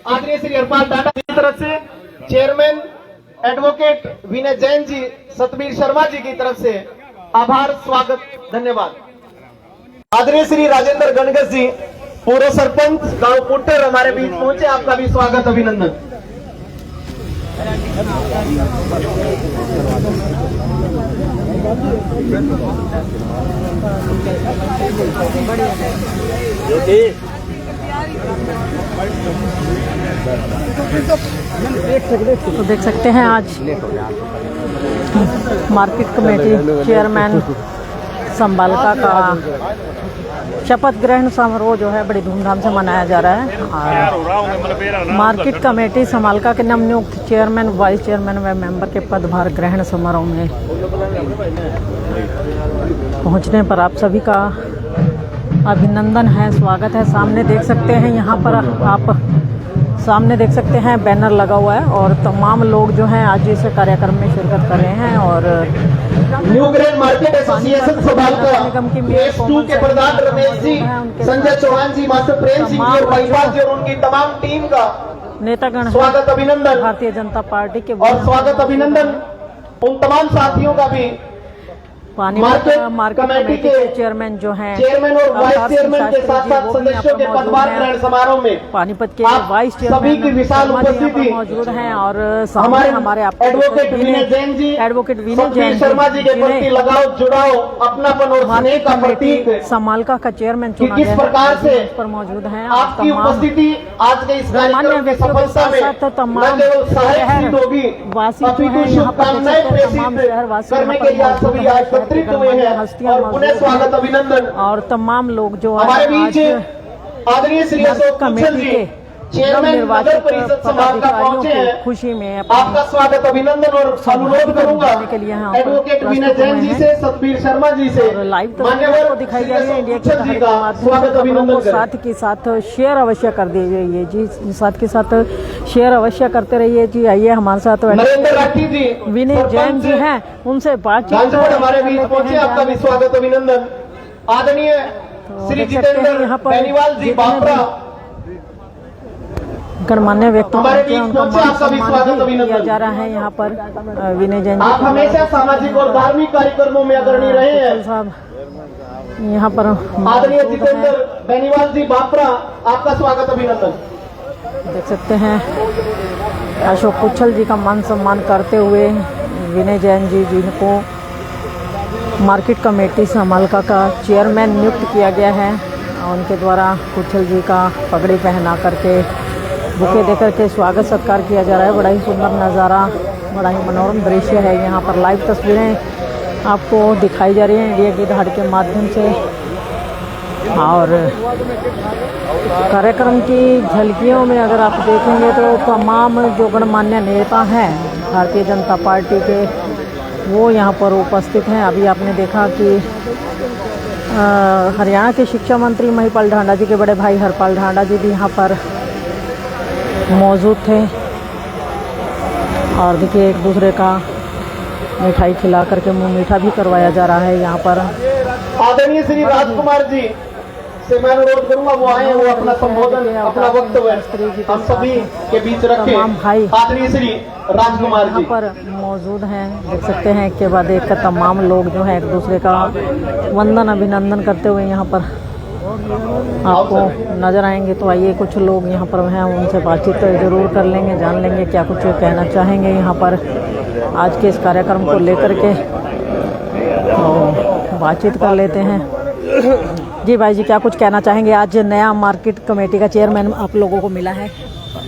आदरणीय श्री हरपाल टाटा की तरफ से, चेयरमैन एडवोकेट विनय जैन जी, सतबीर शर्मा जी की तरफ से आभार, स्वागत, धन्यवाद। आदरणीय श्री राजेंद्र गणगस जी, पूर्व सरपंच गांव पुट्टर हमारे बीच पहुंचे, आपका भी स्वागत, अभिनंदन। तो देख सकते हैं आज मार्केट कमेटी चेयरमैन संबालका का शपथ ग्रहण समारोह जो है बड़ी धूमधाम से मनाया जा रहा है। और मार्केट कमेटी संबालका के नवनियुक्त चेयरमैन, वाइस चेयरमैन व मेंबर के पदभार ग्रहण समारोह में पहुंचने पर आप सभी का अभिनंदन है, स्वागत है। सामने देख सकते हैं, यहाँ पर आप सामने देख सकते हैं बैनर लगा हुआ है और तमाम लोग जो हैं आज इस कार्यक्रम में शिरकत कर रहे हैं। और new grand market association Samalkha phase 2 के प्रधान रमेश जी, संजय चौहान जी, मास्टर प्रेम सिंह जी और महिपाल जी और उनकी तमाम टीम का नेतागण स्वागत, अभिनंदन। भारतीय जनता पार्टी के और स्वागत, अभिनंदन उन तमाम साथियों का भी मार्केट कमेटी के चेयरमैन जो हैं, चेयरमैन और वाइस चेयरमैन के साथ साथ सदस्यों के पदभार ग्रहण समारोह में पानीपत के वाइस सभी की विशाल उपस्थिति मौजूद हैं। और हमारे एडवोकेट विनय जैन जी, एडवोकेट विनय जैन शर्मा जी के प्रति लगाव, जुड़ाव, अपनापन और स्नेह का प्रतीक संबालका का चेयरमैन चुना किस प्रकार से पर मौजूद हैं। आपकी उपस्थिति आज के इस कार्यक्रम की सफलता में न केवल सहायक सिद्ध होगी, अपितु शुभकामनाएं प्रेषित करने के लिए आप सभी आज एकत्रित हुए हैं और पुनः स्वागत, अभिनंदन। और तमाम लोग जो हमारे बीच आदरणीय श्री अशोक कुशल जी, चेयरमैन नगर परिषद संभालका पहुंचे हैं, खुशी में आपका स्वागत, अभिनंदन और अनुरोध करूंगा एडवोकेट विनय जैन जी से, सतबीर शर्मा जी से मान्यवर दिखाई जा रही है इंडिया के स्वागत, अभिनंदन। साथ के साथ शेयर अवश्य कर दीजिए जी, साथ के साथ शेयर अवश्य करते रहिए जी। आइए हमारे साथ नरेंद्र राठी जी, विनय जैन जी हैं, उनसे बातचीत हमारे बीच पहुंचे, आपका भी स्वागत, अभिनंदन। आदरणीय श्री जितेंद्र बेनीवाल जी बापरा, गणमान्य व्यक्तियों स्वागत, किया जा रहा है यहाँ पर विनय जैन आप हमेशा सामाजिक और धार्मिक कार्यक्रमों में अग्रणी रहे हैं साहब। यहाँ पर आदरणीय जितेंद्र बेनीवाल जी बापरा, आपका स्वागत, अभिनंदन। देख सकते हैं अशोक कुशल जी का मान सम्मान करते हुए विनय जैन जी, जिनको मार्केट कमेटी संबालका का चेयरमैन नियुक्त किया गया है, उनके द्वारा कुशल जी का पगड़ी पहना करके बुके देकर के स्वागत सत्कार किया जा रहा है। बड़ा ही सुंदर नज़ारा, बड़ा ही मनोरम दृश्य है। यहाँ पर लाइव तस्वीरें आपको दिखाई जा रही हैं इंडिया की धाड़ के माध्यम से। और कार्यक्रम की झलकियों में अगर आप देखेंगे तो तमाम जो गणमान्य नेता हैं भारतीय जनता पार्टी के, वो यहाँ पर उपस्थित हैं। अभी आपने देखा कि हरियाणा के शिक्षा मंत्री महिपाल ढांडा जी के बड़े भाई हरपाल ढांडा जी भी यहाँ पर मौजूद थे। और देखिए एक दूसरे का मिठाई खिला करके मुंह मीठा भी करवाया जा रहा है यहाँ पर। आदरणीय श्री राजकुमार जी से मैं अनुरोध करूंगा, वो आए, वो अपना संबोधन, अपना वक्तव्य हम सभी के बीच रखें। आदरणीय श्री राजकुमार जी पर मौजूद हैं, देख सकते हैं एक के बाद एक का तमाम लोग जो है एक दूसरे का वंदन अभिनंदन करते हुए यहाँ पर आपको नजर आएंगे। तो आइए कुछ लोग यहाँ पर हैं, उनसे बातचीत जरूर कर लेंगे, जान लेंगे क्या कुछ कहना चाहेंगे यहाँ पर आज के इस कार्यक्रम को लेकर के। तो बातचीत कर लेते हैं। जी भाई जी, क्या कुछ कहना चाहेंगे? आज नया मार्केट कमेटी का चेयरमैन आप लोगों को मिला है।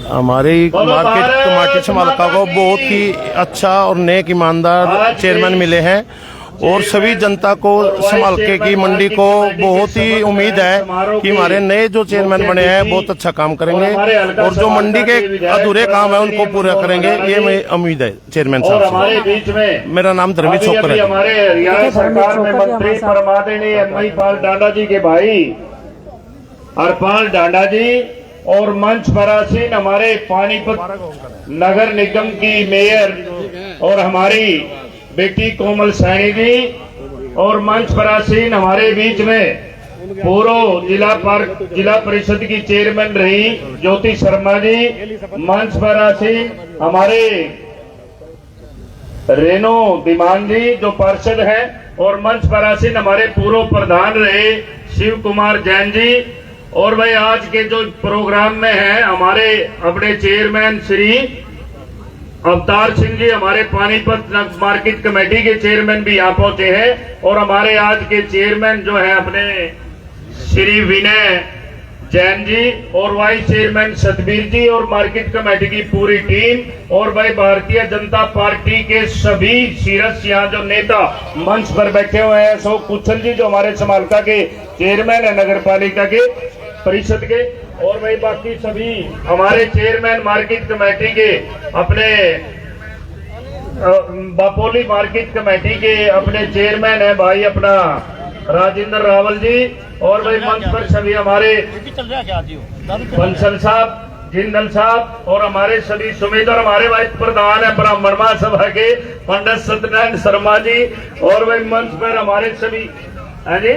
हमारे मार्केट कमेटी संबालका को बहुत ही अच्छा और नेक ईमानदार चेयरमैन मिले हैं और सभी जनता को संभालके की मंडी को बहुत ही उम्मीद है कि हमारे नए जो चेयरमैन बने हैं बहुत अच्छा काम करेंगे और जो मंडी के अधूरे काम है उनको पूरा करेंगे, ये मेरी उम्मीद है चेयरमैन साहब से। मेरा नाम धर्मेश छोकर है। हमारे हरियाणा सरकार में मंत्री परमादरणीय महिपाल ढांडा जी के भाई हरपाल ढांडा जी और मंच पर आसीन हमारे पानीपत नगर निगम की मेयर और हमारी बेटी कोमल सैनी जी और मंच पर आसीन हमारे बीच में पूर्व जिला परिषद की चेयरमैन रही ज्योति शर्मा जी, मंच पर आसीन हमारे रेणु धीमान जी जो पार्षद हैं, और मंच पर आसीन हमारे पूर्व प्रधान रहे शिव कुमार जैन जी, और भाई आज के जो प्रोग्राम में हैं हमारे अपने चेयरमैन श्री अवतार सिंह जी, हमारे पानीपत मार्केट कमेटी के चेयरमैन भी यहाँ पहुंचे हैं, और हमारे आज के चेयरमैन जो है अपने श्री विनय जैन जी, और वाइस चेयरमैन सतबीर जी, और मार्केट कमेटी की पूरी टीम, और भाई भारतीय जनता पार्टी के सभी शीर्ष यहाँ जो नेता मंच पर बैठे हुए हैं, अशोक कुच्छल जी जो हमारे समालका के चेयरमैन है नगर पालिका के परिषद के, और भाई बाकी सभी हमारे चेयरमैन मार्केट कमेटी के अपने बापोली मार्केट कमेटी के अपने चेयरमैन है भाई अपना राजेंद्र रावल जी, और भाई मंच पर सभी हमारे बंसल साहब, जिंदल साहब, और हमारे सभी सुमित, और हमारे वाइस प्रधान है ब्राह्मण महासभा के पंडित सत्यनारायण शर्मा जी, और भाई मंच पर हमारे सभी है जी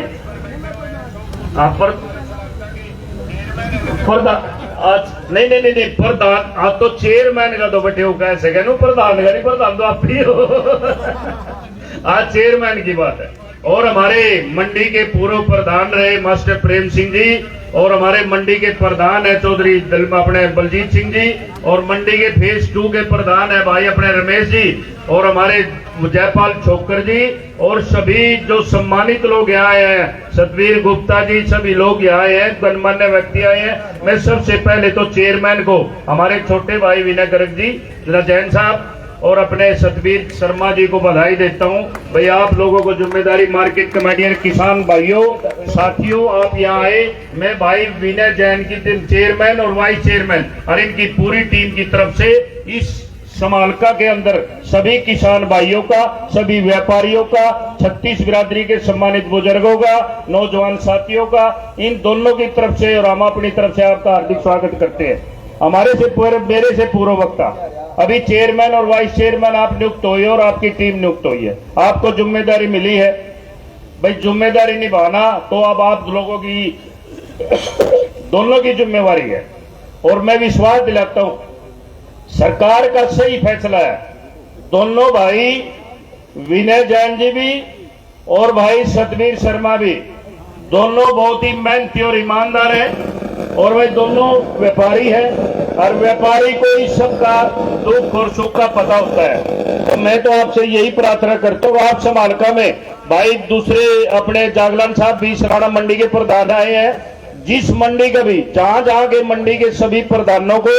आप पर आज नहीं प्रधान आप तो चेयरमैन का तो बटे हो कैसे कहूँ, प्रधान का नहीं, प्रधान तो आप ही हो आज चेयरमैन की बात है। और हमारे मंडी के पूर्व प्रधान रहे मास्टर प्रेम सिंह जी, और हमारे मंडी के प्रधान है चौधरी अपने बलजीत सिंह जी, और मंडी के फेज 2 के प्रधान है भाई अपने रमेश जी, और हमारे जयपाल छोकर जी, और सभी जो सम्मानित लोग यहाँ आए हैं, सतवीर गुप्ता जी, सभी लोग यहाँ आए हैं, गणमान्य व्यक्ति आए हैं। मैं सबसे पहले तो चेयरमैन को हमारे छोटे भाई विनय गर्ग जी जैन साहब और अपने सतबीर शर्मा जी को बधाई देता हूं। भाई आप लोगों को जिम्मेदारी मार्केट कमेटी, किसान भाइयों साथियों आप यहाँ आए, मैं भाई विनय जैन की चेयरमैन और वाइस चेयरमैन और इनकी पूरी टीम की तरफ से इस समालका के अंदर सभी किसान भाइयों का, सभी व्यापारियों का, 36 बिरादरी के सम्मानित बुजुर्गों का, नौजवान साथियों का, इन दोनों की तरफ से और हम अपनी तरफ से आपका हार्दिक स्वागत करते हैं। मेरे से पूर्व वक्ता अभी चेयरमैन और वाइस चेयरमैन आप नियुक्त हुए और आपकी टीम नियुक्त हुई है, आपको जिम्मेदारी मिली है। भाई जिम्मेदारी निभाना तो अब आप लोगों की दोनों की जिम्मेवारी है, और मैं विश्वास दिलाता हूं सरकार का सही फैसला है। दोनों भाई विनय जैन जी भी और भाई सतबीर शर्मा भी दोनों बहुत ही मेहनती और ईमानदार हैं, और वे दोनों व्यापारी हैं, और व्यापारी को इस सब का दुख और सुख का पता होता है। तो मैं तो आपसे यही प्रार्थना करता हूँ, आप समालका में भाई दूसरे अपने जागलान साहब भी सराड़ा मंडी के प्रधान आए हैं, जिस मंडी का भी जहां के मंडी के सभी प्रधानों को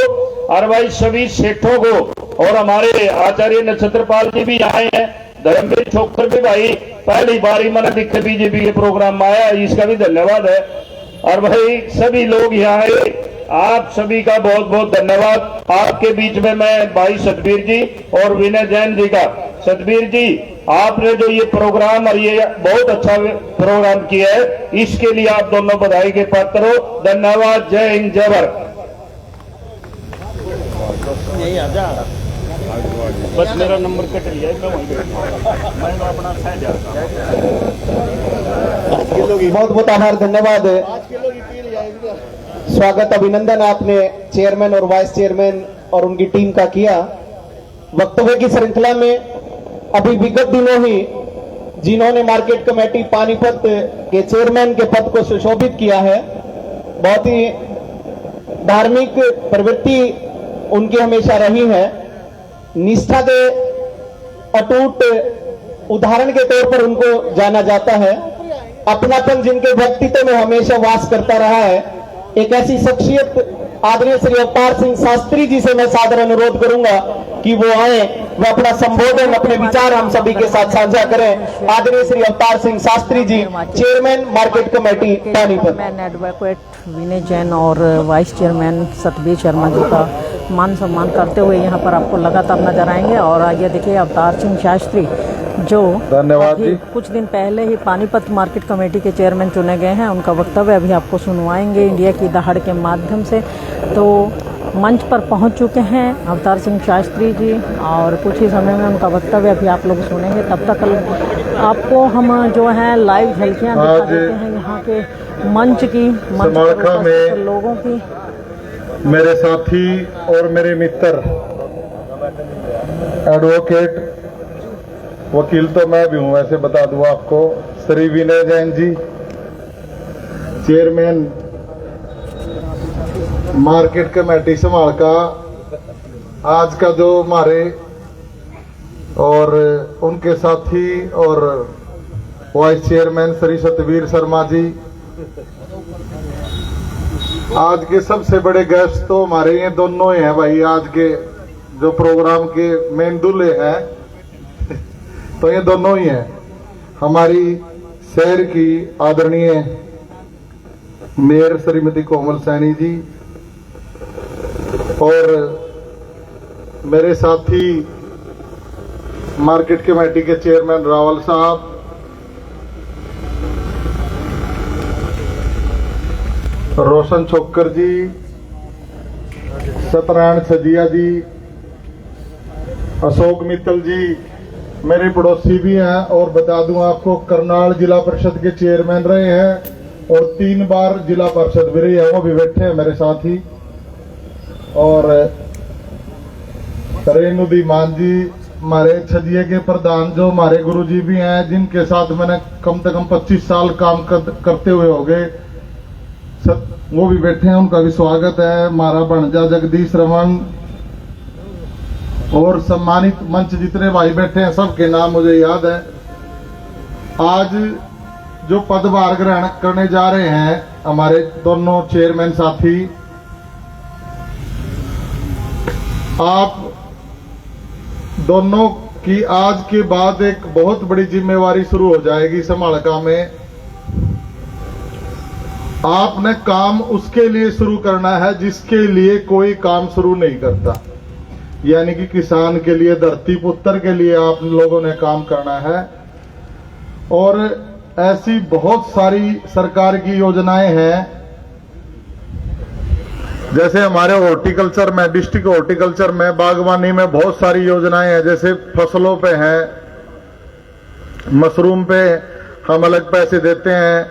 और भाई सभी सेठों को, और हमारे आचार्य नक्षत्रपाल जी भी आए हैं, धर्मवीर छोकर भी भाई पहली बारी मैंने दिखे बीजेपी के प्रोग्राम में आया, इसका भी धन्यवाद है। और भाई सभी लोग यहाँ आए, आप सभी का बहुत बहुत धन्यवाद। आपके बीच में मैं भाई सतबीर जी और विनय जैन जी का, सतबीर जी आपने जो ये प्रोग्राम और ये बहुत अच्छा प्रोग्राम किया है, इसके लिए आप दोनों बधाई के पात्र हो। धन्यवाद। जय हिंद, जय भारत। बस मेरा नंबर कट लिया मैं अपना बहुत बहुत आभार, धन्यवाद। स्वागत अभिनंदन आपने चेयरमैन और वाइस चेयरमैन और उनकी टीम का किया। वक्तव्य की श्रृंखला में अभी विगत दिनों ही जिन्होंने मार्केट कमेटी पानीपत के चेयरमैन के पद को सुशोभित किया है, बहुत ही धार्मिक प्रवृत्ति उनकी हमेशा रही है। निष्ठा के अटूट उदाहरण के तौर पर उनको जाना जाता है। अपनापन जिनके व्यक्तित्व में हमेशा वास करता रहा है, एक ऐसी शख्सियत आदरणीय श्री अवतार सिंह शास्त्री जी से मैं सादर अनुरोध करूंगा कि वो आए, वो अपना संबोधन, अपने विचार हम सभी के साथ साझा करें। आदरणीय Shri Avtar Singh Shastri ji, chairman market committee Panipat. Advocate Vinay Jain और वाइस चेयरमैन सतबीर शर्मा जी का मान सम्मान करते हुए यहाँ पर आपको लगातार नजर आएंगे। और आइए देखिए अवतार सिंह शास्त्री जो धन्यवाद जी, कुछ दिन पहले ही पानीपत मार्केट कमेटी के चेयरमैन चुने गए हैं, उनका वक्तव्य अभी आपको सुनवाएंगे इंडिया की दहाड़ के माध्यम से। तो मंच पर पहुंच चुके हैं अवतार सिंह शास्त्री जी, और कुछ ही समय में उनका वक्तव्य अभी आप लोग सुनेंगे। तब तक आपको हम जो है लाइव झलकियाँ दिखा देते हैं यहाँ के मंच की, मंच पर समालखा में उपस्थित लोगों की। मेरे साथी और मेरे मित्र एडवोकेट, वकील तो मैं भी हूं वैसे, बता दूं आपको, श्री विनय जैन जी, चेयरमैन मार्केट कमेटी समालखा। आज का जो हमारे और उनके साथी और वाइस चेयरमैन श्री सतवीर शर्मा जी, आज के सबसे बड़े गेस्ट तो हमारे ये दोनों ही हैं भाई। आज के जो प्रोग्राम के मेन दूल्हे हैं तो ये दोनों ही हैं। हमारी शहर की आदरणीय मेयर श्रीमती कोमल सैनी जी और मेरे साथी मार्केट कमेटी के चेयरमैन रावल साहब, रोशन छोकर जी, सत्यनारायण छजिया जी, अशोक मित्तल जी, मेरे पड़ोसी भी हैं। और बता दूं आपको, करनाल जिला परिषद के चेयरमैन रहे हैं और 3 बार जिला परिषद भी रहे हैं, वो भी बैठे हैं मेरे साथ ही। और रेणुदी मान जी, हमारे छजिए के प्रधान, जो हमारे गुरुजी भी हैं, जिनके साथ मैंने कम से कम 25 साल काम करते हुए हो गए, वो भी बैठे हैं, उनका भी स्वागत है। हमारा भणजा जगदीश रमन और सम्मानित मंच जितने भाई बैठे हैं, सबके नाम मुझे याद है। आज जो पदभार ग्रहण करने जा रहे हैं हमारे दोनों चेयरमैन साथी, आप दोनों की आज के बाद एक बहुत बड़ी जिम्मेवारी शुरू हो जाएगी समालखा में। आपने काम उसके लिए शुरू करना है जिसके लिए कोई काम शुरू नहीं करता, यानी कि किसान के लिए, धरती पुत्र के लिए आप लोगों ने काम करना है। और ऐसी बहुत सारी सरकार की योजनाएं हैं, जैसे हमारे हॉर्टिकल्चर में, डिस्ट्रिक्ट हॉर्टिकल्चर में, बागवानी में बहुत सारी योजनाएं हैं। जैसे फसलों पे है, मशरूम पे हम अलग पैसे देते हैं।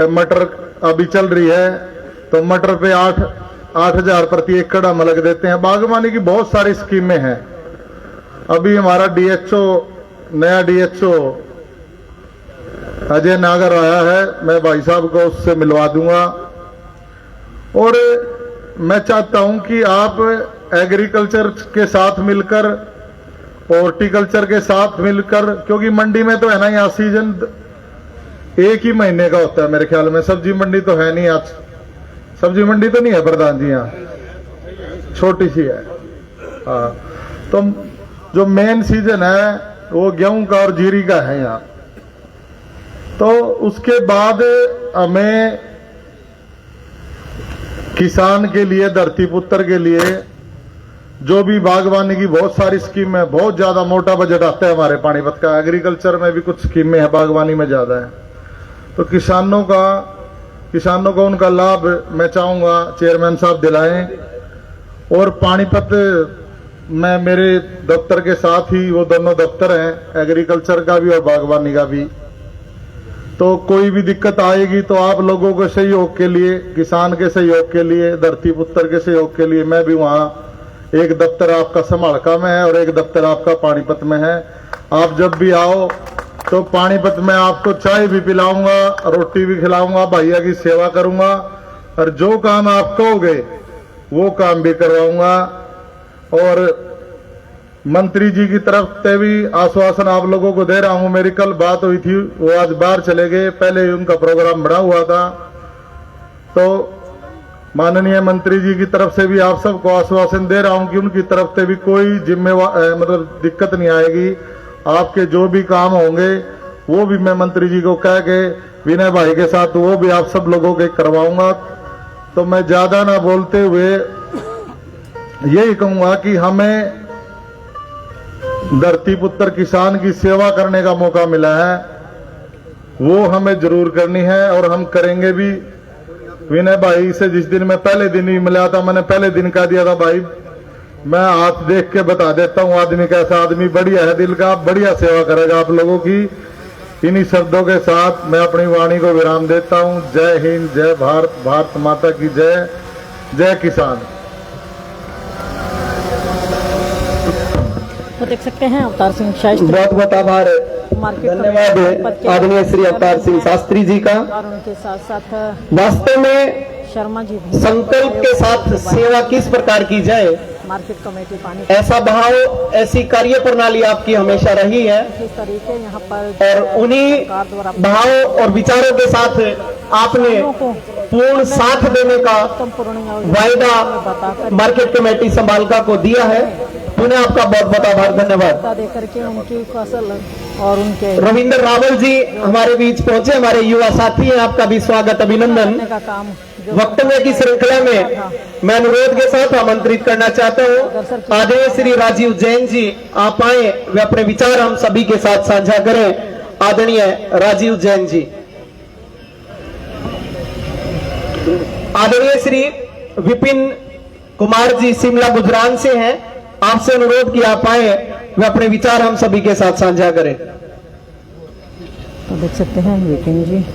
मटर अभी चल रही है तो मटर पे 8,000 प्रति एकड़ हम अलग देते हैं। बागवानी की बहुत सारी स्कीमें हैं। अभी हमारा डीएचओ, नया डीएचओ अजय नागर आया है, मैं भाई साहब को उससे मिलवा दूंगा। और मैं चाहता हूं कि आप एग्रीकल्चर के साथ मिलकर, हॉर्टिकल्चर के साथ मिलकर, क्योंकि मंडी में तो है ना, यहाँ सीजन एक ही महीने का होता है मेरे ख्याल में। सब्जी मंडी तो है नहीं, आज सब्जी मंडी तो नहीं है प्रधान जी, यहाँ छोटी सी है। हाँ, तो जो मेन सीजन है वो गेहूं का और जीरी का है यहाँ। तो उसके बाद हमें किसान के लिए, धरती पुत्र के लिए, जो भी बागवानी की बहुत सारी स्कीम है, बहुत ज्यादा मोटा बजट आता है हमारे पानीपत का। एग्रीकल्चर में भी कुछ स्कीमें हैं, बागवानी में ज्यादा है। तो किसानों को उनका लाभ मैं चाहूंगा चेयरमैन साहब दिलाएं। और पानीपत में मेरे दफ्तर के साथ ही वो दोनों दफ्तर हैं, एग्रीकल्चर का भी और बागवानी का भी। तो कोई भी दिक्कत आएगी तो आप लोगों के सहयोग के लिए, किसान के सहयोग के लिए, धरती पुत्र के सहयोग के लिए, मैं भी वहां, एक दफ्तर आपका समालखा में है और एक दफ्तर आपका पानीपत में है। आप जब भी आओ तो पानीपत में आपको चाय भी पिलाऊंगा, रोटी भी खिलाऊंगा, भैया की सेवा करूंगा और जो काम आप कहोगे वो काम भी करवाऊंगा। और मंत्री जी की तरफ से भी आश्वासन आप लोगों को दे रहा हूं। मेरी कल बात हुई थी, वो आज बाहर चले गए, पहले ही उनका प्रोग्राम बना हुआ था। तो माननीय मंत्री जी की तरफ से भी आप सबको आश्वासन दे रहा हूं कि उनकी तरफ से भी कोई मतलब दिक्कत नहीं आएगी। आपके जो भी काम होंगे वो भी मैं मंत्री जी को कह के, विनय भाई के साथ, वो भी आप सब लोगों के करवाऊंगा। तो मैं ज्यादा ना बोलते हुए यही कहूंगा कि हमें धरती पुत्र किसान की सेवा करने का मौका मिला है, वो हमें जरूर करनी है और हम करेंगे भी। विनय भाई से जिस दिन मैं पहले दिन ही मिला था, मैंने पहले दिन कह दिया था, भाई मैं हाथ देख के बता देता हूं आदमी कैसा, आदमी बढ़िया है दिल का, बढ़िया सेवा करेगा आप लोगों की। इन्हीं शब्दों के साथ मैं अपनी वाणी को विराम देता हूं। जय हिंद, जय भारत, भारत माता की जय, जय किसान। तो देख सकते हैं अवतार सिंह शास्त्री, बहुत बहुत आभार, मार्केट धन्यवाद कमेटी आदरणीय श्री अवतार सिंह शास्त्री जी का। और उनके साथ साथ वास्तव में शर्मा जी भी संकल्प के साथ सेवा किस प्रकार की जाए, मार्केट कमेटी पानी ऐसा भाव, ऐसी कार्य प्रणाली आपकी हमेशा रही है किस तरीके यहाँ पर और उन्हीं सरकार द्वारा भाव और विचारों के साथ आपने पूर्ण साथ देने का वायदा मार्केट कमेटी संभालका को दिया है। पुनः आपका बहुत बहुत आभार, धन्यवाद। दे करके उनकी फसल और उनके रविंद्र रावल जी हमारे बीच पहुंचे, हमारे युवा साथी हैं, आपका भी स्वागत, अभिनंदन। का काम वक्तव्य की श्रृंखला में मैं अनुरोध के साथ आमंत्रित करना चाहता हूं आदरणीय श्री राजीव जैन जी, आप आए वे अपने विचार हम सभी के साथ साझा करें। आदरणीय राजीव जैन जी। आदरणीय श्री विपिन कुमार जी शिमला गुजरात से हैं, आपसे अनुरोध किया आप आए वे अपने विचार हम सभी के साथ साझा करें। तो देख सकते हैं विपिन जी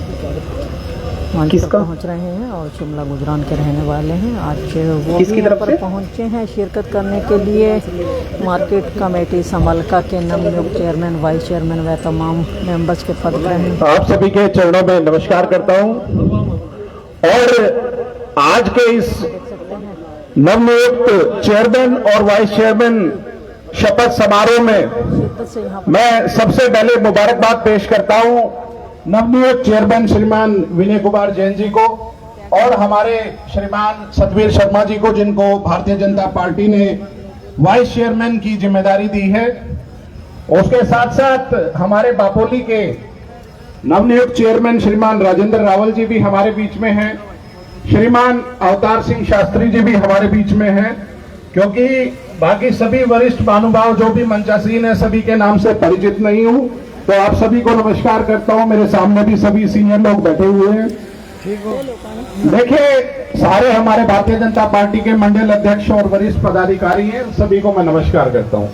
मंच पर किसका? पहुंच रहे हैं और शिमला गुजरात के रहने वाले हैं। आज वो किसकी भी यहाँ तरफ पर से? पहुंचे हैं शिरकत करने के लिए। मार्केट कमेटी संभालका के नवनियुक्त चेयरमैन, वाइस चेयरमैन व तमाम मेंबर्स के पद पर हैं। आप सभी के चरणों में नमस्कार करता हूं और आज के इस नवनियुक्त चेयरमैन और वाइस चेयरमैन शपथ समारोह में शिद्दत से यहाँ पर मैं सबसे पहले मुबारकबाद पेश करता हूं नवनियुक्त चेयरमैन श्रीमान विनय कुमार जैन जी को और हमारे श्रीमान सतवीर शर्मा जी को, जिनको भारतीय जनता पार्टी ने वाइस चेयरमैन की जिम्मेदारी दी है। उसके साथ साथ हमारे बापोली के नवनियुक्त चेयरमैन श्रीमान राजेंद्र रावल जी भी हमारे बीच में हैं। श्रीमान अवतार सिंह शास्त्री जी भी हमारे बीच में हैं, क्योंकि बाकी सभी वरिष्ठ महानुभाव जो भी मंचासीन है सभी के नाम से परिचित नहीं हूं, तो आप सभी को नमस्कार करता हूं। मेरे सामने भी सभी सीनियर लोग बैठे हुए हैं। देखिए, सारे हमारे भारतीय जनता पार्टी के मंडल अध्यक्ष और वरिष्ठ पदाधिकारी हैं, सभी को मैं नमस्कार करता हूं।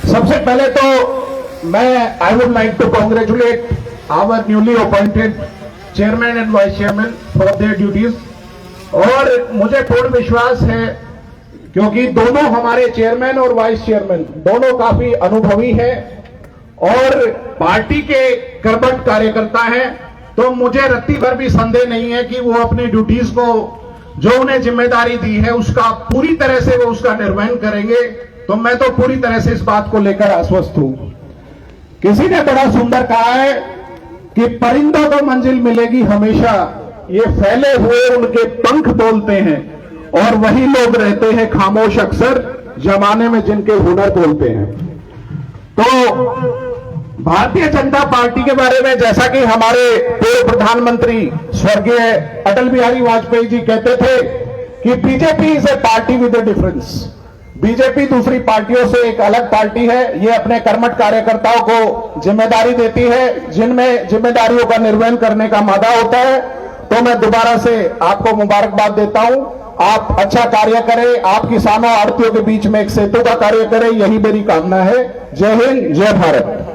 सबसे पहले तो मैं I would like to congratulate our newly appointed chairman and vice chairman for their duties. और मुझे पूर्ण विश्वास है, क्योंकि दोनों हमारे चेयरमैन और वाइस चेयरमैन दोनों काफी अनुभवी हैं और पार्टी के कर्मठ कार्यकर्ता हैं, तो मुझे रत्ती भर भी संदेह नहीं है कि वो अपनी ड्यूटीज को जो उन्हें जिम्मेदारी दी है उसका पूरी तरह से वो उसका निर्वहन करेंगे। तो मैं तो पूरी तरह से इस बात को लेकर आश्वस्त हूं। किसी ने बड़ा सुंदर कहा है कि परिंदों को मंजिल मिलेगी हमेशा, ये फैले हुए उनके पंख बोलते हैं और वही लोग रहते हैं खामोश अक्सर जमाने में जिनके हुनर बोलते हैं। तो भारतीय जनता पार्टी के बारे में जैसा कि हमारे पूर्व प्रधानमंत्री स्वर्गीय अटल बिहारी वाजपेयी जी कहते थे कि BJP is a party with A difference. BJP दूसरी पार्टियों से एक अलग पार्टी है। ये अपने कर्मठ कार्यकर्ताओं को जिम्मेदारी देती है, जिनमें जिम्मेदारियों का निर्वहन करने का मादा होता है। तो मैं दोबारा से आपको मुबारकबाद देता हूं। आप अच्छा कार्य करें, आप किसानों आड़तियों के बीच में एक सेतु का कार्य करें, यही मेरी कामना है। जय हिंद, जय भारत।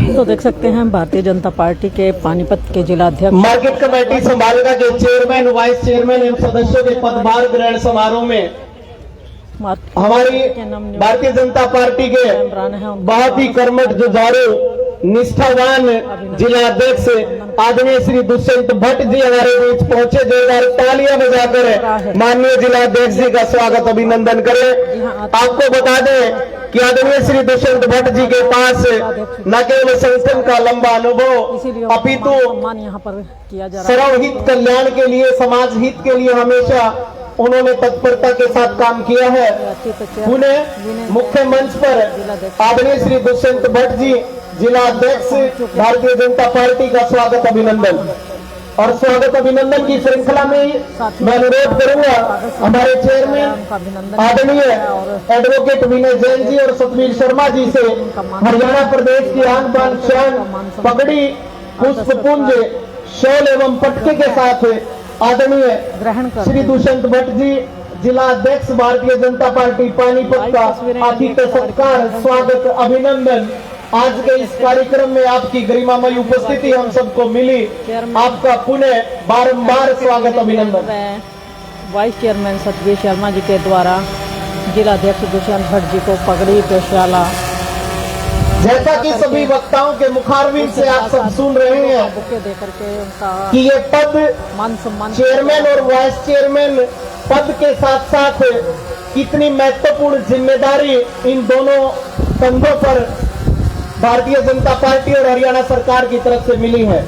तो देख सकते हैं भारतीय जनता पार्टी के पानीपत के जिला अध्यक्ष मार्केट कमेटी संभालका के चेयरमैन, वाइस चेयरमैन एवं सदस्यों के पदभार ग्रहण समारोह में हमारी भारतीय जनता पार्टी के बहुत ही कर्मठ, जुझारू, निष्ठावान जिला अध्यक्ष आदरणीय श्री दुष्यंत भट्ट जी हमारे बीच पहुंचे। जोरदार तालियां बजाकर माननीय जिला अध्यक्ष जी का स्वागत, अभिनंदन करें। आपको बता दें कि आदरणीय श्री दुष्यंत भट्ट जी के पास न केवल संगठन का लंबा अनुभव अपितु यहाँ पर किया जा रहा सर्वहित कल्याण के लिए, समाज हित के लिए हमेशा उन्होंने तत्परता के साथ काम किया है। पुणे मुख्य मंच पर आदरणीय श्री दुष्यंत भट्ट जी जिला अध्यक्ष भारतीय जनता पार्टी का स्वागत, अभिनंदन। और स्वागत अभिनंदन की श्रृंखला में मैं अनुरोध करूंगा हमारे चेयरमैन आदरणीय एडवोकेट विनय जैन जी और सतवीर शर्मा जी से हरियाणा प्रदेश की आन बान शान पगड़ी, पुष्पपुंज, शॉल एवं पटके के साथ आदरणीय ग्रहण कर श्री दुष्यंत भट्ट जी जिला अध्यक्ष भारतीय जनता पार्टी पानीपत का अतिथि सत्कार, स्वागत, अभिनंदन। आज के इस कार्यक्रम में आपकी गरिमामय उपस्थिति हम सबको मिली। आपका पुनः बारंबार स्वागत अभिनंदन। वाइस चेयरमैन सतबीर शर्मा जी के द्वारा जिलाध्यक्ष दुष्यंत भट्ट जी को पगड़ी पेशाला। जैसा कि सभी वक्ताओं के मुखारविंद से आप सब सुन रहे हैं बुके देकर के उनका कि ये पद मान सम्मान चेयरमैन और वाइस चेयरमैन पद के साथ साथ कितनी महत्वपूर्ण जिम्मेदारी इन दोनों कंधों पर भारतीय जनता पार्टी और हरियाणा सरकार की तरफ से मिली है।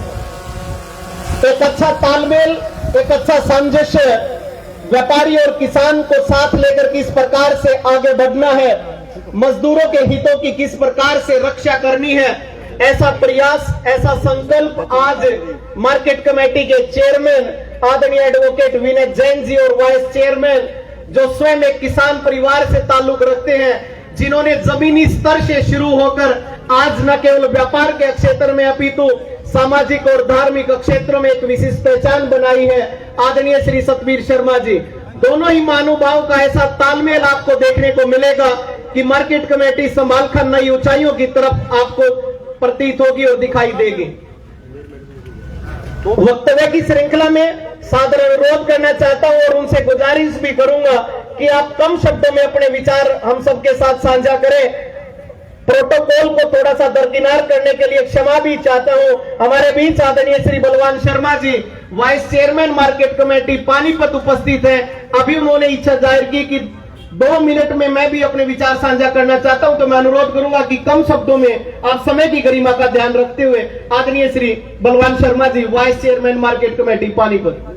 एक अच्छा तालमेल, एक अच्छा सामंजस्य, व्यापारी और किसान को साथ लेकर किस प्रकार से आगे बढ़ना है, मजदूरों के हितों की किस प्रकार से रक्षा करनी है, ऐसा प्रयास, ऐसा संकल्प आज मार्केट कमेटी के चेयरमैन आदरणीय एडवोकेट विनय जैन जी और वाइस चेयरमैन जो स्वयं एक किसान परिवार से ताल्लुक रखते हैं, जिन्होंने जमीनी स्तर से शुरू होकर आज न केवल व्यापार के क्षेत्र में अपितु सामाजिक और धार्मिक क्षेत्रों में एक विशिष्ट पहचान बनाई है, आदरणीय श्री सतबीर शर्मा जी। दोनों ही महानुभाव का ऐसा तालमेल आपको देखने को मिलेगा कि मार्केट कमेटी संभालकर नई ऊंचाइयों की तरफ आपको प्रतीत होगी और दिखाई देगी। वक्तव्य की श्रृंखला में सादर अनुरोध करना चाहता हूं और उनसे गुजारिश भी करूंगा कि आप कम शब्दों में अपने विचार हम सबके साथ साझा करें। प्रोटोकॉल को थोड़ा सा दरकिनार करने के लिए क्षमा भी चाहता हूं। हमारे बीच आदरणीय Shri Balwan Sharma ji vice chairman market committee Panipat उपस्थित हैं। अभी उन्होंने इच्छा जाहिर की कि 2 मिनट में मैं भी अपने विचार साझा करना चाहता हूं, तो मैं अनुरोध करूंगा कि कम शब्दों में आप समय की गरिमा का ध्यान रखते हुए आदरणीय Shri Balwan Sharma ji vice chairman market committee Panipat.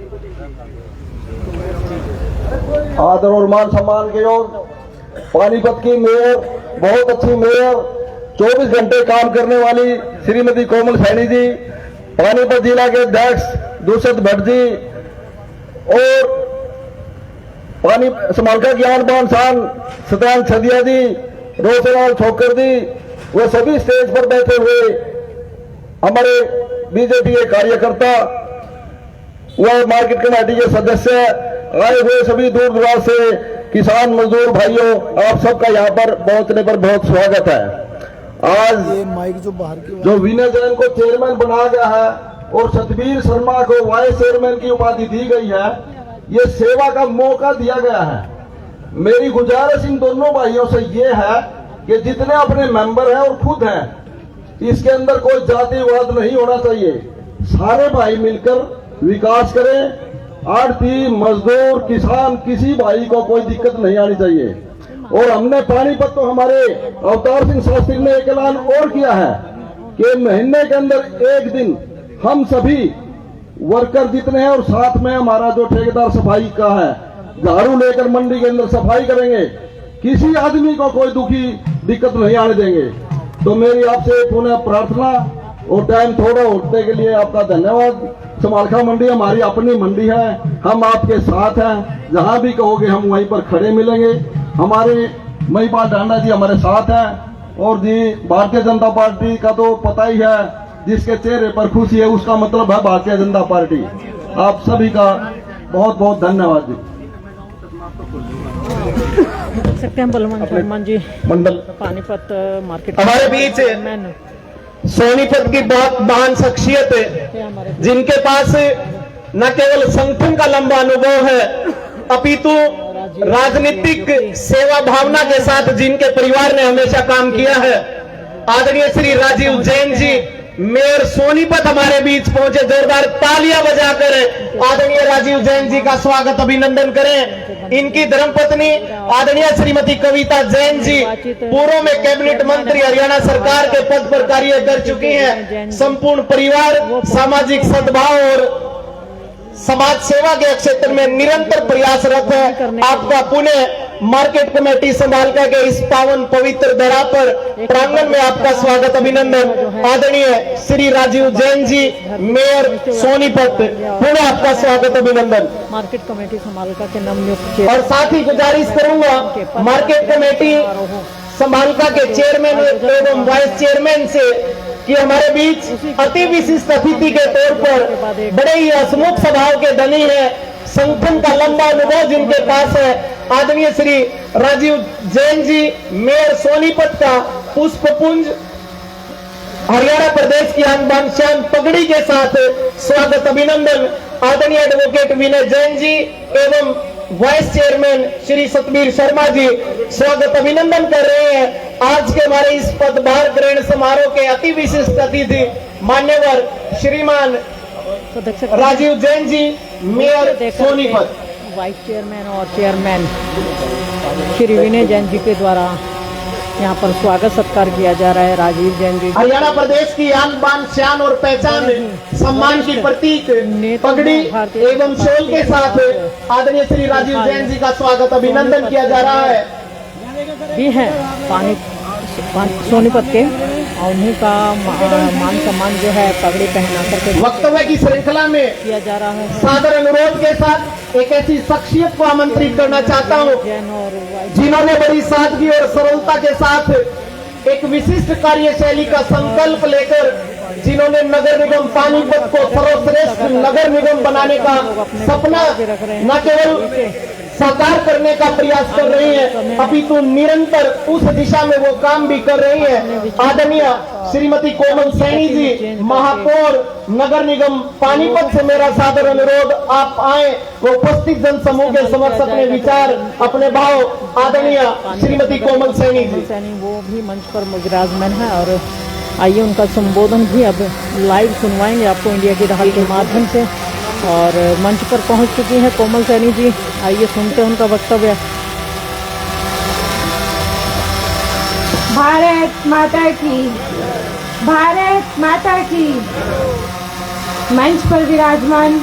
आदर और मान सम्मान के योग पानीपत की मेयर, बहुत अच्छी मेयर, 24 घंटे काम करने वाली श्रीमती कोमल सैनी जी, पानीपत जिला के अध्यक्ष दुष्यंत भट्ट जी और पानी समालका ज्ञान बान सान सत्यान छदिया जी, रोशनलाल छोकर जी, वो सभी स्टेज पर बैठे हुए हमारे बीजेपी के कार्यकर्ता, वह मार्केट कमेटी के सदस्य, आए हुए सभी दूर दराज से किसान मजदूर भाइयों, आप सबका यहाँ पर पहुंचने पर बहुत स्वागत है। आज जो विनय जैन को चेयरमैन बनाया गया है और सतबीर शर्मा को वाइस चेयरमैन की उपाधि दी गई है, ये सेवा का मौका दिया गया है। मेरी गुजारिश इन दोनों भाइयों से ये है कि जितने अपने मेंबर हैं और खुद हैं, इसके अंदर कोई जातिवाद नहीं होना चाहिए। सारे भाई मिलकर विकास करें। आड़ती, मजदूर, किसान, किसी भाई को कोई दिक्कत नहीं आनी चाहिए। और हमने पानीपत तो हमारे अवतार सिंह शास्त्री ने एक ऐलान और किया है कि महीने के अंदर एक दिन हम सभी वर्कर जितने हैं और साथ में हमारा जो ठेकेदार सफाई का है, झाड़ू लेकर मंडी के अंदर सफाई करेंगे। किसी आदमी को कोई दुखी दिक्कत नहीं आने देंगे। तो मेरी आपसे पुनः प्रार्थना और टाइम थोड़ा होने के लिए आपका धन्यवाद। समालखा मंडी हमारी अपनी मंडी है, हम आपके साथ हैं, जहां भी कहोगे हम वहीं पर खड़े मिलेंगे। हमारे महिपाल डांडा जी हमारे साथ हैं और जी भारतीय जनता पार्टी का तो पता ही है, जिसके चेहरे पर खुशी है उसका मतलब है भारतीय जनता पार्टी। आप सभी का बहुत बहुत धन्यवाद जी। सकते हैं बलवान शर्मा जी मंडल पानीपत मार्केट हमारे बीच मैन सोनीपत की बहुत महान शख्सियत है, जिनके पास न केवल संगठन का लंबा अनुभव है अपितु राजनीतिक सेवा भावना के साथ जिनके परिवार ने हमेशा काम किया है। आदरणीय श्री राजीव जैन जी मेयर सोनीपत हमारे बीच पहुंचे। जोरदार तालियां बजाकर आदरणीय राजीव जैन जी का स्वागत अभिनंदन करें। इनकी धर्मपत्नी आदरणीय श्रीमती कविता जैन जी पूर्व में कैबिनेट मंत्री हरियाणा सरकार के पद पर कार्य कर चुकी हैं। संपूर्ण परिवार सामाजिक सद्भाव और समाज सेवा के क्षेत्र में निरंतर प्रयासरत है। आपका पुनः मार्केट कमेटी संभालका के इस पावन पवित्र धरा पर प्रांगण में आपका स्वागत अभिनंदन। आदरणीय श्री राजीव जैन जी मेयर सोनीपत, पुनः आपका स्वागत अभिनंदन। मार्केट कमेटी समालका के नवनियुक्त और साथ ही गुजारिश करूंगा मार्केट कमेटी संभालका के चेयरमैन एवं वाइस चेयरमैन से कि हमारे बीच अति विशिष्ट अतिथि के तौर पर बड़े ही हसमुख स्वभाव के धनी है, संगठन का लंबा अनुभव जिनके पास है, आदरणीय श्री राजीव जैन जी मेयर सोनीपत का पुष्पपुंज हरियाणा प्रदेश की आन बान शान पगड़ी के साथ स्वागत अभिनंदन आदरणीय एडवोकेट विनय जैन जी एवं वाइस चेयरमैन श्री सतबीर शर्मा जी स्वागत अभिनंदन कर रहे हैं। आज के हमारे इस पदभार ग्रहण समारोह के अति विशिष्ट अतिथि मान्यवर श्रीमान तो देख सकते हैं Rajiv Jain ji, mayor Sonipat. Vice chairman और चेयरमैन श्री विनय जैन जी के द्वारा यहाँ पर स्वागत सत्कार किया जा रहा है। राजीव जैन जी हरियाणा प्रदेश की आन बान शान और पहचान सम्मान की प्रतीक पगड़ी एवं शॉल के साथ आदरणीय श्री राजीव जैन जी का स्वागत अभिनंदन किया जा रहा है। भी हैं सोनीपत के और उन्हीं का मान सम्मान जो है पगड़ी पहना करके वक्तव्य की श्रृंखला में किया जा रहा है। सादर अनुरोध के साथ एक ऐसी शख्सियत को आमंत्रित करना चाहता हूँ जैन और वाइस जिन्होंने बड़ी सादगी और सरलता के साथ एक विशिष्ट कार्यशैली का संकल्प लेकर जिन्होंने नगर निगम पानीपत को सर्वश्रेष्ठ नगर निगम बनाने का सपना न केवल साकार करने का प्रयास कर रही है अपितु निरंतर उस दिशा में वो काम भी कर रही है। आदरणीय श्रीमती कोमल सैनी जी महापौर नगर निगम पानीपत से मेरा सादर अनुरोध, आप आए वो उपस्थित जन समूह के समक्ष अपने विचार अपने भाव आदरणीय श्रीमती कोमल सैनी जी वो भी मंच पर विराजमान है और आइए उनका संबोधन भी अब लाइव सुनवाएंगे आपको इंडिया की ढाल के माध्यम से। और मंच पर पहुंच चुकी हैं कोमल सैनी जी, आइए सुनते हैं उनका वक्तव्य। भारत माता की, भारत माता की। मंच पर विराजमान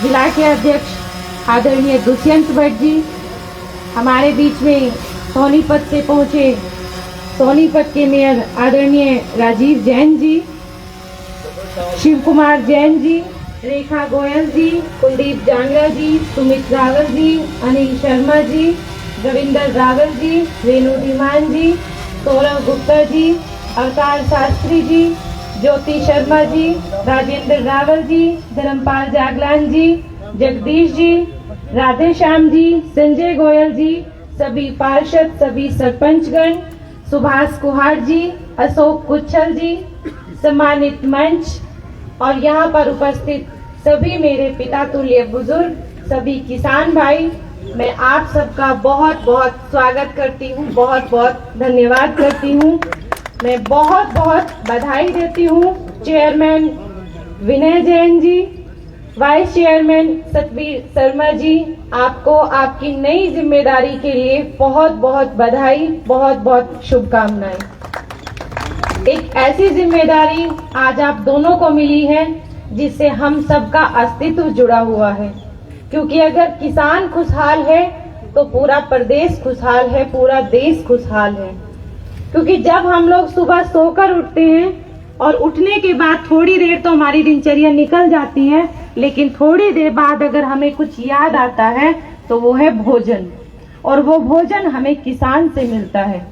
जिला के अध्यक्ष आदरणीय दुष्यंत भट्ट जी, हमारे बीच में सोनीपत से पहुंचे सोनीपत के मेयर आदरणीय राजीव जैन जी, शिव कुमार जैन जी, रेखा गोयल जी, कुलदीप जांगरा जी, सुमित रावल जी, अनिल शर्मा जी, रविंदर रावल जी, रेणु धीमान जी, सौरभ गुप्ता जी, अवतार शास्त्री जी, ज्योति शर्मा जी, राजेंद्र रावल जी, धर्मपाल जागलान जी, जगदीश जी, राधे श्याम जी, संजय गोयल जी, सभी पार्षद, सभी सरपंचगण, सुभाष कुहार जी, अशोक कुच्छल जी, सम्मानित मंच और यहाँ पर उपस्थित सभी मेरे पिता तुल्य बुजुर्ग, सभी किसान भाई, मैं आप सबका बहुत बहुत स्वागत करती हूँ, बहुत बहुत धन्यवाद करती हूँ। मैं बहुत बहुत बधाई देती हूँ चेयरमैन विनय जैन जी, वाइस चेयरमैन सतबीर शर्मा जी, आपको आपकी नई जिम्मेदारी के लिए बहुत बहुत बधाई, बहुत बहुत शुभकामनाएं। एक ऐसी जिम्मेदारी आज आप दोनों को मिली है जिससे हम सबका अस्तित्व जुड़ा हुआ है, क्योंकि अगर किसान खुशहाल है तो पूरा प्रदेश खुशहाल है, पूरा देश खुशहाल है। क्योंकि जब हम लोग सुबह सोकर उठते हैं और उठने के बाद थोड़ी देर तो हमारी दिनचर्या निकल जाती है, लेकिन थोड़ी देर बाद अगर हमें कुछ याद आता है तो वो है भोजन, और वो भोजन हमें किसान से मिलता है।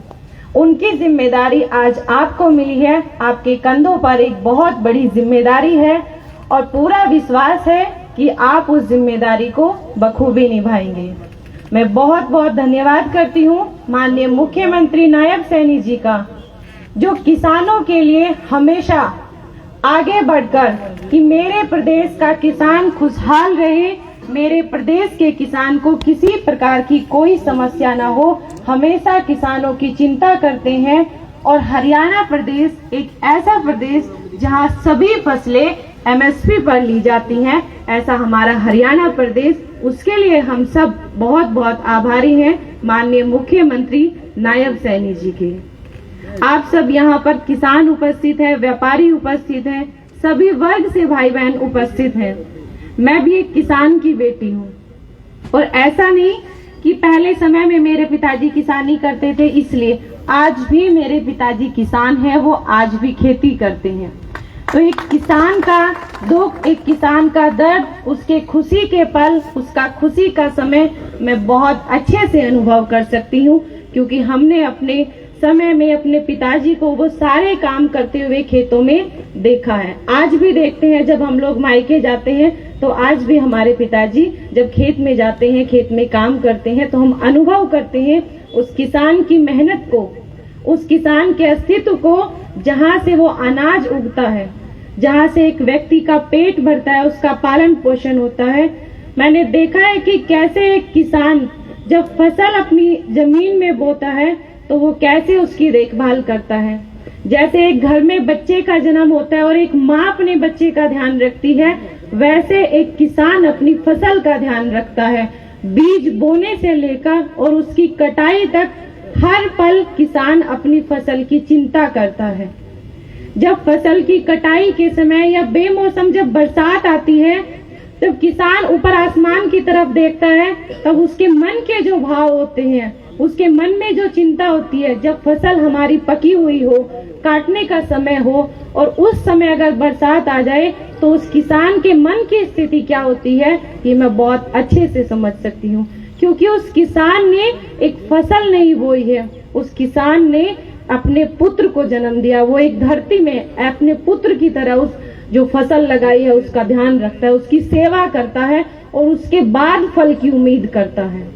उनकी जिम्मेदारी आज आपको मिली है, आपके कंधों पर एक बहुत बड़ी जिम्मेदारी है और पूरा विश्वास है कि आप उस जिम्मेदारी को बखूबी निभाएंगे। मैं बहुत बहुत धन्यवाद करती हूँ माननीय मुख्यमंत्री नायब सैनी जी का, जो किसानों के लिए हमेशा आगे बढ़कर कि मेरे प्रदेश का किसान खुशहाल रहे, मेरे प्रदेश के किसान को किसी प्रकार की कोई समस्या ना हो, हमेशा किसानों की चिंता करते हैं। और हरियाणा प्रदेश एक ऐसा प्रदेश जहां सभी फसलें एमएसपी पर ली जाती हैं, ऐसा हमारा हरियाणा प्रदेश, उसके लिए हम सब बहुत बहुत आभारी हैं माननीय मुख्यमंत्री नायब सैनी जी के। आप सब यहाँ पर किसान उपस्थित है, व्यापारी उपस्थित हैं, सभी वर्ग से भाई बहन उपस्थित हैं। मैं भी एक किसान की बेटी हूँ, और ऐसा नहीं कि पहले समय में मेरे पिताजी किसानी करते थे इसलिए, आज भी मेरे पिताजी किसान हैं, वो आज भी खेती करते हैं। तो एक किसान का दुख, एक किसान का दर्द, उसके खुशी के पल, उसका खुशी का समय मैं बहुत अच्छे से अनुभव कर सकती हूँ, क्योंकि हमने अपने समय में अपने पिताजी को वो सारे काम करते हुए खेतों में देखा है। आज भी देखते हैं, जब हम लोग मायके जाते हैं तो आज भी हमारे पिताजी जब खेत में जाते हैं, खेत में काम करते हैं, तो हम अनुभव करते हैं उस किसान की मेहनत को, उस किसान के अस्तित्व को, जहाँ से वो अनाज उगता है, जहाँ से एक व्यक्ति का पेट भरता है, उसका पालन पोषण होता है। मैंने देखा है कि कैसे एक किसान जब फसल अपनी जमीन में बोता है तो वो कैसे उसकी देखभाल करता है। जैसे एक घर में बच्चे का जन्म होता है और एक माँ अपने बच्चे का ध्यान रखती है, वैसे एक किसान अपनी फसल का ध्यान रखता है। बीज बोने से लेकर और उसकी कटाई तक हर पल किसान अपनी फसल की चिंता करता है। जब फसल की कटाई के समय या बेमौसम जब बरसात आती है, तब किसान ऊपर आसमान की तरफ देखता है, तब उसके मन के जो भाव होते हैं, उसके मन में जो चिंता होती है, जब फसल हमारी पकी हुई हो, काटने का समय हो और उस समय अगर बरसात आ जाए तो उस किसान के मन की स्थिति क्या होती है, ये मैं बहुत अच्छे से समझ सकती हूँ। क्योंकि उस किसान ने एक फसल नहीं बोई है, उस किसान ने अपने पुत्र को जन्म दिया। वो एक धरती में अपने पुत्र की तरह उस जो फसल लगाई है उसका ध्यान रखता है, उसकी सेवा करता है और उसके बाद फल की उम्मीद करता है।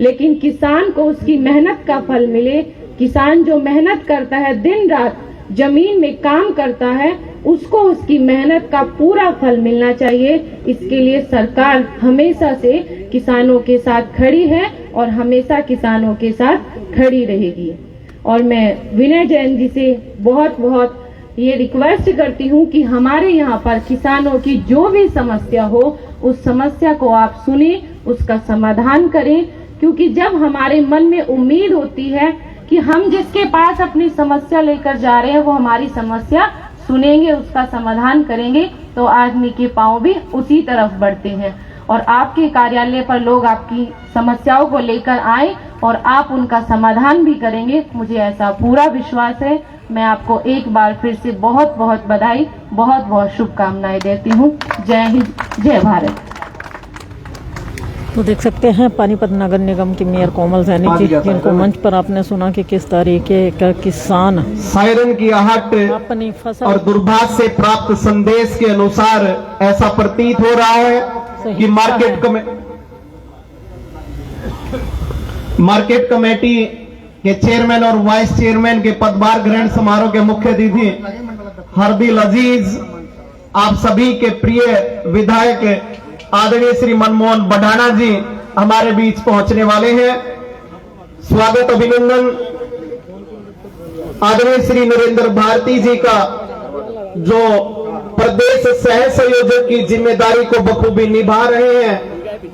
लेकिन किसान को उसकी मेहनत का फल मिले, किसान जो मेहनत करता है, दिन रात जमीन में काम करता है, उसको उसकी मेहनत का पूरा फल मिलना चाहिए। इसके लिए सरकार हमेशा से किसानों के साथ खड़ी है और हमेशा किसानों के साथ खड़ी रहेगी। और मैं विनय जैन जी से बहुत बहुत ये रिक्वेस्ट करती हूँ कि हमारे यहाँ पर किसानों की जो भी समस्या हो, उस समस्या को आप सुने, उसका समाधान करें। क्योंकि जब हमारे मन में उम्मीद होती है कि हम जिसके पास अपनी समस्या लेकर जा रहे हैं वो हमारी समस्या सुनेंगे, उसका समाधान करेंगे, तो आदमी के पांव भी उसी तरफ बढ़ते हैं। और आपके कार्यालय पर लोग आपकी समस्याओं को लेकर आए और आप उनका समाधान भी करेंगे, मुझे ऐसा पूरा विश्वास है। मैं आपको एक बार फिर से बहुत बहुत बधाई, बहुत बहुत शुभकामनाएं देती हूँ। जय हिंद, जय भारत। तो देख सकते हैं पानीपत नगर निगम की मेयर कोमल सैनी जी, जिनको मंच पर आपने सुना कि किस तरीके का किसान सायरन की आहट अपनी फसल और दूरभाष से प्राप्त संदेश के अनुसार ऐसा प्रतीत हो रहा है कि मार्केट कमेटी के चेयरमैन और वाइस चेयरमैन के पदभार ग्रहण समारोह के मुख्य अतिथि हरदिल अजीज, आप सभी के प्रिय विधायक आदरणीय श्री मनमोहन बढ़ाना जी हमारे बीच पहुंचने वाले हैं। स्वागत अभिनंदन आदरणीय श्री नरेंद्र भारती जी का, जो प्रदेश सह संयोजक की जिम्मेदारी को बखूबी निभा रहे हैं।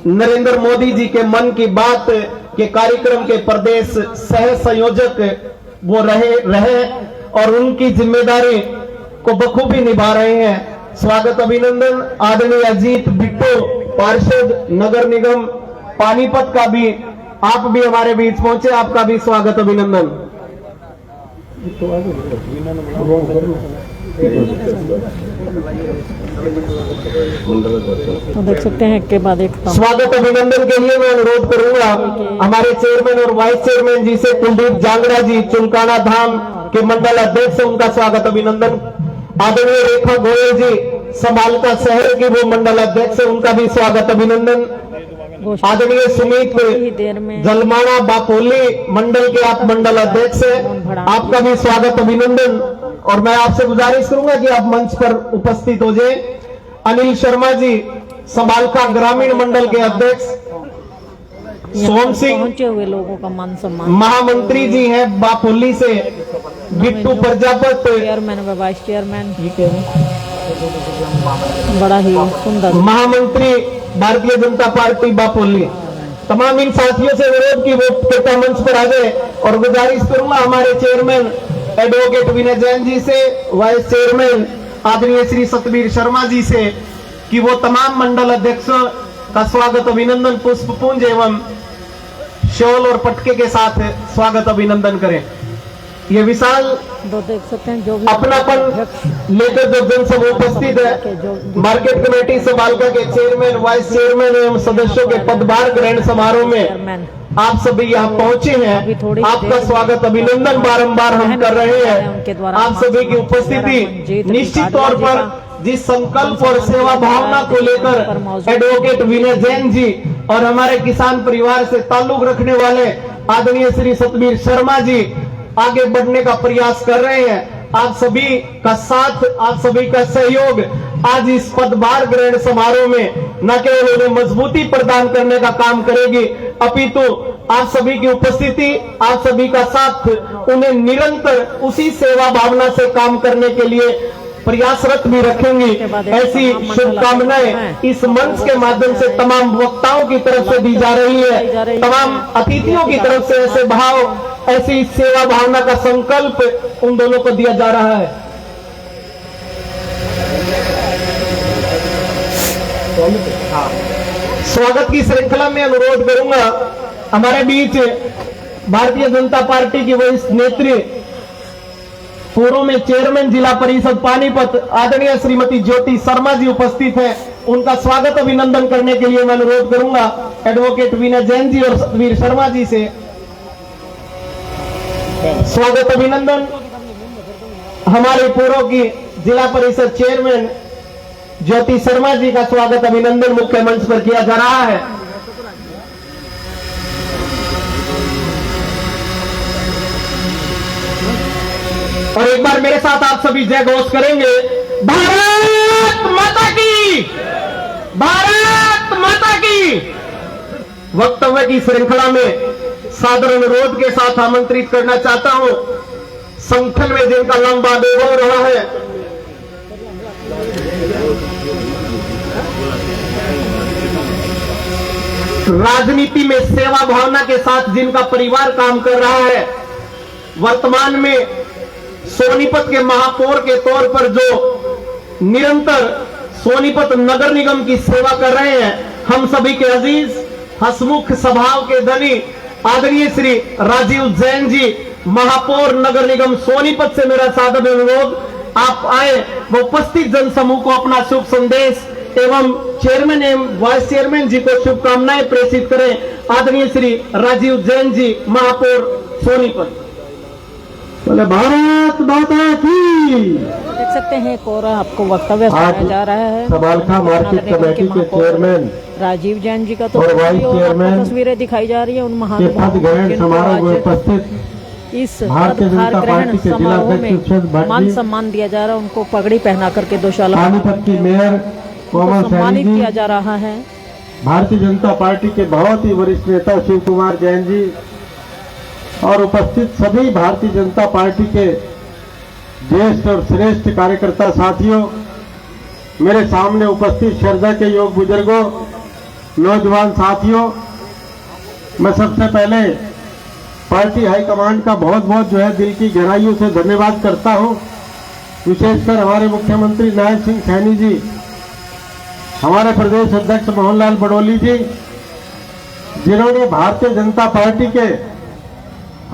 नरेंद्र मोदी जी के मन की बात के कार्यक्रम के प्रदेश सह संयोजक वो रहे और उनकी जिम्मेदारी को बखूबी निभा रहे हैं। स्वागत अभिनंदन आदरणीय अजीत बिट्टू, पार्षद नगर निगम पानीपत का भी, आप भी हमारे बीच पहुंचे, आपका भी स्वागत अभिनंदन। तो देख सकते हैं के बाद एक स्वागत अभिनंदन के लिए मैं अनुरोध करूंगा हमारे चेयरमैन और वाइस चेयरमैन जी से, कुलदीप जांगड़ा जी चुनकाना धाम के मंडल अध्यक्ष, उनका स्वागत अभिनंदन। आदरणीय रेखा गोयल जी समालका शहर की वो मंडल अध्यक्ष है, उनका भी स्वागत अभिनंदन। आदरणीय सुमित जलमाना बापोली मंडल के आप मंडल अध्यक्ष हैं, आपका भी स्वागत अभिनंदन। और मैं आपसे गुजारिश करूंगा कि आप मंच पर उपस्थित हो जाए। अनिल शर्मा जी समालका ग्रामीण मंडल के अध्यक्ष, सोम सिंह पहुंचे हुए लोगों का मान सम्मान, महामंत्री जी हैं बापोली से, बिट्टू प्रजापति चेयरमैन व वाइस चेयरमैन, बड़ा ही सुंदर महामंत्री भारतीय जनता पार्टी बापोली, तमाम इन साथियों से विरोध की वो कृपया मंच पर आ जाए। और गुजारिश करूंगा हमारे चेयरमैन एडवोकेट विनय जैन जी से, वाइस चेयरमैन आदरणीय श्री सतबीर शर्मा जी से कि वो तमाम मंडल अध्यक्षों का स्वागत अभिनंदन पुष्पपुंज एवं शॉल और पटके के साथ स्वागत अभिनंदन करें। ये विशाल तो देख सकते हैं जो भी अपनापन लेकर जो जनसभ उपस्थित है, मार्केट कमेटी समालका के चेयरमैन, वाइस चेयरमैन एवं सदस्यों के पदभार ग्रहण समारोह में आप सभी यहाँ पहुंचे हैं, आपका स्वागत अभिनंदन बारंबार हम कर रहे हैं। आप सभी की उपस्थिति निश्चित तौर पर जिस संकल्प और सेवा भावना को लेकर एडवोकेट विनय जैन जी और हमारे किसान परिवार से ताल्लुक रखने वाले आदरणीय श्री सतबीर शर्मा जी आगे बढ़ने का प्रयास कर रहे हैं। आप सभी का साथ, आप सभी का सहयोग आज इस पदभार ग्रहण समारोह में न केवल उन्हें मजबूती प्रदान करने का काम करेगी, अपितु आप सभी की उपस्थिति, आप सभी का साथ उन्हें निरंतर उसी सेवा भावना से काम करने के लिए प्रयासरत भी रखेंगी। ऐसी शुभकामनाएं इस मंच के माध्यम से तमाम वक्ताओं की तरफ से दी जा रही है, तमाम अतिथियों की तरफ से ऐसे भाव, ऐसी सेवा भावना का संकल्प उन दोनों को दिया जा रहा है। स्वागत की श्रृंखला में अनुरोध करूंगा, हमारे बीच भारतीय जनता पार्टी की वरिष्ठ नेत्री, पूर्व में चेयरमैन जिला परिषद पानीपत आदरणीय श्रीमती ज्योति शर्मा जी उपस्थित हैं। उनका स्वागत अभिनंदन करने के लिए मैं अनुरोध करूंगा एडवोकेट विनय जैन जी और सतवीर शर्मा जी से। स्वागत अभिनंदन हमारे पूर्व की जिला परिषद चेयरमैन ज्योति शर्मा जी का स्वागत अभिनंदन मुख्य मंच पर किया जा रहा है। और एक बार मेरे साथ आप सभी जय घोष करेंगे, भारत माता की, भारत माता की। वक्तव्य की श्रृंखला में सादर अनुरोध के साथ आमंत्रित करना चाहता हूं संगठन में जिनका लंबा अनुभव रहा है, राजनीति में सेवा भावना के साथ जिनका परिवार काम कर रहा है, वर्तमान में सोनीपत के महापौर के तौर पर जो निरंतर सोनीपत नगर निगम की सेवा कर रहे हैं, हम सभी के अजीज हसमुख स्वभाव के धनी आदरणीय श्री राजीव जैन जी, महापौर नगर निगम सोनीपत से मेरा सादर अनुरोध, आप आए वो उपस्थित जनसमूह को अपना शुभ संदेश एवं चेयरमैन एवं वाइस चेयरमैन जी को शुभकामनाएं प्रेषित करें। आदरणीय श्री राजीव जैन जी, महापौर सोनीपत। बोले भारत माता की। देख सकते हैं एक और आपको वक्तव्य सुनाया जा रहा है। समालखा मार्केट कमेटी के चेयरमैन राजीव जैन जी का तो और वाइस चेयरमैन तस्वीरें दिखाई जा रही है उन के महानुभावों पद ग्रहण समारोह में उपस्थित इस भारतीय पदभार जनता ग्रहण पार्टी के जिला समारोह अध्यक्ष में सुषेध भट्ट मान जी, सम्मान दिया जा रहा है, उनको पगड़ी पहना करके दोशाला पानीपत की मेयर कोमल सैनी सम्मानित जी, किया जा रहा है। भारतीय जनता पार्टी के बहुत ही वरिष्ठ नेता शिव कुमार जैन जी और उपस्थित सभी भारतीय जनता पार्टी के ज्येष्ठ और श्रेष्ठ कार्यकर्ता साथियों, मेरे सामने उपस्थित श्रद्धा के योग बुजुर्गों, नौजवान साथियों, मैं सबसे पहले पार्टी हाईकमांड का बहुत बहुत जो है दिल की गहराइयों से धन्यवाद करता हूं। विशेषकर हमारे मुख्यमंत्री नायब सिंह सैनी जी, हमारे प्रदेश अध्यक्ष मोहनलाल बड़ोली जी, जिन्होंने भारतीय जनता पार्टी के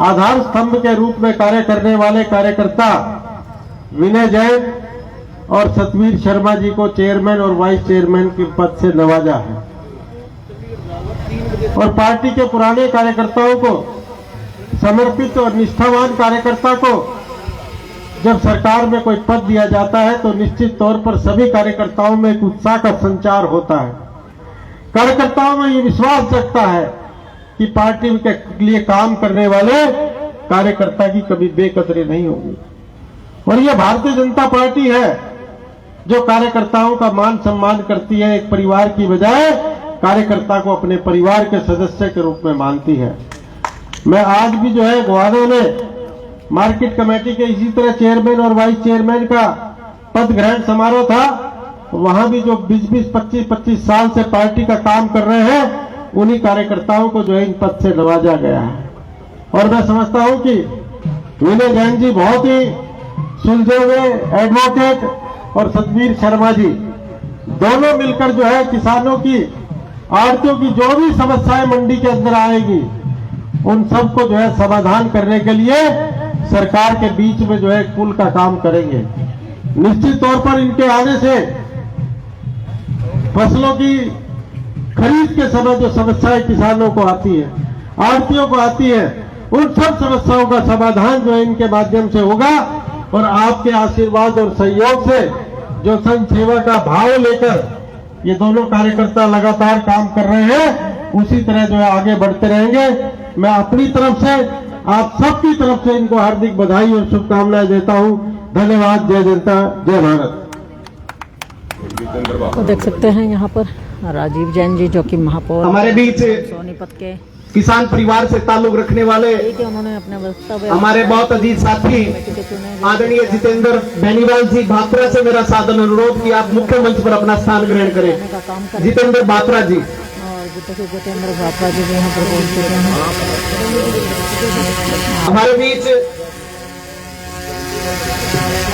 आधार स्तंभ के रूप में कार्य करने वाले कार्यकर्ता विनय जैन और सतवीर शर्मा जी को चेयरमैन और वाइस चेयरमैन के पद से नवाजा है और पार्टी के पुराने कार्यकर्ताओं को, समर्पित और निष्ठावान कार्यकर्ता को जब सरकार में कोई पद दिया जाता है तो निश्चित तौर पर सभी कार्यकर्ताओं में एक उत्साह का संचार होता है। कार्यकर्ताओं में ये विश्वास जगता है कि पार्टी के लिए काम करने वाले कार्यकर्ता की कभी बेकदरी नहीं होगी। और ये भारतीय जनता पार्टी है जो कार्यकर्ताओं का मान सम्मान करती है, एक परिवार की बजाय कार्यकर्ता को अपने परिवार के सदस्य के रूप में मानती है। मैं आज भी जो है ग्वादर में मार्केट कमेटी के इसी तरह चेयरमैन और वाइस चेयरमैन का पद ग्रहण समारोह था, वहां भी जो 20-20, 25-25 साल से पार्टी का काम कर रहे हैं, उन्हीं कार्यकर्ताओं को जो है इन पद से नवाजा गया है। और मैं समझता हूं कि विनय जैन जी बहुत ही सुलझे हुए एडवोकेट और सतवीर शर्मा जी दोनों मिलकर जो है किसानों की, आड़तियों की जो भी समस्याएं मंडी के अंदर आएगी, उन सबको जो है समाधान करने के लिए सरकार के बीच में जो है पुल का काम करेंगे। निश्चित तौर पर इनके आने से फसलों की खरीद के समय जो समस्याएं किसानों को आती है, आड़तियों को आती है, उन सब समस्याओं का समाधान जो है इनके माध्यम से होगा। और आपके आशीर्वाद और सहयोग से जो संघ सेवा का भाव लेकर ये दोनों कार्यकर्ता लगातार काम कर रहे हैं, उसी तरह जो है आगे बढ़ते रहेंगे। मैं अपनी तरफ से आप सबकी तरफ से इनको हार्दिक बधाई और शुभकामनाएं देता हूं। धन्यवाद। जय जनता, जय भारत। तो देख सकते हैं यहाँ पर राजीव जैन जी, जो कि महापौर हमारे बीच सोनीपत के किसान परिवार से ताल्लुक रखने वाले ठीक है, उन्होंने अपने वक्तव्य हमारे बहुत अजीज साथी आदरणीय जितेंद्र बेनीवाल जी भात्रा से मेरा सादर अनुरोध कि आप मुख्य मंच पर अपना स्थान ग्रहण करें। का काम कर जितेंद्र भात्रा जी, और जितेंद्र भापरा जी भी यहाँ पर पहुंच चुके हैं। हमारे बीच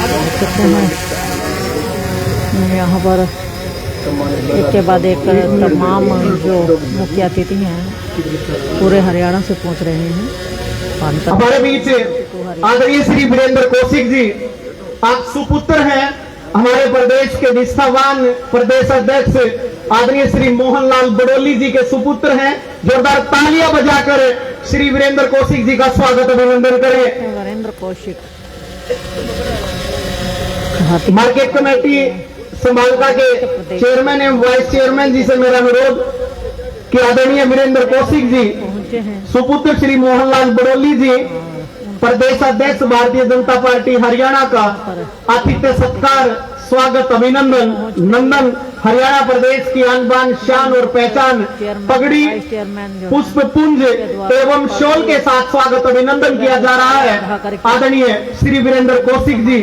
देख सकते हैं यहाँ पर एक के बाद एक तमाम जो मुख्य अतिथि हैं पूरे हरियाणा से पहुंच रहे हैं पानीपत। हमारे बीच आदरणीय श्री वीरेंद्र कौशिक जी, आप सुपुत्र हैं हमारे प्रदेश के निष्ठावान प्रदेश अध्यक्ष आदरणीय श्री मोहनलाल बड़ोली जी के सुपुत्र हैं। जोरदार तालियां बजाकर श्री वीरेंद्र कौशिक जी का स्वागत अभिनंदन करें। वीरेंद्र कौशिक मार्केट कमेटी संभालका के चेयरमैन एवं वाइस चेयरमैन जी से मेरा अनुरोध कि आदरणीय वीरेंद्र कौशिक जी पहुंचे हैं। सुपुत्र श्री मोहनलाल बड़ोली जी प्रदेश अध्यक्ष भारतीय जनता पार्टी हरियाणा का आतिथ्य सत्कार स्वागत अभिनंदन नंदन हरियाणा प्रदेश की आन बान शान और पहचान पगड़ी पुष्प पुंज एवं शॉल के साथ स्वागत अभिनंदन किया जा रहा है। आदरणीय श्री वीरेंद्र कौशिक जी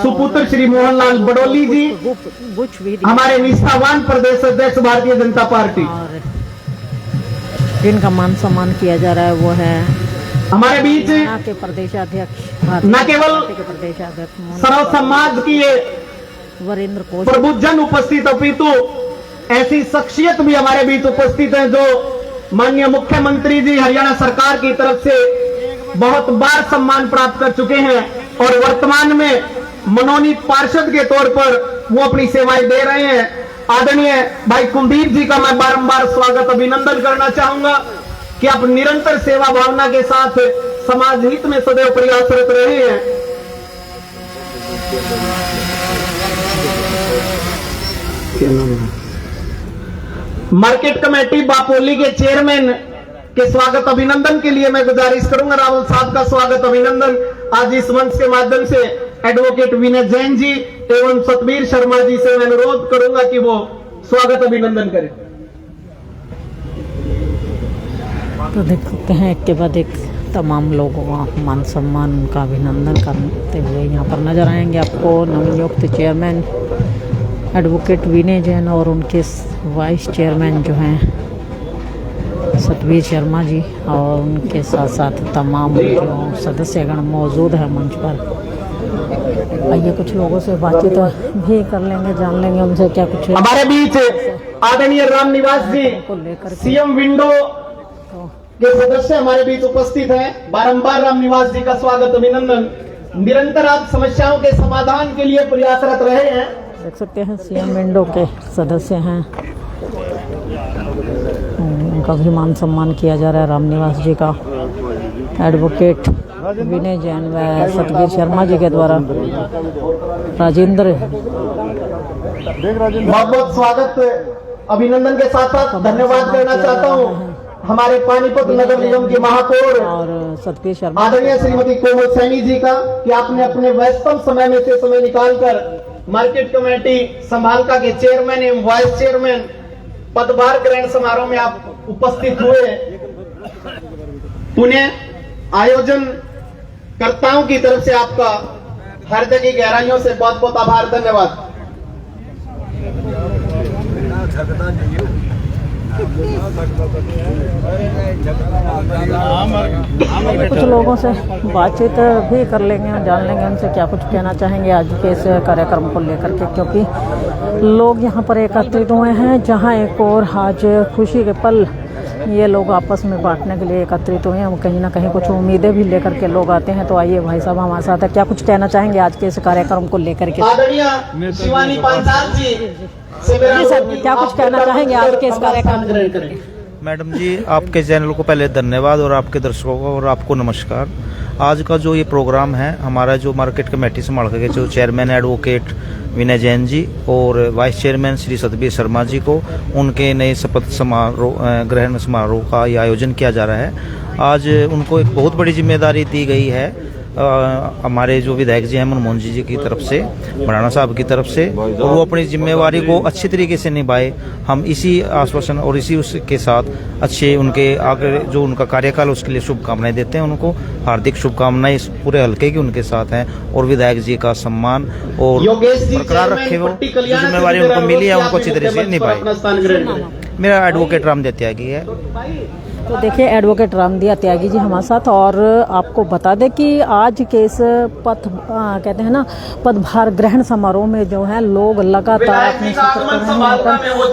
सुपुत्र श्री मोहनलाल बड़ोली जी गुच्छ भी हमारे निष्ठावान प्रदेश अध्यक्ष भारतीय जनता पार्टी, और जिनका मान सम्मान किया जा रहा है वो है हमारे बीच हरियाणा के प्रदेशाध्यक्ष न केवल प्रदेशाध्यक्ष सर्व समाज की ये वीरेंद्र कौशिक प्रबुद्धजन उपस्थित अपितु ऐसी शख्सियत भी हमारे बीच उपस्थित है जो माननीय मुख्यमंत्री जी हरियाणा सरकार की तरफ से बहुत बार सम्मान प्राप्त कर चुके हैं और वर्तमान में मनोनीत पार्षद के तौर पर वो अपनी सेवाएं दे रहे हैं। आदरणीय भाई कुलदीप जी का मैं बारंबार स्वागत अभिनंदन करना चाहूंगा कि आप निरंतर सेवा भावना के साथ समाज हित में सदैव प्रयासरत रहे हैं। मार्केट कमेटी बापोली के चेयरमैन के स्वागत अभिनंदन के लिए मैं गुजारिश करूंगा राहुल साहब का स्वागत अभिनंदन आज इस मंच के माध्यम से एडवोकेट विनय जैन जी एवं सतबीर शर्मा जी से मैं अनुरोध करूंगा कि वो स्वागत अभिनंदन करें। तो देख सकते हैं एक के बाद एक तमाम लोगों का मान सम्मान का अभिनंदन करते हुए यहाँ पर नजर आएंगे आपको नवनियुक्त चेयरमैन एडवोकेट विनय जैन और उनके वाइस चेयरमैन जो हैं सतबीर शर्मा जी और उनके साथ साथ तमाम जो सदस्यगण मौजूद हैं मंच पर। आइए कुछ लोगों से बातचीत भी कर लेंगे, जान लेंगे उनसे क्या कुछ हमारे बीच आदरणीय राम निवास जी को लेकर सीएम विंडो के सदस्य हमारे बीच उपस्थित हैं। बारंबार राम निवास जी का स्वागत अभिनंदन। निरंतर आप समस्याओं के समाधान के लिए प्रयासरत रहे हैं। देख सकते हैं सीएम विंडो के सदस्य हैं, उनका भी मान सम्मान किया जा रहा है। रामनिवास जी का एडवोकेट विनय जैन व सतबीर शर्मा जी के द्वारा राजेंद्र बहुत बहुत स्वागत अभिनंदन के साथ साथ धन्यवाद करना चाहता हूँ हमारे पानीपत नगर निगम की महापौर और सतबीर शर्मा आदरणीय श्रीमती कोमल सैनी जी का कि आपने अपने व्यस्तम समय में से समय निकालकर मार्केट कमेटी संभालका के चेयरमैन एवं वाइस चेयरमैन पदभार ग्रहण समारोह में आप उपस्थित हुए। उन्हें आयोजन कर्ताओं की तरफ से आपका हृदय की गहराइयों से बहुत बहुत आभार, धन्यवाद। कुछ लोगों से बातचीत भी कर लेंगे और जान लेंगे उनसे क्या कुछ कहना चाहेंगे आज के इस कार्यक्रम को लेकर के, क्योंकि लोग यहाँ पर एकत्रित हुए हैं जहाँ एक और आज खुशी के पल ये लोग आपस में बांटने के लिए एकत्रित हुए हैं। कहीं ना कहीं कुछ उम्मीदें भी लेकर के लोग आते हैं। तो आइए भाई साहब हमारे साथ है, क्या कुछ कहना चाहेंगे आज के इस कार्यक्रम को लेकर के? आदरणीय शिवानी पांचाल जी सर क्या कुछ कहना चाहेंगे आज के इस कार्यक्रम को लेकर के? मैडम जी, आपके चैनल को पहले धन्यवाद और आपके दर्शकों को और आपको नमस्कार। आज का जो ये प्रोग्राम है, हमारा जो मार्केट कमेटी संभाल के जो चेयरमैन एडवोकेट विनय जैन जी और वाइस चेयरमैन श्री सतबीर शर्मा जी को उनके नए शपथ समारोह ग्रहण समारोह का ये आयोजन किया जा रहा है। आज उनको एक बहुत बड़ी जिम्मेदारी दी गई है हमारे जो विधायक जी हैं मनमोहन जी की तरफ से, मराना साहब की तरफ से, और वो अपनी जिम्मेवारी को अच्छी तरीके से निभाए। हम इसी आश्वासन और इसी उसके साथ अच्छे उनके आगे जो उनका कार्यकाल उसके लिए शुभकामनाएं देते हैं। उनको हार्दिक शुभकामनाएं इस पूरे हल्के की उनके साथ हैं, और विधायक जी का सम्मान और बरकरार रखे वो जो जिम्मेवारी उनको मिली है उनको अच्छी तरह से निभाए। मेरा एडवोकेट रामदेव त्यागी है। तो देखिए एडवोकेट रामदिया त्यागी जी हमारे साथ। और आपको बता दें कि आज के इस कहते हैं ना पदभार ग्रहण समारोह में जो है लोग लगातार अपनी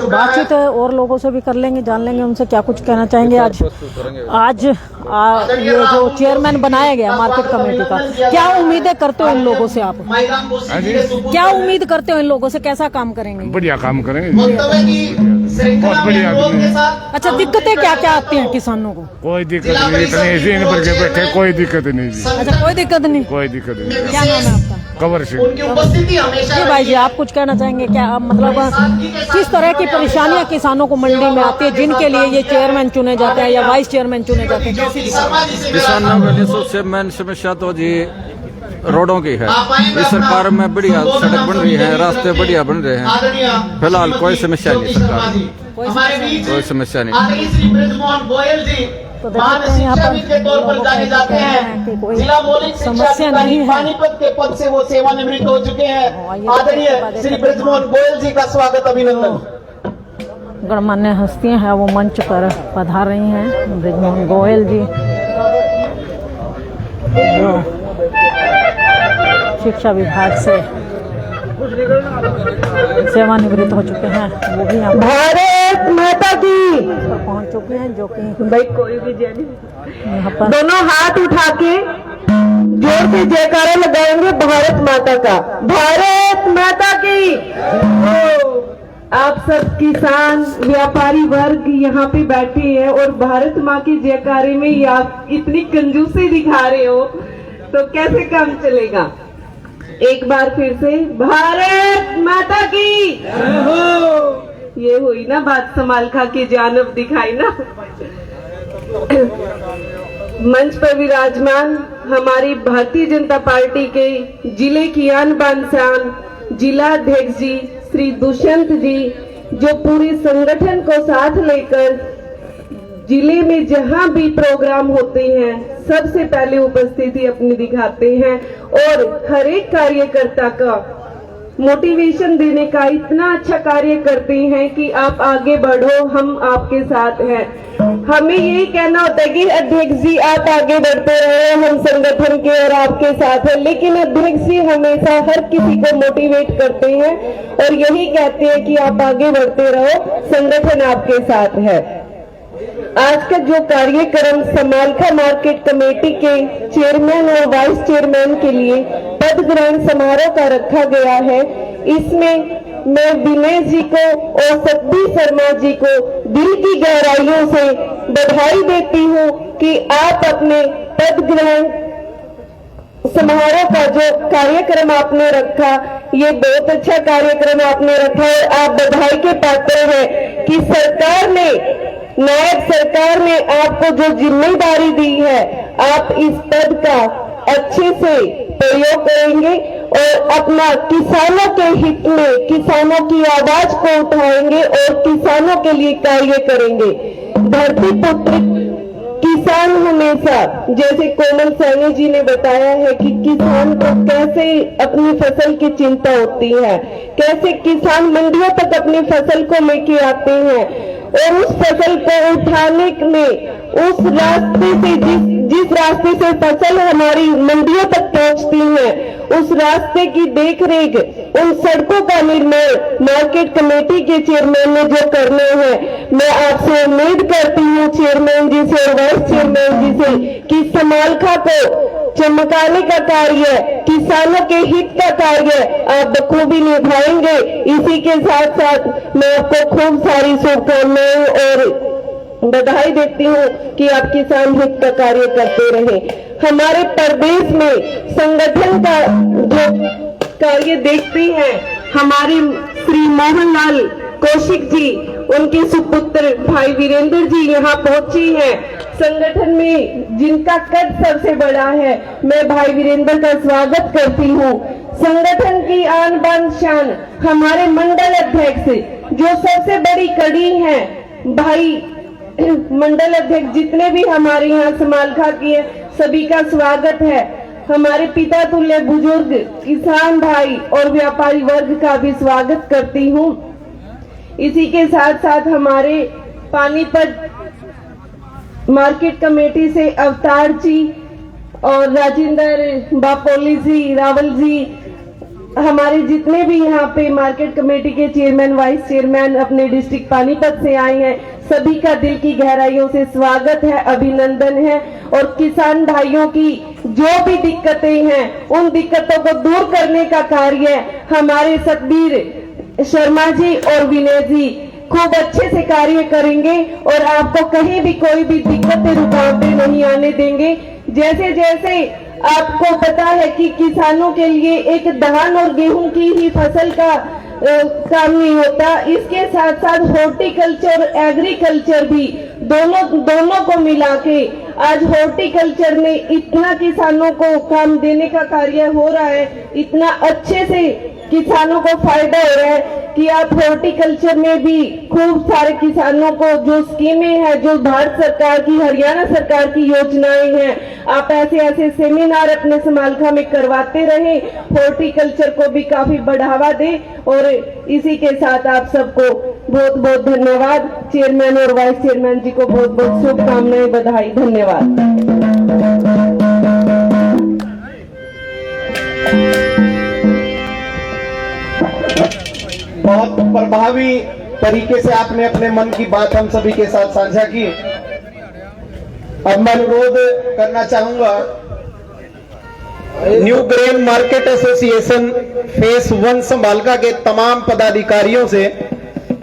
बातचीत और लोगों से भी कर लेंगे, जान लेंगे उनसे क्या कुछ कहना चाहेंगे। आज ये जो चेयरमैन बनाया गया मार्केट कमेटी का, क्या उम्मीदें करते हो इन लोगों से आप? क्या उम्मीद करते हो इन लोगों से, कैसा काम करेंगे? बढ़िया काम करेंगे, बहुत बढ़िया। अच्छा, दिक्कतें क्या क्या आती हैं किसानों को? कोई दिक्कत नहीं, इतने इन पर के बैठे कोई दिक्कत नहीं जी। अच्छा, कोई दिक्कत नहीं, कोई दिक्कत नहीं। क्या नाम है आपका? कंवर सिंह। जी भाई जी, आप कुछ कहना चाहेंगे क्या? मतलब किस तरह की परेशानियां किसानों को मंडी में आती है जिनके लिए ये चेयरमैन चुने जाते हैं या वाइस चेयरमैन चुने जाते हैं? किसानों के लिए सबसे मेन समस्या तो जी रोडों की है। इस सरकार में बढ़िया सड़क बन रही है, रास्ते बढ़िया बन रहे हैं, फिलहाल कोई समस्या नहीं सरकार, कोई समस्या नहीं। तो शिक्षाविद के तौर पर जाने जाते हैं, जिला मौलिक समस्या नहीं है। पानीपत के पद से वो सेवानिवृत्त हो चुके हैं। आदरणीय श्री ब्रजमोहन गोयल जी का स्वागत, अभिनंदन। गणमान्य हस्तियां हैं वो मंच पर पधार रही हैं। ब्रजमोहन गोयल जी जो शिक्षा विभाग से सेवानिवृत्त हो चुके हैं, वो भी यहाँ भारत माता की पहुंच चुके हैं, जो कि भाई कोई भी यहाँ पर दोनों हाथ उठा के जोर से जयकारा लगाएंगे भारत माता का। भारत माता की। आप सब किसान व्यापारी वर्ग यहाँ पे बैठे हैं और भारत माँ के जयकारे में ये आप इतनी कंजूसी दिखा रहे हो तो कैसे काम चलेगा? एक बार फिर से भारत माता की। ये हुई ना बात, संभाल खा के जानब दिखाई ना। मंच पर विराजमान हमारी भारतीय जनता पार्टी के जिले की आन बान शान जिला अध्यक्ष जी श्री दुष्यंत जी, जो पूरे संगठन को साथ लेकर जिले में जहां भी प्रोग्राम होते हैं सबसे पहले उपस्थिति अपनी दिखाते हैं और हर एक कार्यकर्ता का मोटिवेशन देने का इतना अच्छा कार्य करते हैं कि आप आगे बढ़ो, हम आपके साथ हैं। हमें यही कहना होता है कि अध्यक्ष जी आप आगे बढ़ते रहे, हम संगठन के और आपके साथ हैं, लेकिन अध्यक्ष जी हमेशा हर किसी को मोटिवेट करते हैं और यही कहते हैं कि आप आगे बढ़ते रहो, संगठन आपके साथ है। आज का जो कार्यक्रम समालखा मार्केट कमेटी के चेयरमैन और वाइस चेयरमैन के लिए पद ग्रहण समारोह का रखा गया है, इसमें मैं विनय जी को और सतबीर शर्मा जी को दिल की गहराइयों से बधाई देती हूँ कि आप अपने पद ग्रहण समारोह का जो कार्यक्रम आपने रखा, ये बहुत अच्छा कार्यक्रम आपने रखा है। आप बधाई के पात्र हैं कि सरकार ने, नायब सरकार ने आपको जो जिम्मेदारी दी है, आप इस पद का अच्छे से प्रयोग करेंगे और अपना किसानों के हित में किसानों की आवाज को उठाएंगे और किसानों के लिए कार्य करेंगे। धरती पुत्र किसान हमेशा, जैसे कोमल सैनी जी ने बताया है कि किसान को कैसे अपनी फसल की चिंता होती है, कैसे किसान मंडियों तक अपनी फसल को लेके आते हैं और उस फसल को उठाने में उस रास्ते से जिस रास्ते से फसल हमारी मंडियों तक पहुंचती है, उस रास्ते की देखरेख, उन सड़कों का निर्माण मार्केट कमेटी के चेयरमैन ने जो करने हैं, मैं आपसे उम्मीद करती हूँ चेयरमैन जी से और वाइस चेयरमैन जी से कि समालखा को चमकाने का कार्य, किसानों के हित का कार्य आप बखूबी निभाएंगे। इसी के साथ साथ मैं आपको खूब सारी शुभकामनाएं और बधाई देती हूँ कि आप किसान हित का कार्य करते रहे। हमारे प्रदेश में संगठन का जो कार्य देखते हैं, हमारे श्री मोहनलाल कौशिक जी, उनके सुपुत्र भाई वीरेंद्र जी यहाँ पहुंची हैं। संगठन में जिनका कद सबसे बड़ा है, मैं भाई वीरेंद्र का स्वागत करती हूँ। संगठन की आन बान शान हमारे मंडल अध्यक्ष जो सबसे बड़ी कड़ी है, भाई मंडल अध्यक्ष जितने भी हमारे यहाँ समालखा की है, सभी का स्वागत है। हमारे पिता तुल्य बुजुर्ग किसान भाई और व्यापारी वर्ग का भी स्वागत करती हूँ। इसी के साथ साथ हमारे पानीपत मार्केट कमेटी से अवतार जी और राजेंद्र बापोली जी, रावल जी, हमारे जितने भी यहाँ पे मार्केट कमेटी के चेयरमैन वाइस चेयरमैन अपने डिस्ट्रिक्ट पानीपत से आए हैं, सभी का दिल की गहराइयों से स्वागत है, अभिनंदन है। और किसान भाइयों की जो भी दिक्कतें हैं उन दिक्कतों को दूर करने का कार्य हमारे सतबीर शर्मा जी और विनय जी खूब अच्छे से कार्य करेंगे और आपको कहीं भी कोई भी दिक्कतें रुकावटें नहीं आने देंगे। जैसे जैसे आपको पता है कि किसानों के लिए एक धान और गेहूं की ही फसल का काम नहीं होता, इसके साथ साथ हॉर्टिकल्चर एग्रीकल्चर भी दोनों को मिला के आज हॉर्टिकल्चर में इतना किसानों को काम देने का कार्य हो रहा है, इतना अच्छे से किसानों को फायदा हो रहा है कि आप हॉर्टिकल्चर में भी खूब सारे किसानों को जो स्कीमें हैं, जो भारत सरकार की, हरियाणा सरकार की योजनाएं हैं, आप ऐसे सेमिनार अपने समालखा में करवाते रहे, हॉर्टिकल्चर को भी काफी बढ़ावा दे। और इसी के साथ आप सबको बहुत बहुत धन्यवाद। चेयरमैन और वाइस चेयरमैन जी को बहुत बहुत शुभकामनाएं, बधाई, धन्यवाद। बहुत प्रभावी तरीके से आपने अपने मन की बात हम सभी के साथ साझा की। अब मैं अनुरोध करना चाहूंगा new grain market association phase 1 Samalkha के तमाम पदाधिकारियों से,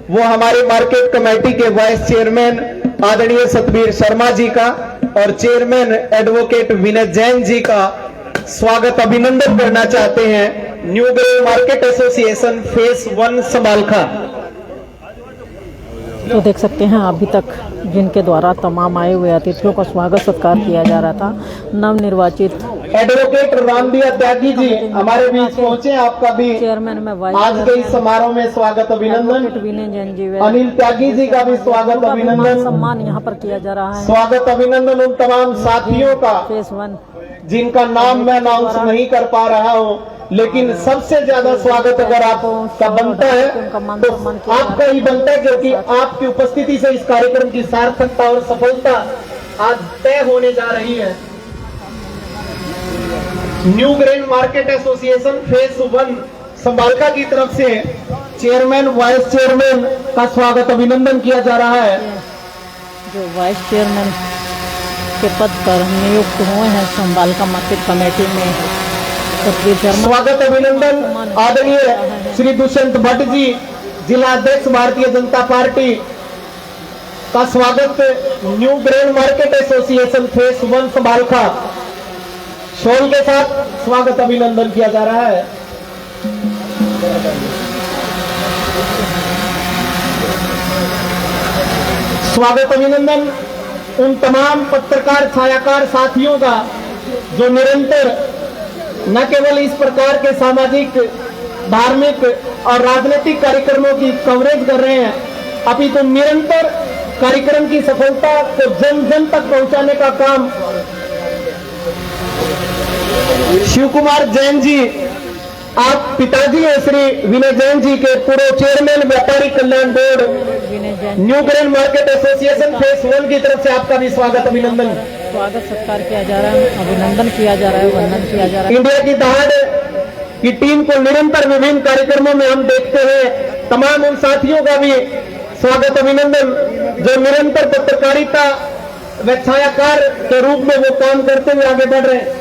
वो हमारे मार्केट कमेटी के वाइस चेयरमैन आदरणीय सतबीर शर्मा जी का और चेयरमैन एडवोकेट विनय जैन जी का स्वागत अभिनंदन करना चाहते हैं। New grain market association phase 1 Samalkha. तो देख सकते हैं अभी तक जिनके द्वारा तमाम आए हुए अतिथियों का स्वागत सत्कार किया जा रहा था, नवनिर्वाचित एडवोकेट रामदिया त्यागी जी हमारे बीच पहुंचे, आपका भी चेयरमैन में वाइस आज के इस समारोह में स्वागत अभिनंदन। विनय जैन जी, अनिल त्यागी जी का भी स्वागत अभिनंदन, सम्मान यहाँ पर किया जा रहा है। स्वागत अभिनंदन उन तमाम साथियों का फेस 1 जिनका नाम मैं अनाउंस नहीं कर पा रहा हूं, लेकिन सबसे ज्यादा स्वागत अगर आपका बनता है तो आपका ही बनता है, क्योंकि आपकी उपस्थिति से इस कार्यक्रम की सार्थकता और सफलता आज तय होने जा रही है। New grain market association phase 1 Samalkha की तरफ से चेयरमैन वाइस चेयरमैन का स्वागत अभिनंदन किया जा रहा है। जो वाइस चेयरमैन के पद पर नियुक्त हुए हैं समालखा मार्केट कमेटी में, स्वागत अभिनंदन आदरणीय श्री दुष्यंत भट्ट जी, जिला अध्यक्ष भारतीय जनता पार्टी का स्वागत new grain market association phase 1 Samalkha shawl के साथ स्वागत अभिनंदन किया जा रहा है। स्वागत अभिनंदन उन तमाम पत्रकार छायाकार साथियों का जो निरंतर न केवल इस प्रकार के सामाजिक, धार्मिक और राजनीतिक कार्यक्रमों की कवरेज कर रहे हैं, अपितु निरंतर कार्यक्रम की सफलता को जन जन तक पहुंचाने का काम शिव कुमार जैन जी, आप पिताजी हैं श्री विनय जैन जी के, पूर्व चेयरमैन व्यापारी कल्याण board new grain market association phase 1 की तरफ से आपका भी स्वागत अभिनंदन, स्वागत सत्कार किया जा रहा है, अभिनंदन किया जा रहा है, वंदन किया जा रहा है। इंडिया की दहाड़ की टीम को निरंतर विभिन्न कार्यक्रमों में हम देखते हैं, तमाम उन साथियों का भी स्वागत अभिनंदन जो निरंतर पत्रकारिता व छायाकार के रूप में वो काम करते हुए आगे बढ़ रहे हैं।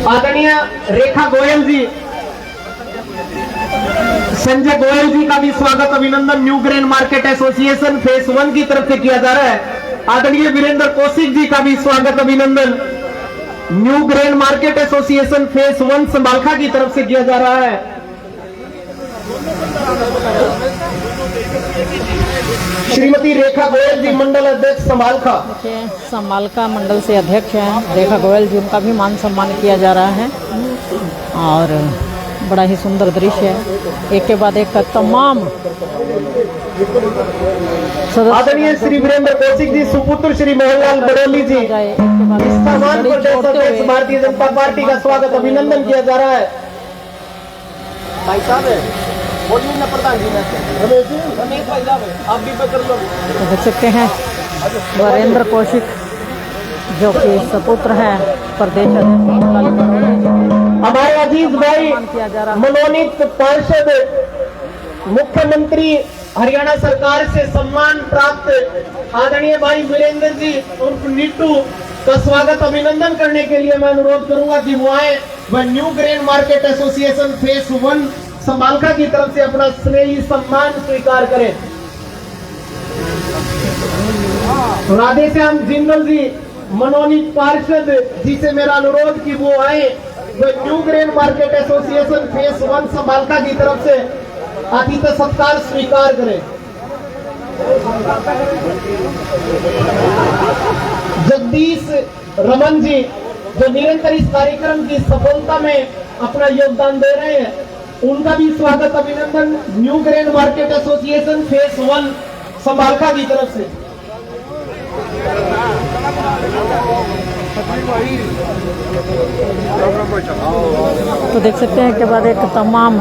आदरणीय रेखा गोयल जी, संजय गोयल जी का भी स्वागत अभिनंदन new grain market association phase 1 की तरफ से किया जा रहा है। आदरणीय वीरेंद्र कौशिक जी का भी स्वागत अभिनंदन new grain market association phase 1 Samalkha की तरफ से किया जा रहा है। श्रीमती रेखा गोयल जी, मंडल अध्यक्ष समालखा। देखिए समालका मंडल से अध्यक्ष हैं रेखा गोयल जी, उनका भी मान सम्मान किया जा रहा है और बड़ा ही सुंदर दृश्य है। एक के बाद एक का तमाम आदरणीय श्री वीरेंद्र कौशिक जी, सुपुत्र श्री मोहनलाल बड़ोली जी, सम्मान प्रदेश अध्यक्ष भारतीय जनता पार्टी का स्वागत अभिनंदन किया जा रहा है। भाई साहब बोलिए ना प्रधान जी, रमेश भाई साहब आप भी कर लो। तो देख सकते हैं वीरेंद्र कौशिक जो कि सपुत्र हैं प्रदेश अध्यक्ष, हमारे अजीज भाई मनोनीत पार्षद, मुख्यमंत्री हरियाणा सरकार से सम्मान प्राप्त आदरणीय भाई वीरेंद्र जी उर्फ नीटू का स्वागत अभिनंदन करने के लिए मैं अनुरोध करूंगा कि वो आए, वह new grain market association phase 1 Samalkha की तरफ से अपना स्नेही सम्मान स्वीकार करें। राधेश्याम जिंदल जी, मनोनीत पार्षद जी से मेरा अनुरोध कि वो आए, वह new grain market association phase 1 Samalkha की तरफ से आतिथ्य सत्कार स्वीकार करें। जगदीश रमन जी, जो निरंतर इस कार्यक्रम की सफलता में अपना योगदान दे रहे हैं, उनका भी स्वागत अभिनंदन new grain market association phase 1 Samalkha की तरफ से। तो देख सकते हैं के बाद एक तमाम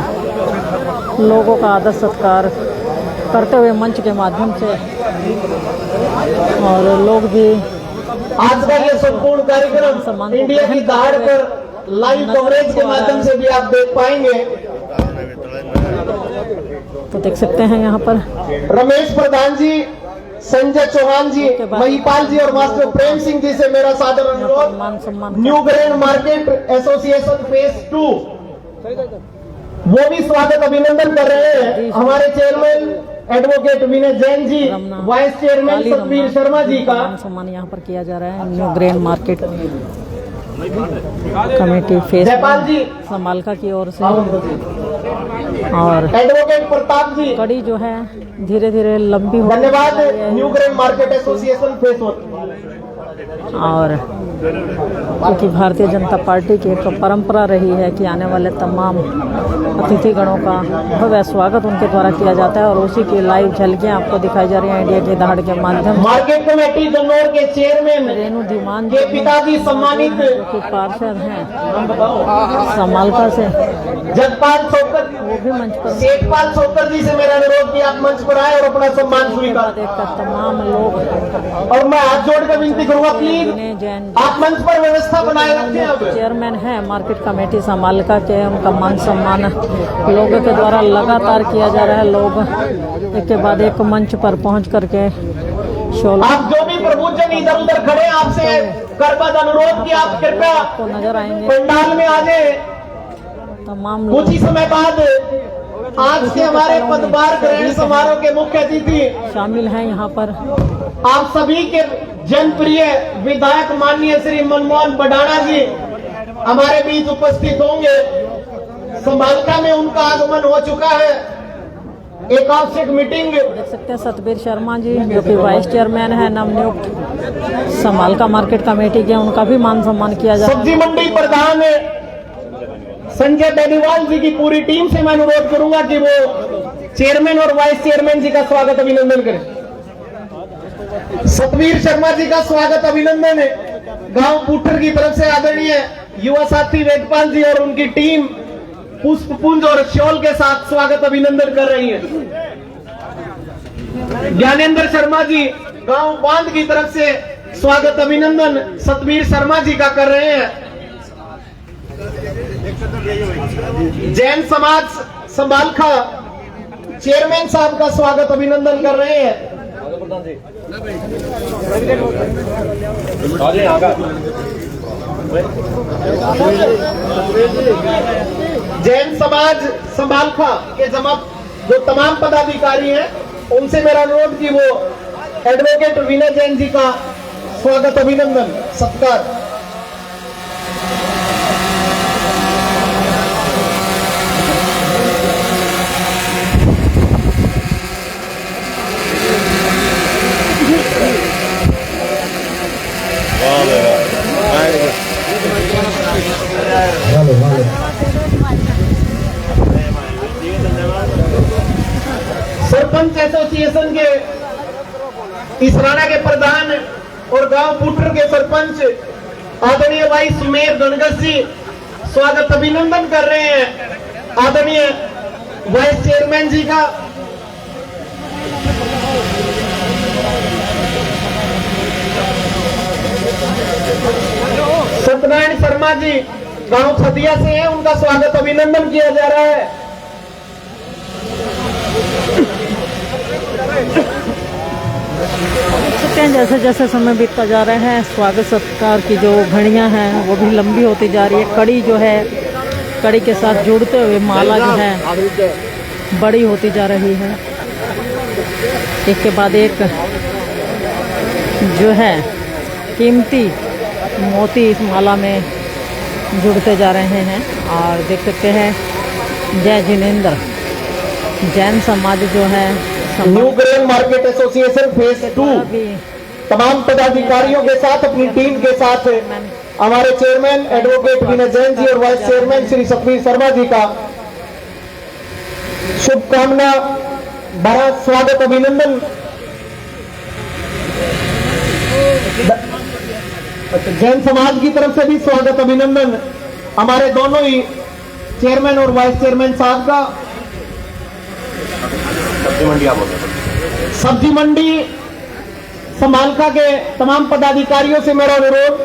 लोगों का आदर सत्कार करते हुए मंच के माध्यम से, और लोग भी आज का ये संपूर्ण कार्यक्रम इंडिया की दहाड़ पर लाइव कवरेज के माध्यम से भी आप देख पाएंगे। तो देख सकते हैं यहाँ पर रमेश प्रधान जी, संजय चौहान जी, महिपाल जी और मास्टर प्रेम सिंह जी से मेरा सादर अनुरोध, new grain market association phase 2 वो भी स्वागत अभिनंदन कर रहे हैं। हमारे chairman advocate Vinay Jain ji, vice chairman Satbir Sharma ji का सम्मान यहाँ पर किया जा रहा है। New grain market committee phase जी समालखा की ओर से, और एडवोकेट प्रताप जी, कड़ी जो है धीरे धीरे लंबी हो, धन्यवाद new grain market association phase 1। और क्योंकि भारतीय जनता पार्टी की एक परंपरा रही है कि आने वाले तमाम अतिथिगणों का भव्य स्वागत उनके द्वारा किया जाता है, और उसी की लाइव झलकियां आपको दिखाई जा रही हैं इंडिया की दहाड़ के माध्यम से। मार्केट कमेटी जन्नौर के चेयरमैन रेणु धीमान के पिताजी सम्मानित जो कि पार्षद हैं समालखा से, जगपाल सोकर, वो भी मंच पर, शेखपाल सोकर जी से मेरा अनुरोध कि आप मंच पर आए और अपना सम्मान स्वीकार। देखकर तमाम लोग, और मैं हाथ जोड़कर विनती करूंगा प्लीज जैन आप मंच पर व्यवस्था बनाए रखें। अब चेयरमैन है मार्केट कमेटी समालखा के, उनका मान सम्मान लोगों के द्वारा लगातार किया जा रहा है। लोग एक के बाद एक मंच पर पहुंच करके शोल, आप जो भी प्रभुजन इधर उधर खड़े, आपसे करबद्ध अनुरोध कि आप कृपया आपको नजर आएंगे पंडाल में आ जाए। तमाम कुछ ही समय बाद आज के हमारे पदभार ग्रहण समारोह के मुख्य अतिथि शामिल हैं यहाँ पर। आप सभी के जनप्रिय विधायक माननीय श्री मनमोहन बडाना जी हमारे बीच उपस्थित होंगे। समालखा में उनका आगमन हो चुका है। एक आवश्यक मीटिंग देख सकते हैं सतबीर शर्मा जी जो कि वाइस चेयरमैन है नवनियुक्त समालखा मार्केट कमेटी के, उनका भी मान सम्मान किया जा रहा है। सब्जी मंडी प्रधान संजय बेनीवाल जी की पूरी टीम से मैं अनुरोध करूंगा कि वो चेयरमैन और वाइस चेयरमैन जी का स्वागत अभिनंदन करें। सतबीर शर्मा जी का स्वागत अभिनंदन है गांव पुठर की तरफ से आदरणीय युवा साथी वेदपाल जी और उनकी टीम पुष्पपुंज और शॉल के साथ स्वागत अभिनंदन कर रही है। ज्ञानेंद्र शर्मा जी गांव बांध की तरफ से स्वागत अभिनंदन सतबीर शर्मा जी का कर रहे हैं। जैन समाज समालखा चेयरमैन साहब का स्वागत अभिनंदन कर रहे हैं। जैन समाज समालखा के जो तमाम पदाधिकारी हैं उनसे मेरा अनुरोध कि वो एडवोकेट विनय जैन जी का स्वागत अभिनंदन सत्कार। इसराना के प्रधान और गांव पुटर के सरपंच आदरणीय भाई सुमेर गणगस जी स्वागत अभिनंदन कर रहे हैं आदरणीय वाइस चेयरमैन जी का। सत्यनारायण शर्मा जी गांव छदिया से हैं, उनका स्वागत अभिनंदन किया जा रहा है। जैसे जैसे समय बीतता जा रहा है स्वागत सत्कार की जो घड़ियां हैं वो भी लंबी होती जा रही है। कड़ी जो है कड़ी के साथ जुड़ते हुए माला जो है बड़ी होती जा रही है। एक के बाद एक जो है कीमती मोती इस माला में जुड़ते जा रहे हैं। और देख सकते हैं जय जिनेंद्र जैन समाज जो है new grain market association phase 2 तमाम पदाधिकारियों के साथ अपनी टीम के साथ हमारे चेयरमैन एडवोकेट विनय जैन जी और वाइस चेयरमैन श्री सतवीर शर्मा जी का शुभकामना भरा स्वागत अभिनंदन। जैन समाज की तरफ से भी स्वागत अभिनंदन हमारे दोनों ही चेयरमैन और वाइस चेयरमैन साहब का। सब्जी मंडी समालका के तमाम पदाधिकारियों से मेरा अनुरोध।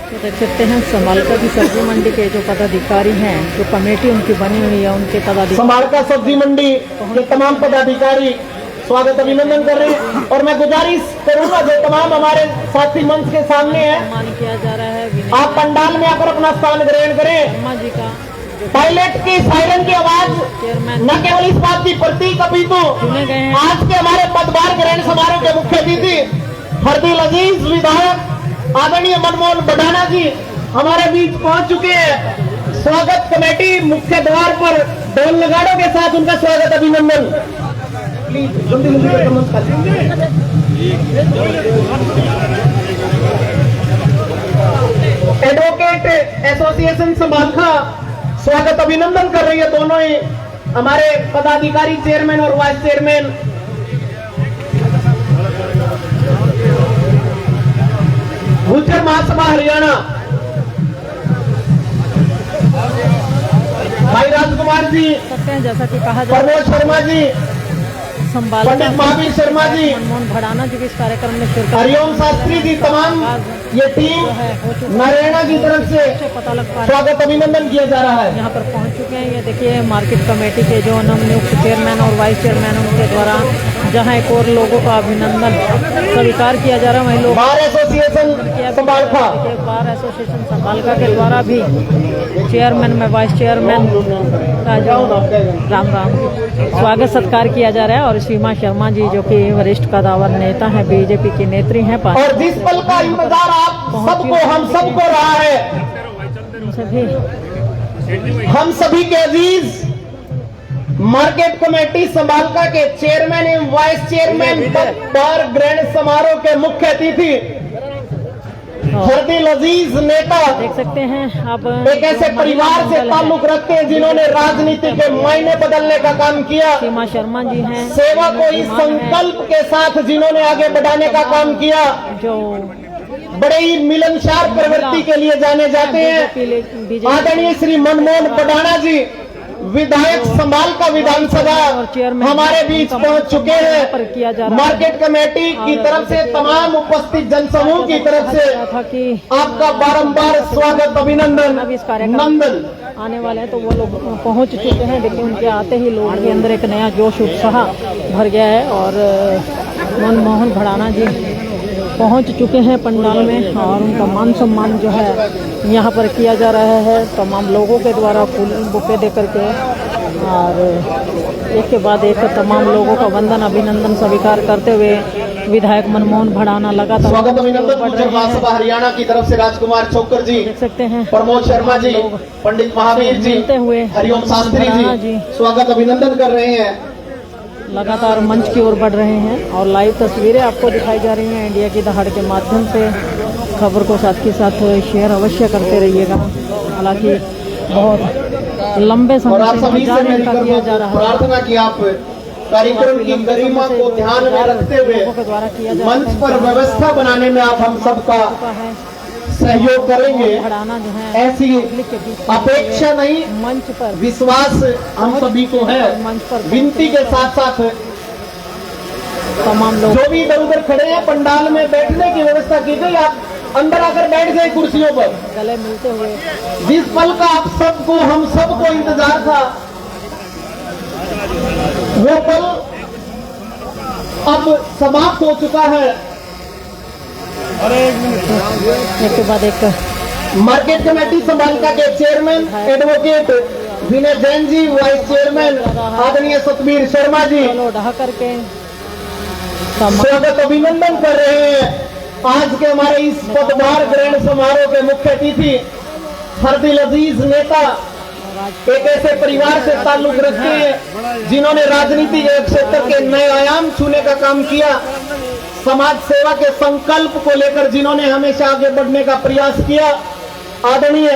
तो देख सकते हैं समालका की सब्जी मंडी के जो पदाधिकारी हैं जो कमेटी उनकी बनी हुई है उनके पदाधिकारी समालका सब्जी मंडी के तमाम पदाधिकारी स्वागत अभिनंदन कर रहे हैं। और मैं गुजारिश करूंगा जो तमाम हमारे साथी मंच के सामने हैं सम्मान किया जा रहा है। आप पंडाल में आकर अपना स्थान ग्रहण करें। शर्मा जी का पायलट की सायरन की आवाज न केवल इस बात की प्रतीक अपितु आज के हमारे पदभार ग्रहण समारोह के मुख्य अतिथि फर्दिल अजीज विधायक आदरणीय मनमोहन बढ़ाना जी हमारे बीच पहुंच चुके हैं। स्वागत कमेटी मुख्य द्वार पर ढोल नगाड़ों के साथ उनका स्वागत अभिनंदन। प्लीज जल्दी एडवोकेट एसोसिएशन समालखा स्वागत अभिनंदन कर रही है दोनों ही हमारे पदाधिकारी चेयरमैन और वाइस चेयरमैन। गुर्जर महासभा हरियाणा भाई राजकुमार जी जैसा कि कहा जा प्रमोद शर्मा जी पंडित महावीर शर्मा जी मनमोहन भड़ाना जी भी इस कार्यक्रम में शिरकत हरिओम शास्त्री जी तमाम ये टीम नारायणा की तरफ से पता लग पा स्वागत अभिनंदन किया जा रहा है। यहाँ पर पहुँच चुके हैं। ये देखिए मार्केट कमेटी के जो नवनियुक्त चेयरमैन और वाइस चेयरमैन उनके द्वारा जहाँ एक और लोगों का अभिनंदन स्वीकार किया जा रहा है। वहीं लोग बार एसोसिएशन संभालका बार एसोसिएशन संभालका के द्वारा भी चेयरमैन में वाइस चेयरमैन का जो राम स्वागत सत्कार किया जा रहा है। और सीमा शर्मा जी जो कि वरिष्ठ कदावर नेता है बीजेपी की नेत्री हैं और जिस पल का इंतजार आप सबको हम सबको रहा है हम सभी के अजीज मार्केट कमेटी संभालका के चेयरमैन एवं वाइस चेयरमैन पर ग्रहण समारोह के मुख्य अतिथि फर्दिल अजीज नेता देख सकते हैं आप एक ऐसे परिवार से ताल्लुक रखते हैं जिन्होंने राजनीति के मायने बदलने का काम किया। सीमा शर्मा जी हैं सेवा को इस संकल्प के साथ जिन्होंने आगे बढ़ाने का काम किया जो बड़े ही मिलनसार प्रवृत्ति के लिए जाने जाते हैं। आदरणीय श्री मनमोहन बढ़ाना जी विधायक संभालका विधानसभा हमारे बीच पहुंच चुके हैं। मार्केट कमेटी की तरफ से तमाम उपस्थित जनसमूह की तरफ से आपका बारंबार स्वागत अभिनंदन नंदन। आने वाले हैं तो वो लोग पहुंच चुके हैं। देखिए उनके आते ही लोगों के अंदर एक नया जोश उत्साह भर गया है और मनमोहन भड़ाना जी पहुंच चुके हैं पंडाल में और उनका मान सम्मान जो है यहाँ पर किया जा रहा है तमाम लोगों के द्वारा फूल बुके दे करके और एक के बाद एक तमाम लोगों का वंदन अभिनंदन स्वीकार करते हुए विधायक मनमोहन भड़ाना लगातार स्वागत अभिनंदन हरियाणा की तरफ से राजकुमार छोकर जी देख सकते हैं प्रमोद शर्मा जी पंडित महावीर जी हुए हरिओम शास्त्री जी स्वागत अभिनंदन कर रहे हैं। लगातार मंच की ओर बढ़ रहे हैं और लाइव तस्वीरें आपको दिखाई जा रही हैं इंडिया की दहाड़ के माध्यम से। खबर को साथ के साथ शेयर अवश्य करते रहिएगा। हालांकि बहुत लंबे समय से जाने का किया जा रहा है प्रार्थना की आप कार्यक्रम की गरिमा को ध्यान में रखते हुए मंच पर व्यवस्था बनाने में आप हम सबका सहयोग करेंगे, ऐसी अपेक्षा नहीं मंच पर विश्वास हम सभी को है। विनती के साथ साथ तमाम लोग जो भी इधर उधर खड़े हैं पंडाल में बैठने की व्यवस्था की गई, आप अंदर आकर बैठ गए कुर्सियों पर। गले मिलते हुए जिस पल का आप सबको हम सबको इंतजार था, वो पल अब समाप्त हो चुका है। एक के बाद एक मार्केट कमेटी संभालका के chairman advocate Vinay Jain ji, vice chairman आदरणीय सतबीर शर्मा जी ढहा करके स्वागत अभिनंदन कर रहे हैं। आज के हमारे इस पदभार ग्रहण समारोह के मुख्य अतिथि हरदिल अजीज नेता, एक ऐसे परिवार से ताल्लुक रखते हैं जिन्होंने राजनीति के क्षेत्र के नए आयाम छूने का काम किया, समाज सेवा के संकल्प को लेकर जिन्होंने हमेशा आगे बढ़ने का प्रयास किया। आदरणीय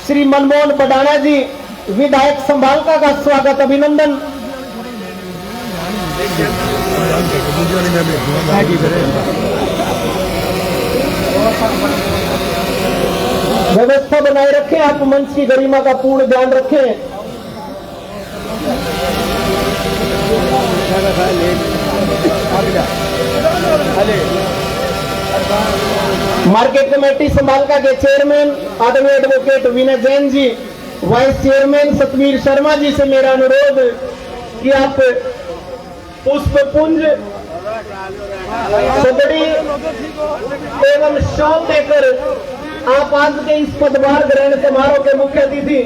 श्री मनमोहन बडाना जी, विधायक संभालका का स्वागत अभिनंदन। व्यवस्था बनाए रखें, आप मंच की गरिमा का पूर्ण ध्यान रखें। मार्केट कमेटी संभालका के चेयरमैन आदरणीय advocate Vinay Jain ji, vice chairman Satbir Sharma जी से मेरा अनुरोध कि आप पुष्प पुंज, सदड़ी एवं शॉल देकर आप आज के इस पदभार ग्रहण समारोह के मुख्य अतिथि।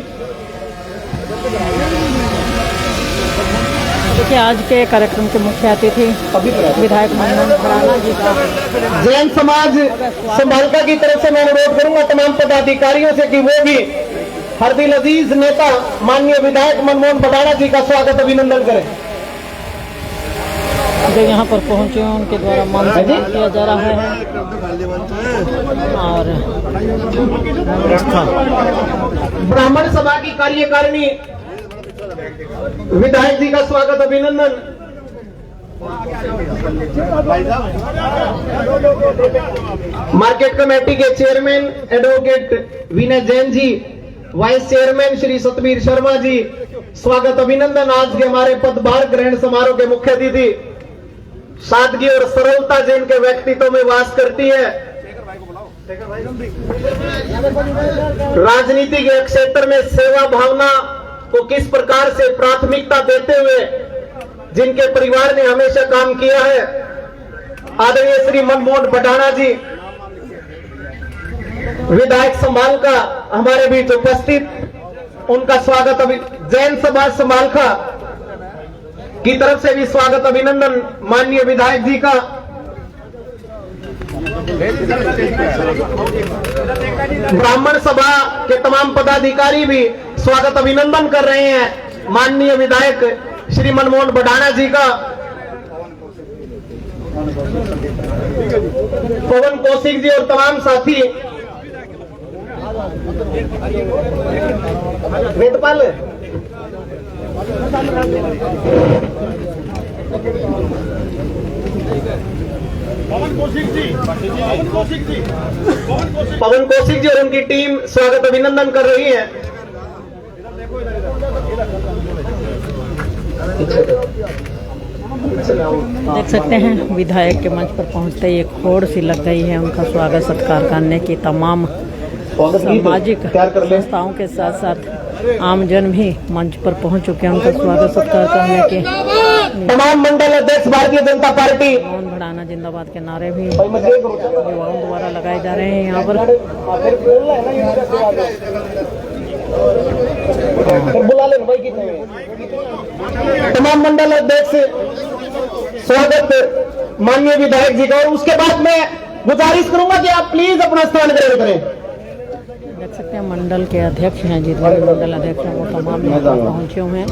देखिए आज के कार्यक्रम के मुख्य अतिथि विधायक मनमोहन बडाना जी का जैन समाज संभालका की तरफ से मैं अनुरोध करूंगा तमाम पदाधिकारियों से कि वो भी हरदिल अजीज नेता माननीय विधायक मनमोहन बडाना जी का स्वागत अभिनंदन करें। जो यहाँ पर पहुंचे हैं उनके द्वारा मान सम्मान किया जा रहा है और ब्राह्मण सभा की कार्यकारिणी विधायक जी का स्वागत अभिनंदन। मार्केट कमेटी के chairman advocate Vinay Jain ji, vice chairman Shri Satbir Sharma जी, स्वागत अभिनंदन। आज के हमारे पदभार ग्रहण समारोह के मुख्य अतिथि, सादगी और सरलता जिनके व्यक्तित्व में वास करती है, राजनीति के क्षेत्र में सेवा भावना को किस प्रकार से प्राथमिकता देते हुए जिनके परिवार ने हमेशा काम किया है, आदरणीय श्री मनमोहन बडाना जी, विधायक संभालका हमारे बीच उपस्थित, उनका स्वागत अभी जैन समाज संभालका की तरफ से भी स्वागत अभिनंदन माननीय विधायक जी का। ब्राह्मण सभा के तमाम पदाधिकारी भी स्वागत अभिनंदन कर रहे हैं माननीय विधायक श्री मनमोहन बडाना जी का। पवन कौशिक जी और तमाम साथी, वेदपाल पवन कौशिक जी और उनकी टीम स्वागत अभिनंदन कर रही है। देख सकते हैं विधायक के मंच पर पहुंचते ही एक होड़ सी लग गई है उनका स्वागत सत्कार करने की। तमाम सामाजिक संस्थाओं के साथ साथ आमजन भी मंच पर पहुंच चुके हैं उनका स्वागत सत्कार करने के। तमाम मंडल अध्यक्ष भारतीय जनता पार्टी मनमोहन बडाना जिंदाबाद के नारे भी युवाओं द्वारा लगाए जा रहे हैं यहाँ पर। तमाम मंडल अध्यक्ष स्वागत माननीय विधायक जी का, और उसके बाद मैं गुजारिश करूंगा कि आप प्लीज अपना स्थान ग्रहण करें। देख सकते हैं मंडल के अध्यक्ष हैं, जितने भी मंडल अध्यक्ष हैं वो तमाम यहाँ पर पहुंचे हुए हैं।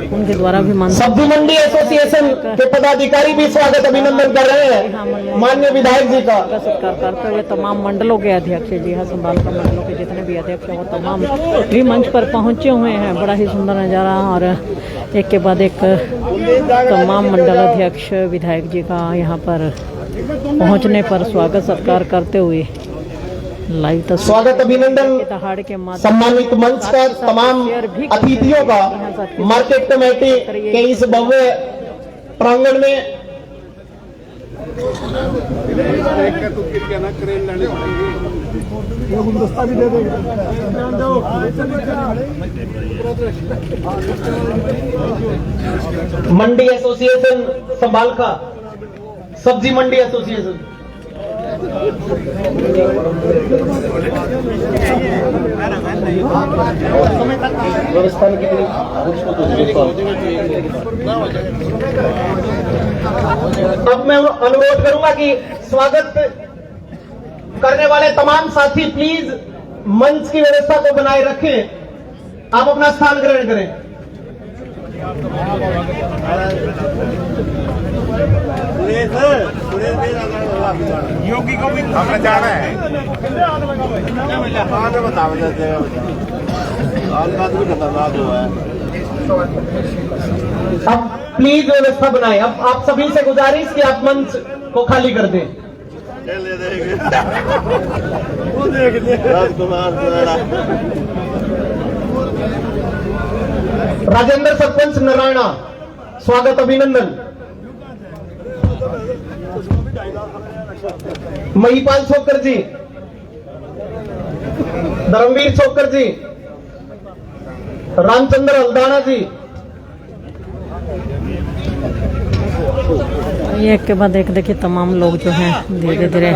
उनके द्वारा भी सब्जी मंडी एसोसिएशन के पदाधिकारी भी स्वागत अभिनंदन कर रहे हैं माननीय विधायक जी का। सत्कार करते हुए तमाम मंडलों के अध्यक्ष जी हाँ संभाल कर मंडलों के जितने भी अध्यक्ष हैं वो तमाम भी मंच पर पहुंचे हुए हैं। बड़ा ही सुंदर नज़ारा और एक के बाद एक तमाम मंडल अध्यक्ष विधायक जी का यहाँ पर पहुंचने पर स्वागत सत्कार करते हुए लाइव तस्वीर स्वागत अभिनंदन दहाड़ के सम्मानित मंच का तमाम अतिथियों का मार्केट कमेटी के इस भव्य प्रांगण में मंडी एसोसिएशन संभाल का सब्जी मंडी एसोसिएशन अब मैं अनुरोध करूंगा कि स्वागत करने वाले तमाम साथी प्लीज मंच की व्यवस्था को बनाए रखें। आप अपना स्थान ग्रहण करें। योगी को भी हमने जाना है। अब प्लीज व्यवस्था बनाएं। अब आप सभी से गुजारिश कि आप मंच को खाली कर दें। राजेंद्र सरपंच नारायणा स्वागत अभिनंदन। महिपाल छोकर जी, धर्मवीर छोकर जी, रामचंद्र हल्दाना जी, एक के बाद एक देखिए तमाम लोग जो हैं धीरे धीरे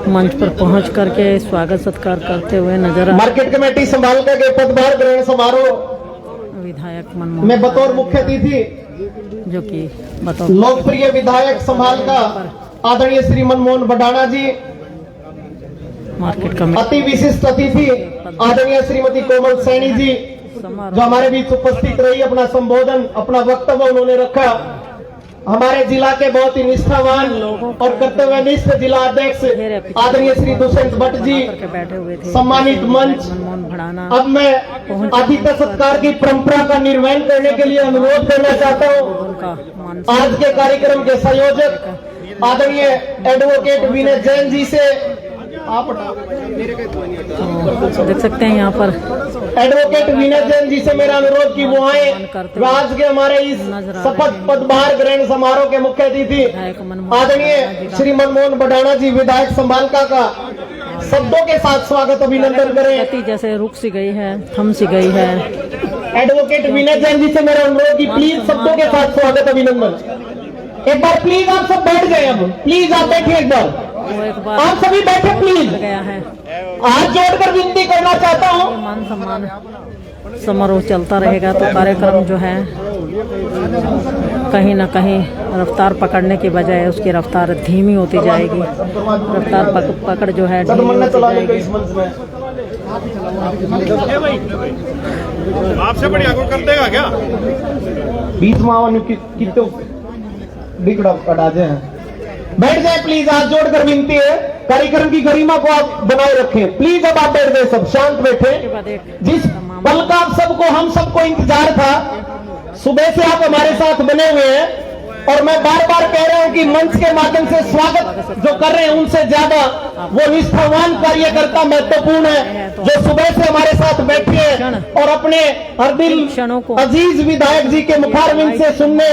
मंच पर पहुंच करके स्वागत सत्कार करते हुए नजर आ। मार्केट कमेटी संभाल के पदभार ग्रहण समारोह विधायक में बतौर मुख्य अतिथि जो कि बतौर लोकप्रिय विधायक संभाल का आदरणीय श्री मनमोहन बडाना जी, मार्केट कमेटी अति विशिष्ट अतिथि आदरणीय श्रीमती कोमल सैनी जी जो हमारे बीच उपस्थित रही, अपना संबोधन अपना वक्तव्य उन्होंने रखा। हमारे जिला के बहुत ही निष्ठावान और कर्तव्यनिष्ठ जिला अध्यक्ष आदरणीय श्री दुष्यंत भट्ट जी बैठे हुए थे। सम्मानित मंच। अब मैं आतिथ्य सत्कार की परंपरा का निर्वहन करने के लिए अनुरोध करना चाहता हूँ आज के कार्यक्रम के संयोजक आदरणीय एडवोकेट विनय जैन जी से। आप देख सकते हैं यहाँ पर एडवोकेट विनय जैन जी से मेरा अनुरोध कि वो आए। आज के हमारे इस शपथ पदभार ग्रहण समारोह के मुख्य अतिथि आदरणीय श्री मनमोहन बडाना जी विधायक संभालका का शब्दों के साथ स्वागत अभिनंदन करें। जैसे रुक सी गई है, थम सी गई है। एडवोकेट विनय जैन जी से मेरा अनुरोध कि प्लीज शब्दों के साथ स्वागत अभिनंदन। एक बार प्लीज आप सब बैठ गए। अब प्लीज आप बैठिए एक बार। आप सभी बैठे प्लीज। गया है हाथ जोड़कर विनती करना चाहता हूँ। मान सम्मान समारोह चलता रहेगा तो कार्यक्रम जो है कहीं ना कहीं रफ्तार पकड़ने की बजाय उसकी रफ्तार धीमी होती जाएगी। रफ्तार पकड़ जो है धीमी होती जाएगी। आपसे बढ़िया कोई कर देगा क्या? बीच में कितने बिगड़ा अडाजे हैं। बैठ जाए प्लीज। हाथ जोड़कर विनती है, कार्यक्रम की गरिमा को आप बनाए रखें प्लीज। अब आप बैठ गए, सब शांत बैठे। जिस पल का हम सबको इंतजार था, सुबह से आप हमारे साथ बने हुए हैं और मैं बार बार कह रहा हूं कि मंच के माध्यम से स्वागत जो कर रहे हैं उनसे ज्यादा वो निष्ठावान कार्यकर्ता महत्वपूर्ण है जो सुबह से हमारे साथ बैठे हैं और अपने हर दिल अजीज विधायक जी के मुखारविंद से सुनने,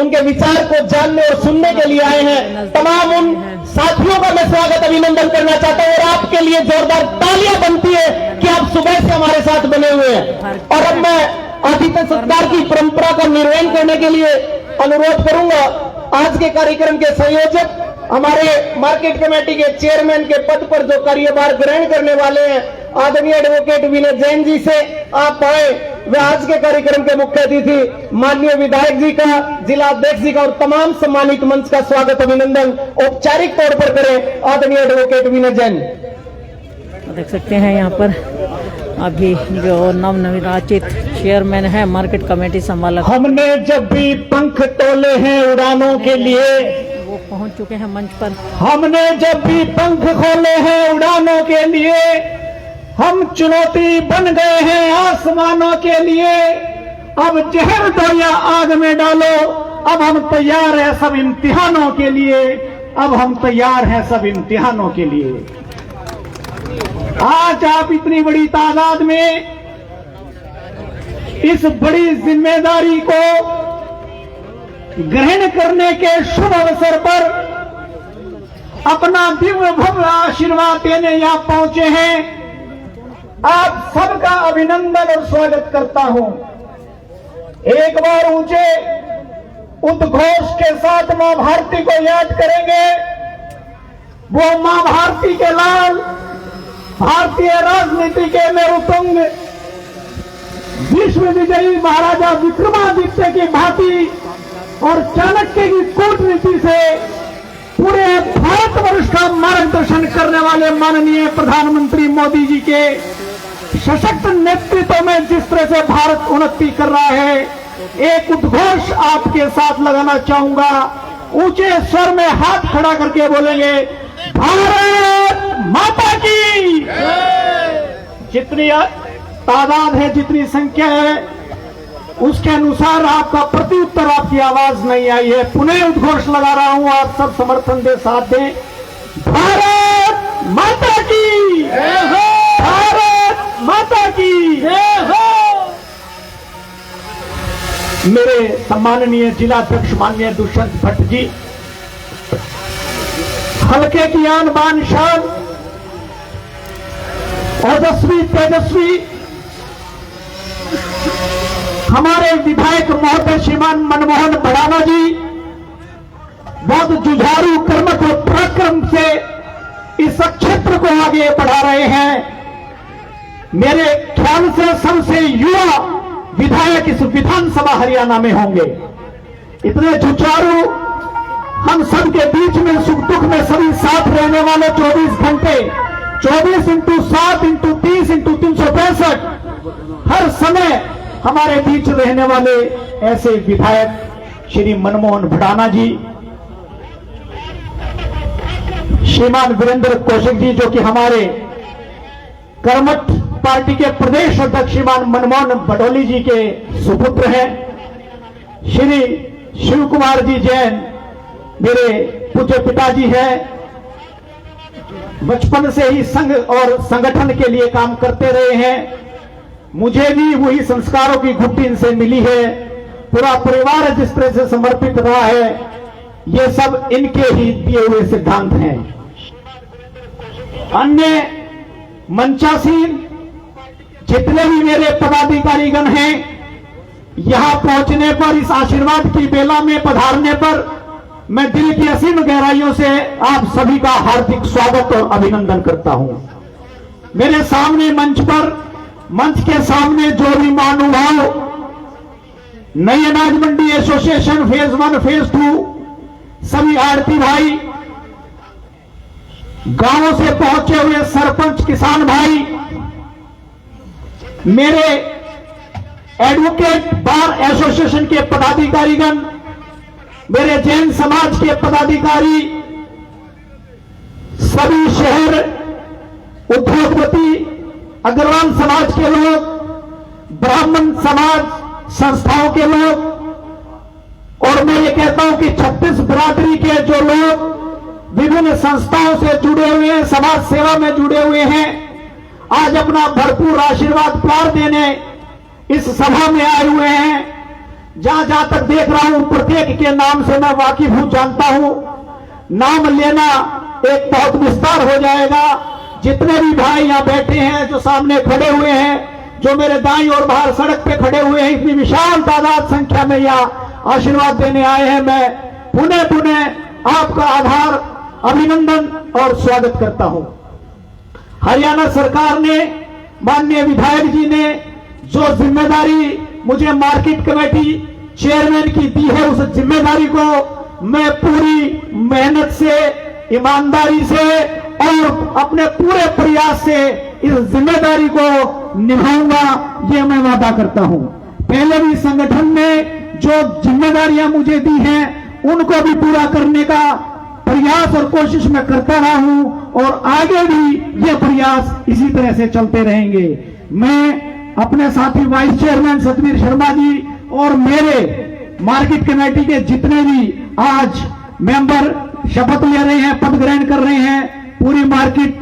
उनके विचार को जानने और सुनने के लिए आए हैं। तमाम उन साथियों का मैं स्वागत अभिनंदन करना चाहता हूं और आपके लिए जोरदार तालियां बनती है कि आप सुबह से हमारे साथ बने हुए हैं। और अब मैं आतिथ्य सत्कार की परंपरा का निर्वहन करने के लिए अनुरोध करूंगा आज के कार्यक्रम के संयोजक हमारे मार्केट कमेटी के चेयरमैन के पद पर जो कार्यभार ग्रहण करने वाले हैं आदरणीय एडवोकेट विनय जैन जी से आप आए। वे आज के कार्यक्रम के मुख्य अतिथि माननीय विधायक जी का, जिला अध्यक्ष जी का और तमाम सम्मानित मंच का स्वागत अभिनंदन औपचारिक तौर पर करें। आदरणीय एडवोकेट विनय जैन। देख सकते हैं यहाँ पर अभी जो नवनिर्वाचित चेयरमैन है मार्केट कमेटी संभालक, हमने जब भी पंख तोले हैं उड़ानों के लिए, वो पहुंच चुके हैं मंच पर। हमने जब भी पंख खोले हैं उड़ानों के लिए, हम चुनौती बन गए हैं आसमानों के लिए। अब जहर दो या आग में डालो, अब हम तैयार हैं सब इम्तिहानों के लिए, अब हम तैयार हैं सब इम्तिहानों के लिए। आज आप इतनी बड़ी तादाद में इस बड़ी जिम्मेदारी को ग्रहण करने के शुभ अवसर पर अपना दिव्य भव्य आशीर्वाद देने यहां पहुंचे हैं। आप सबका अभिनंदन और स्वागत करता हूं। एक बार ऊंचे उद्घोष के साथ मां भारती को याद करेंगे। वो मां भारती के लाल, भारतीय राजनीति के मेरुतुंग, विश्व विजयी महाराजा विक्रमादित्य की भांति और चाणक्य की कूटनीति से पूरे भारतवर्ष का मार्गदर्शन करने वाले माननीय प्रधानमंत्री मोदी जी के सशक्त नेतृत्व में जिस तरह से भारत उन्नति कर रहा है, एक उद्घोष आपके साथ लगाना चाहूंगा। ऊंचे स्वर में हाथ खड़ा करके बोलेंगे, भारत माता की। जितनी तादाद है, जितनी संख्या है, उसके अनुसार आपका प्रत्युत्तर, आपकी आवाज नहीं आई है। पुनः उद्घोष लगा रहा हूं, आप सब समर्थन दे, साथ दें। भारत माता की, भारत माता की। मेरे सम्माननीय जिलाध्यक्ष माननीय दुष्यंत भट्ट जी, हल्के की आन बान शान, ओजस्वी तेजस्वी हमारे विधायक महोदय श्रीमान मनमोहन भड़ाना जी बहुत जुझारू कर्मठ और पराक्रम से इस क्षेत्र को आगे बढ़ा रहे हैं। मेरे ख्याल से सबसे युवा विधायक इस विधानसभा हरियाणा में होंगे। इतने जुझारू, हम सबके बीच में सुख दुख में सभी साथ रहने वाले 24 घंटे, 24 × 7 × 30 × 365 हर समय हमारे बीच रहने वाले ऐसे विधायक श्री मनमोहन भड़ाना जी, श्रीमान वीरेंद्र कौशिक जी जो कि हमारे कर्मठ पार्टी के प्रदेश अध्यक्ष श्रीमान मनमोहन भडोली जी के सुपुत्र हैं, श्री शिव कुमार जी जैन मेरे पूज्य पिताजी हैं, बचपन से ही संघ और संगठन के लिए काम करते रहे हैं। मुझे भी वही संस्कारों की घुट्टी इनसे मिली है। पूरा परिवार जिस तरह से समर्पित रहा है, ये सब इनके ही दिए हुए सिद्धांत हैं। अन्य मंचासीन जितने भी मेरे पदाधिकारीगण हैं, यहां पहुंचने पर, इस आशीर्वाद की बेला में पधारने पर मैं दिल की असीम गहराइयों से आप सभी का हार्दिक स्वागत और अभिनंदन करता हूं। मेरे सामने मंच के सामने जो भी महानुभाव नई अनाज मंडी एसोसिएशन फेज 1 फेज 2 सभी आड़ती भाई, गांवों से पहुंचे हुए सरपंच किसान भाई, मेरे एडवोकेट बार एसोसिएशन के पदाधिकारीगण, मेरे जैन समाज के पदाधिकारी, सभी शहर उद्योगपति, अग्रवाल समाज के लोग, ब्राह्मण समाज संस्थाओं के लोग, और मैं ये कहता हूं कि 36 बिरादरी के जो लोग विभिन्न संस्थाओं से जुड़े हुए हैं, समाज सेवा में जुड़े हुए हैं, आज अपना भरपूर आशीर्वाद प्यार देने इस सभा में आए हुए हैं। जहां जहां तक देख रहा हूं, प्रत्येक के नाम से मैं वाकिफ हूं, जानता हूं। नाम लेना एक बहुत विस्तार हो जाएगा। जितने भी भाई यहां बैठे हैं, जो सामने खड़े हुए हैं, जो मेरे दाईं और बाहर सड़क पे खड़े हुए हैं, इतनी विशाल तादाद संख्या में यहां आशीर्वाद देने आए हैं, मैं पुनः आपका आभार, अभिनंदन और स्वागत करता हूं। हरियाणा सरकार ने, माननीय विधायक जी ने जो जिम्मेदारी मुझे मार्केट कमेटी चेयरमैन की दी है, उस जिम्मेदारी को मैं पूरी मेहनत से, ईमानदारी से और अपने पूरे प्रयास से इस जिम्मेदारी को निभाऊंगा, ये मैं वादा करता हूं। पहले भी संगठन ने जो जिम्मेदारियां मुझे दी हैं उनको भी पूरा करने का प्रयास और कोशिश मैं करता रहा हूं और आगे भी ये प्रयास इसी तरह से चलते रहेंगे। मैं अपने साथी वाइस चेयरमैन सतबीर शर्मा जी और मेरे मार्केट कमेटी के जितने भी आज मेंबर शपथ ले रहे हैं, पद ग्रहण कर रहे हैं, पूरी मार्केट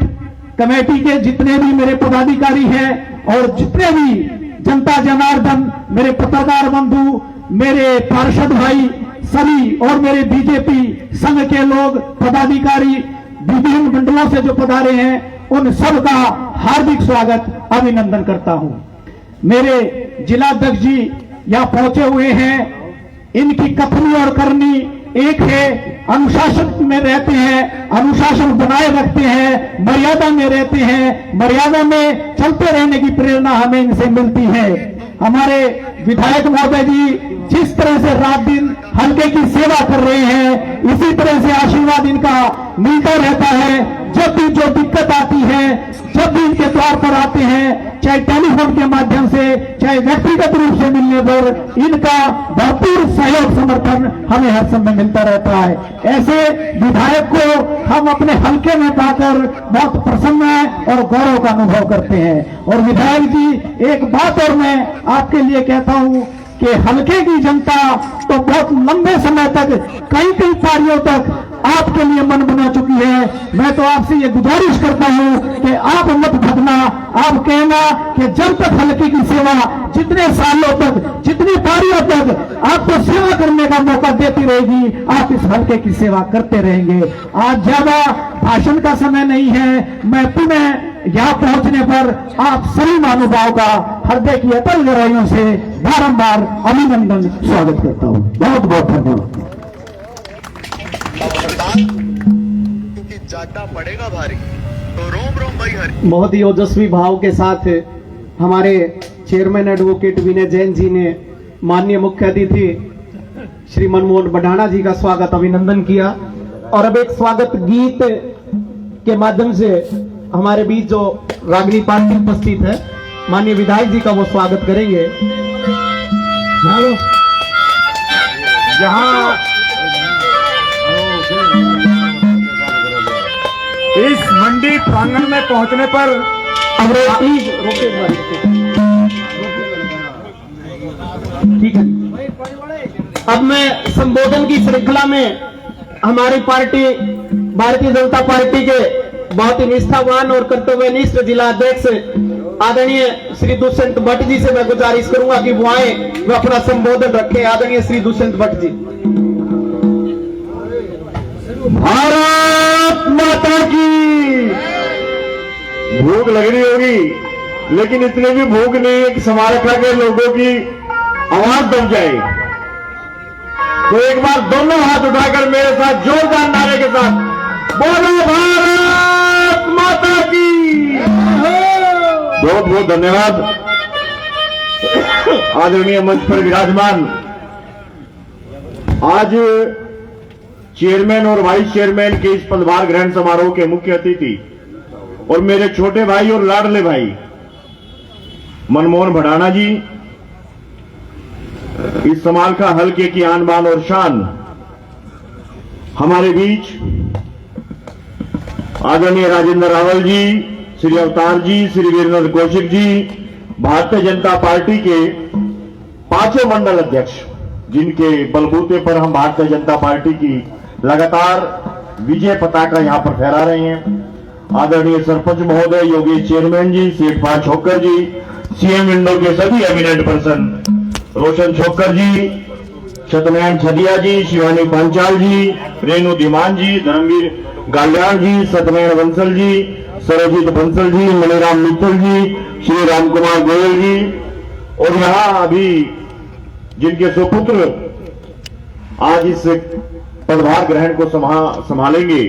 कमेटी के जितने भी मेरे पदाधिकारी हैं और जितने भी जनता जनार्दन, मेरे पत्रकार बंधु, मेरे पार्षद भाई सभी और मेरे बीजेपी संघ के लोग पदाधिकारी विभिन्न मंडलों से जो पधारे हैं उन सबका हार्दिक स्वागत अभिनंदन करता हूं। मेरे जिलाध्यक्ष जी यहाँ पहुंचे हुए हैं, इनकी कथनी और करनी एक है, अनुशासन में रहते हैं, अनुशासन बनाए रखते हैं, मर्यादा में रहते हैं, मर्यादा में चलते रहने की प्रेरणा हमें इनसे मिलती है। हमारे विधायक महोदय जी जिस तरह से रात दिन हल्के की सेवा कर रहे हैं, इसी तरह से आशीर्वाद इनका मिलता रहता है। जब भी जो दिक्कत आती है, जब भी इनके द्वार पर आते हैं, चाहे टेलीफोन के माध्यम से, चाहे व्यक्तिगत रूप से मिलने पर, इनका भरपूर सहयोग समर्थन हमें हर समय मिलता रहता है। ऐसे विधायक को हम अपने हल्के में पाकर बहुत प्रसन्न है और गौरव का अनुभव करते हैं। और विधायक जी, एक बात और मैं आपके लिए कहता हूं कि हल्के की जनता तो बहुत लंबे समय तक, कई कई पारियों तक आपके लिए मन बना चुकी है। मैं तो आपसे ये गुजारिश करता हूं कि आप मत भगना, आप कहना कि जब तक हल्के की सेवा, जितने सालों तक, जितनी पारियों तक आपको सेवा करने का मौका देती रहेगी, आप इस हल्के की सेवा करते रहेंगे। आज ज्यादा भाषण का समय नहीं है, मैं पुनः यहाँ पहुंचने पर आप सभी महानुभाव का हृदय की अतल गहराइयों से बारंबार अभिनंदन स्वागत करता हूँ। बहुत बहुत धन्यवाद। पड़ेगा भारी तो रोम रोम भाई हरी। बहुत ही ओजस्वी भाव के साथ हमारे चेयरमैन एडवोकेट विनय जैन जी ने माननीय मुख्य अतिथि श्री मनमोहन बढ़ाना जी का स्वागत अभिनंदन किया। और अब एक स्वागत गीत के माध्यम से हमारे बीच जो रागनी पार्टी उपस्थित है, माननीय विधायक जी का वो स्वागत करेंगे। जहां इस मंडी प्रांगण में पहुंचने पर अब प्लीज रोके, ठीक है। अब मैं संबोधन की श्रृंखला में हमारी पार्टी भारतीय जनता पार्टी के बहुत ही निष्ठावान और कर्तव्यनिष्ठ जिला अध्यक्ष आदरणीय श्री दुष्यंत भट्ट जी से मैं गुजारिश करूंगा कि वो आए, वो अपना संबोधन रखे। आदरणीय श्री दुष्यंत भट्ट जी। भारत माता की। भूख लग रही होगी, लेकिन इतनी भी भूख नहीं है कि समारका के लोगों की आवाज दब जाए। तो एक बार दोनों हाथ उठाकर मेरे साथ जोरदार नारे के साथ बोलो भारत माता की। बहुत बहुत धन्यवाद। आदरणीय मंच पर विराजमान आज चेयरमैन और वाइस चेयरमैन के इस पदभार ग्रहण समारोह के मुख्य अतिथि और मेरे छोटे भाई और लाडले भाई मनमोहन बढ़ाना जी, इस समालका हल्के की आन बान और शान, हमारे बीच आदरणीय राजेंद्र रावल जी, श्री अवतार जी, श्री वीरेंद्र कौशिक जी, भारतीय जनता पार्टी के पांचों मंडल अध्यक्ष, जिनके बलबूते पर हम भारतीय जनता पार्टी की लगातार विजय पताका यहां पर फहरा रहे हैं। आदरणीय सरपंच महोदय, योगेश चेयरमैन जी, सेठपाल छोकर जी, सीएम विंडो के सभी एमिनेंट पर्सन, रोशन छोकर जी, सत्यनारायण छदिया जी, शिवानी पांचाल जी, रेणु धीमान जी, धर्मवीर गाल्याण जी, सत्यनारायण बंसल जी, सरोजीत बंसल जी, मणिराम मित्तल जी, श्री राम कुमार गोयल जी, और यहाँ अभी जिनके सुपुत्र आज इस पदभार ग्रहण को संभालेंगे,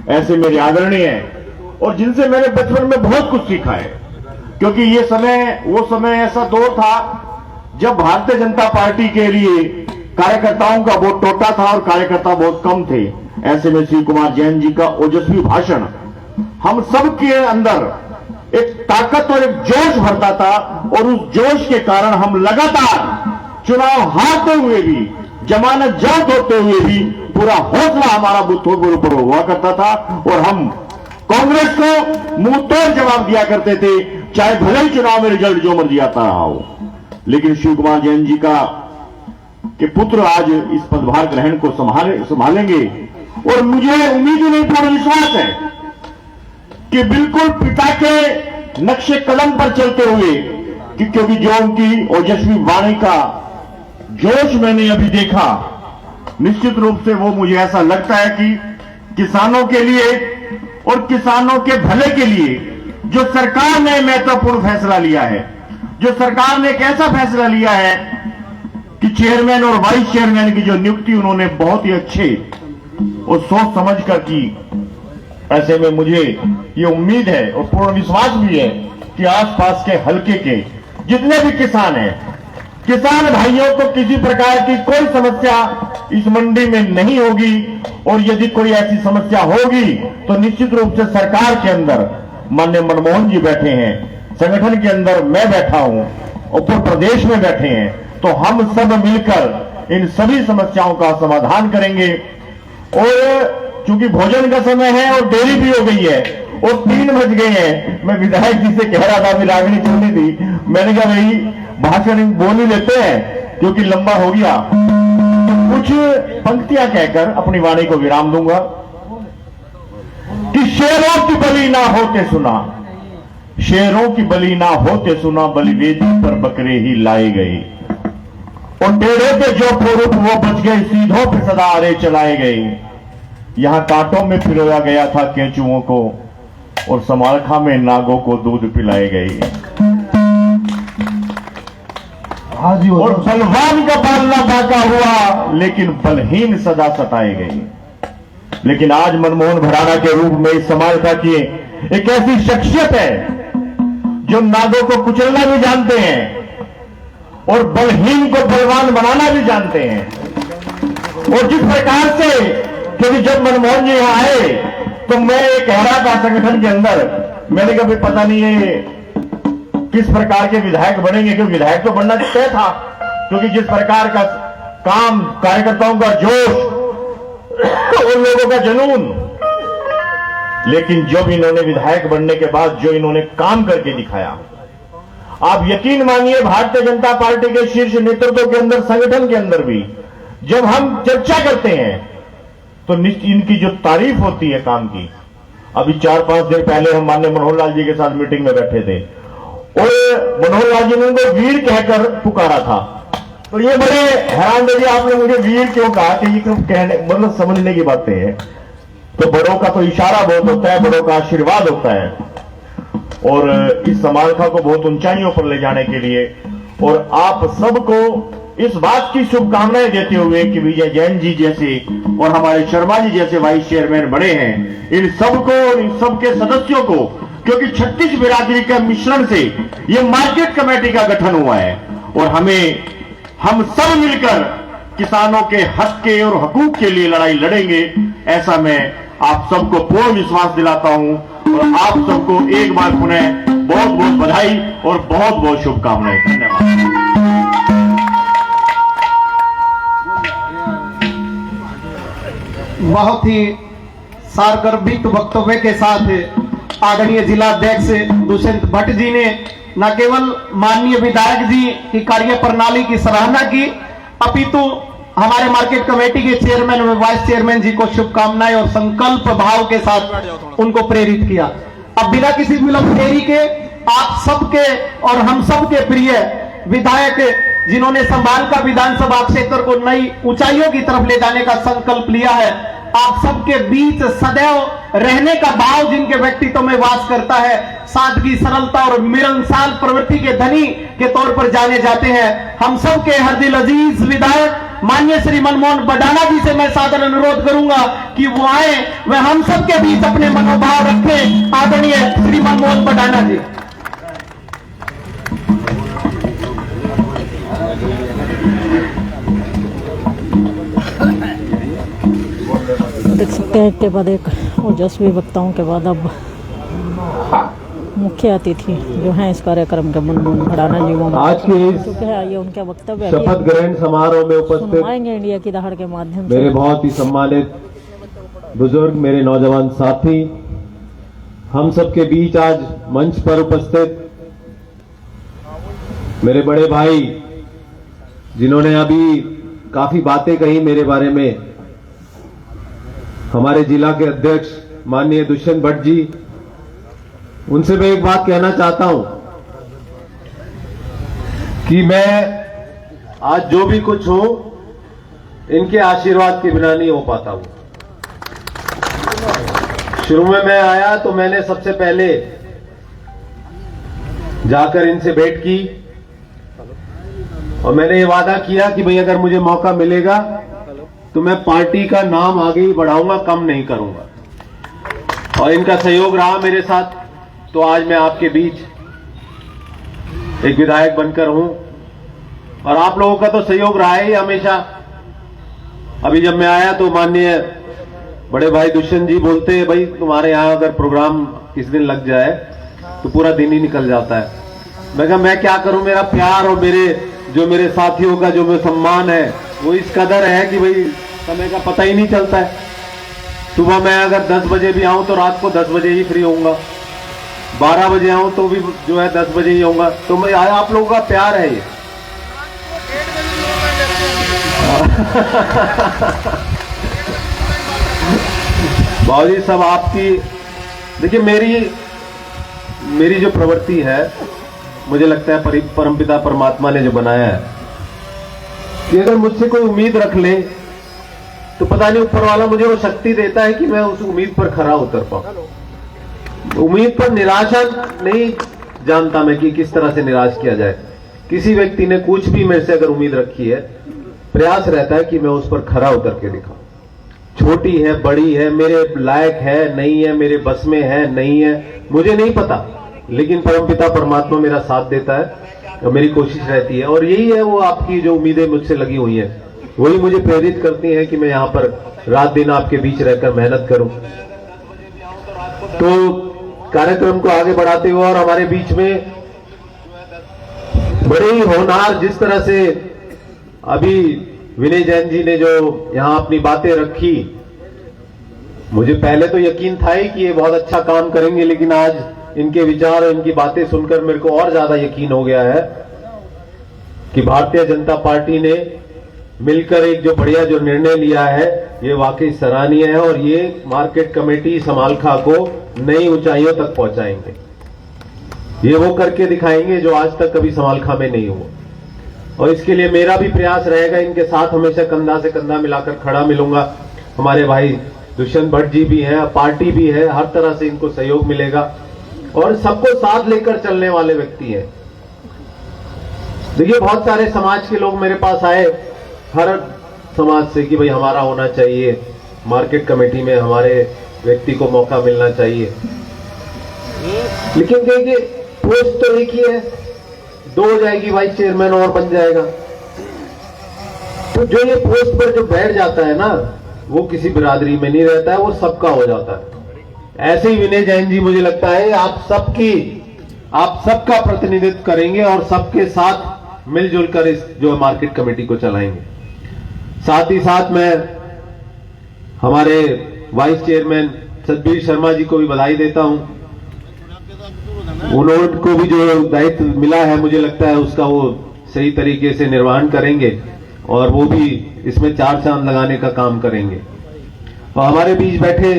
ऐसे मेरे आदरणीय हैं और जिनसे मैंने बचपन में बहुत कुछ सीखा है। क्योंकि ये समय, वो समय ऐसा दौर था जब भारतीय जनता पार्टी के लिए कार्यकर्ताओं का बहुत टोटा था और कार्यकर्ता बहुत कम थे। ऐसे में श्री कुमार जैन जी का ओजस्वी भाषण हम सबके अंदर एक ताकत और एक जोश भरता था, और उस जोश के कारण हम लगातार चुनाव हारते हुए भी, जमानत जब्त होते हुए भी पूरा हौसला हमारा बूथों के ऊपर हुआ करता था, और हम कांग्रेस को मुंह तोड़ जवाब दिया करते थे, चाहे भले ही चुनाव में रिजल्ट जो मर्जी आता रहा हो। लेकिन शिव कुमार जैन जी के पुत्र आज इस पदभार ग्रहण को संभालेंगे, और मुझे उम्मीद नहीं, पूरा विश्वास है कि बिल्कुल पिता के नक्शे कदम पर चलते हुए, क्योंकि जो उनकी ओजस्वी वाणी का जोश मैंने अभी देखा, निश्चित रूप से वो मुझे ऐसा लगता है कि किसानों के लिए और किसानों के भले के लिए जो सरकार ने महत्वपूर्ण फैसला लिया है, जो सरकार ने एक ऐसा फैसला लिया है कि चेयरमैन और वाइस चेयरमैन की जो नियुक्ति उन्होंने बहुत ही अच्छे और सोच समझ कर की, ऐसे में मुझे ये उम्मीद है और पूर्ण विश्वास भी है कि आसपास के हलके के जितने भी किसान हैं, किसान भाइयों को किसी प्रकार की कोई समस्या इस मंडी में नहीं होगी, और यदि कोई ऐसी समस्या होगी तो निश्चित रूप से सरकार के अंदर माननीय मनमोहन जी बैठे हैं, संगठन के अंदर मैं बैठा हूं, ऊपर प्रदेश में बैठे हैं, तो हम सब मिलकर इन सभी समस्याओं का समाधान करेंगे। और चूंकि भोजन का समय है और देरी भी हो गई है और 3 बज गए हैं, मैं विधायक जी से कह रहा था, अभी रागनी चलनी थी, मैंने कहा भाई भाषण बोल ही लेते हैं क्योंकि लंबा हो गया, तो कुछ पंक्तियां कहकर अपनी वाणी को विराम दूंगा कि शेरों की बलि ना होते सुना, शेरों की बलि ना होते सुना, बलिवेदी पर बकरे ही लाए गए, और टेढ़े पे जो पुरुष वो बच गए, सीधों पे सदारे चलाए गए, यहां कांटों में पिरोया गया था केंचुओं को, और समालखा में नागों को दूध पिलाए गए, और बलवान का पालना बाका हुआ, लेकिन बलहीन सदा सताए गए। लेकिन आज मनमोहन भराड़ा के रूप में इस समालखा की एक ऐसी शख्सियत है जो नागों को कुचलना भी जानते हैं और बलहीन को बलवान बनाना भी जानते हैं। और जिस प्रकार से, क्योंकि जब मनमोहन जी यहां आए तो मैं ये कह रहा था संगठन के अंदर, मैंने कहा पता नहीं है किस प्रकार के विधायक बनेंगे, क्योंकि विधायक तो बनना तय था, क्योंकि जिस प्रकार का काम, कार्यकर्ताओं का जोश, उन लोगों का जुनून, लेकिन जब इन्होंने विधायक बनने के बाद जो इन्होंने काम करके दिखाया, आप यकीन मानिए भारतीय जनता पार्टी के शीर्ष नेतृत्व के अंदर, संगठन के अंदर भी जब हम चर्चा करते हैं तो इनकी जो तारीफ होती है काम की, अभी 4-5 दिन पहले हम माननीय मनोहर लाल जी के साथ मीटिंग में बैठे थे और मनोहर लाल जी ने उनको वीर कहकर पुकारा था, तो ये बड़े हैरान थे, आपने मुझे वीर क्यों कहा, कि ये कहने मतलब समझने की बातें हैं। तो बड़ों का तो इशारा बहुत होता है, बड़ों का आशीर्वाद होता है, और इस समालखा को बहुत ऊंचाइयों पर ले जाने के लिए, और आप सबको इस बात की शुभकामनाएं देते हुए कि विजय जैन जी जैसे और हमारे शर्मा जी जैसे वाइस चेयरमैन बड़े हैं, इन सबको और इन सबके सदस्यों को, क्योंकि 36 बिरादरी के मिश्रण से ये मार्केट कमेटी का गठन हुआ है, और हम सब मिलकर किसानों के हक के और हकूक के लिए लड़ाई लड़ेंगे, ऐसा मैं आप सबको पूर्ण विश्वास दिलाता हूं, और आप सबको एक बार पुनः बहुत बहुत बधाई और बहुत बहुत शुभकामनाएं। धन्यवाद। बहुत ही सारगर्भित वक्तव्य के साथ आदरणीय जिला अध्यक्ष दुष्यंत भट्ट जी ने न केवल माननीय विधायक जी की कार्य प्रणाली की सराहना की, अपितु हमारे मार्केट कमेटी के चेयरमैन और वाइस चेयरमैन जी को शुभकामनाएं और संकल्प भाव के साथ उनको प्रेरित किया। अब बिना किसी विलंब देरी के आप सबके और हम सबके प्रिय विधायक जिन्होंने संभाल का विधानसभा क्षेत्र को नई ऊंचाइयों की तरफ ले जाने का संकल्प लिया है, आप सबके बीच सदैव रहने का भाव जिनके व्यक्तित्व में वास करता है, सादगी, सरलता और मिलनसार प्रवृत्ति के धनी के तौर पर जाने जाते हैं, हम सबके हरदिल अजीज विधायक माननीय श्री मनमोहन बडाना जी से मैं सादर अनुरोध करूंगा कि वो आए, वह हम सबके बीच अपने मनोभाव रखें। आदरणीय श्री मनमोहन बडाना जी। देख सकते हैं के बाद एक ओजस्वी वक्ताओं के बाद अब मुख्य अतिथि जो हैं इस कार्यक्रम के बुनबुन भड़ाना जी, वो आज के इस चुके हैं। आइए उनके वक्तव्य शपथ ग्रहण समारोह में उपस्थित सुनवाएंगे इंडिया की दहाड़ के माध्यम से। मेरे बहुत ही सम्मानित बुजुर्ग, मेरे नौजवान साथी, हम सबके बीच आज मंच पर उपस्थित मेरे बड़े भाई जिन्होंने अभी काफी बातें कही मेरे बारे में, हमारे जिला के अध्यक्ष माननीय दुष्यंत भट्ट जी, उनसे मैं एक बात कहना चाहता हूं कि मैं आज जो भी कुछ हूं इनके आशीर्वाद के बिना नहीं हो पाता हूं। शुरू में मैं आया तो मैंने सबसे पहले जाकर इनसे भेंट की और मैंने ये वादा किया कि भाई अगर मुझे मौका मिलेगा तो मैं पार्टी का नाम आगे ही बढ़ाऊंगा, कम नहीं करूंगा। और इनका सहयोग रहा मेरे साथ, तो आज मैं आपके बीच एक विधायक बनकर हूं और आप लोगों का तो सहयोग रहा ही हमेशा। अभी जब मैं आया तो माननीय बड़े भाई दुष्यंत जी बोलते हैं, भाई तुम्हारे यहां अगर प्रोग्राम किस दिन लग जाए तो पूरा दिन ही निकल जाता है। मैं कहा मैं क्या करूं, मेरा प्यार और मेरे साथियों का जो सम्मान है वो इस कदर है कि भाई समय का पता ही नहीं चलता है। सुबह मैं अगर 10 बजे भी आऊं तो रात को 10 बजे ही फ्री होऊंगा, 12 बजे आऊं तो भी जो है 10 बजे ही होऊंगा। तो मैं आप लोगों का प्यार है ये। बाबूजी सब आपकी, देखिए मेरी जो प्रवृत्ति है, मुझे लगता है परमपिता परमात्मा ने जो बनाया है कि अगर मुझसे कोई उम्मीद रख ले तो पता नहीं ऊपर वाला मुझे वो शक्ति देता है कि मैं उस उम्मीद पर खरा उतर पाऊं। उम्मीद पर निराशा नहीं जानता मैं कि किस तरह से निराश किया जाए। किसी व्यक्ति ने कुछ भी मेरे से अगर उम्मीद रखी है, प्रयास रहता है कि मैं उस पर खरा उतर के दिखाऊं। छोटी है, बड़ी है, मेरे लायक है, नहीं है, मेरे बस में है, नहीं है, मुझे नहीं पता, लेकिन परमपिता परमात्मा मेरा साथ देता है और मेरी कोशिश रहती है। और यही है वो आपकी जो उम्मीदें मुझसे लगी हुई हैं, वही मुझे प्रेरित करती हैं कि मैं यहाँ पर रात दिन आपके बीच रहकर मेहनत करूं। तो कार्यक्रम को आगे बढ़ाते हुए और हमारे बीच में बड़े ही होनहार, जिस तरह से अभी विनय जैन जी ने जो यहाँ अपनी बातें रखी, मुझे पहले तो यकीन था ही कि ये बहुत अच्छा काम करेंगे, लेकिन आज इनके विचार और इनकी बातें सुनकर मेरे को और ज्यादा यकीन हो गया है कि भारतीय जनता पार्टी ने मिलकर एक जो बढ़िया जो निर्णय लिया है, ये वाकई सराहनीय है और ये मार्केट कमेटी समालखा को नई ऊंचाइयों तक पहुंचाएंगे। ये वो करके दिखाएंगे जो आज तक कभी समालखा में नहीं हुआ। और इसके लिए मेरा भी प्रयास रहेगा, इनके साथ हमेशा कंधा से कंधा मिलाकर खड़ा मिलूंगा। हमारे भाई दुष्यंत भट्ट जी भी हैं, पार्टी भी है, हर तरह से इनको सहयोग मिलेगा और सबको साथ लेकर चलने वाले व्यक्ति हैं। देखिए बहुत सारे समाज के लोग मेरे पास आए, हर समाज से, कि भाई हमारा होना चाहिए, मार्केट कमेटी में हमारे व्यक्ति को मौका मिलना चाहिए। लेकिन देखिए पोस्ट तो एक ही है, 2 हो जाएगी, वाइस चेयरमैन और बन जाएगा। तो जो ये पोस्ट पर जो बैठ जाता है ना, वो किसी बिरादरी में नहीं रहता है, वो सबका हो जाता है। ऐसे ही विनय जैन जी मुझे लगता है आप सबका प्रतिनिधित्व करेंगे और सबके साथ मिलजुल कर इस जो मार्केट कमेटी को चलाएंगे। साथ ही साथ मैं हमारे वाइस चेयरमैन सतबीर शर्मा जी को भी बधाई देता हूं। उनको भी जो दायित्व मिला है, मुझे लगता है उसका वो सही तरीके से निर्वहन करेंगे और वो भी इसमें 4 चांद लगाने का काम करेंगे। और हमारे बीच बैठे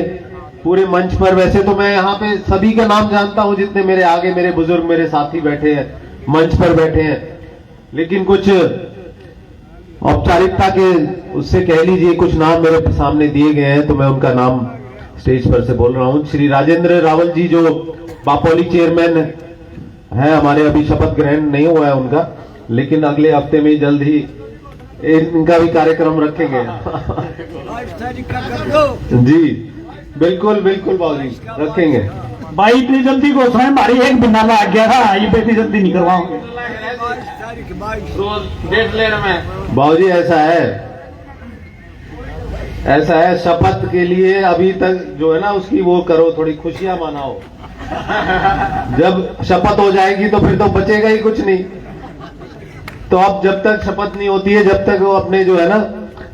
पूरे मंच पर, वैसे तो मैं यहाँ पे सभी का नाम जानता हूँ, जितने मेरे आगे मेरे बुजुर्ग मेरे साथी बैठे हैं, मंच पर बैठे हैं, लेकिन कुछ औपचारिकता के उससे कह लीजिए कुछ नाम मेरे सामने दिए गए हैं, तो मैं उनका नाम स्टेज पर से बोल रहा हूं। श्री राजेंद्र रावल जी जो बापोली चेयरमैन है हमारे, अभी शपथ ग्रहण नहीं हुआ है उनका, लेकिन अगले हफ्ते में जल्द ही इनका भी कार्यक्रम रखेंगे। जी बिल्कुल बिल्कुल बाबूजी रखेंगे। भाई इतनी जल्दी को स्वयं हमारी एक बिना आ गया था, ये इतनी जल्दी नहीं करवाओगे। बाबूजी ऐसा है शपथ के लिए अभी तक जो है ना उसकी वो करो, थोड़ी खुशियां मनाओ। जब शपथ हो जाएगी तो फिर तो बचेगा ही कुछ नहीं। तो अब जब तक शपथ नहीं होती है, जब तक वो अपने जो है ना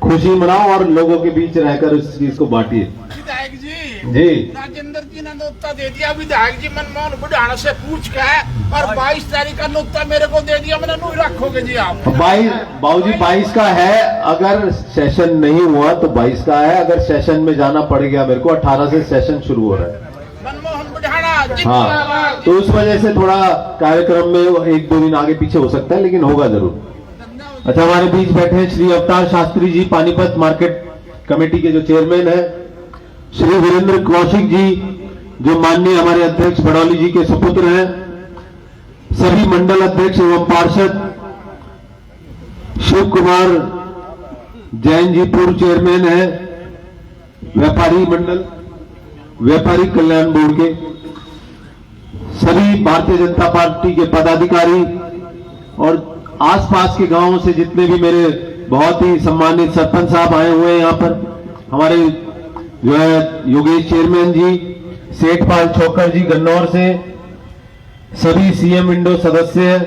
खुशी मनाओ और लोगों के बीच रहकर उस चीज को बांटिए। विधायक जी जी राजेंद्र जी ने न्योता दे दिया, विधायक जी मनमोहन बुढ़ाना से पूछ के और 22 तारीख का न्योता मेरे को दे दिया, मैंने नहीं रखोगे जी आप। 22 बाबूजी 22 का है, अगर सेशन नहीं हुआ तो 22 का है, अगर सेशन में जाना पड़ गया मेरे को 18 से सेशन शुरू हो रहा है। मनमोहन बुढ़ाना हाँ, तो उस वजह से थोड़ा कार्यक्रम में 1-2 दिन आगे पीछे हो सकता है, लेकिन होगा जरूर। अच्छा, हमारे बीच बैठे हैं श्री अवतार शास्त्री जी, पानीपत मार्केट कमेटी के जो चेयरमैन है, श्री वीरेंद्र कौशिक जी जो माननीय हमारे अध्यक्ष बड़ौली जी के सुपुत्र हैं, सभी मंडल अध्यक्ष एवं पार्षद, शिव कुमार जैन जी पूर्व चेयरमैन है व्यापारी मंडल, व्यापारी कल्याण बोर्ड के, सभी भारतीय जनता पार्टी के पदाधिकारी और आसपास के गांवों से जितने भी मेरे बहुत ही सम्मानित सरपंच साहब आए हुए हैं यहाँ पर, हमारे जो है योगेश चेयरमैन जी, सेठपाल छोकर जी गन्नौर से, सभी सीएम विंडो सदस्य,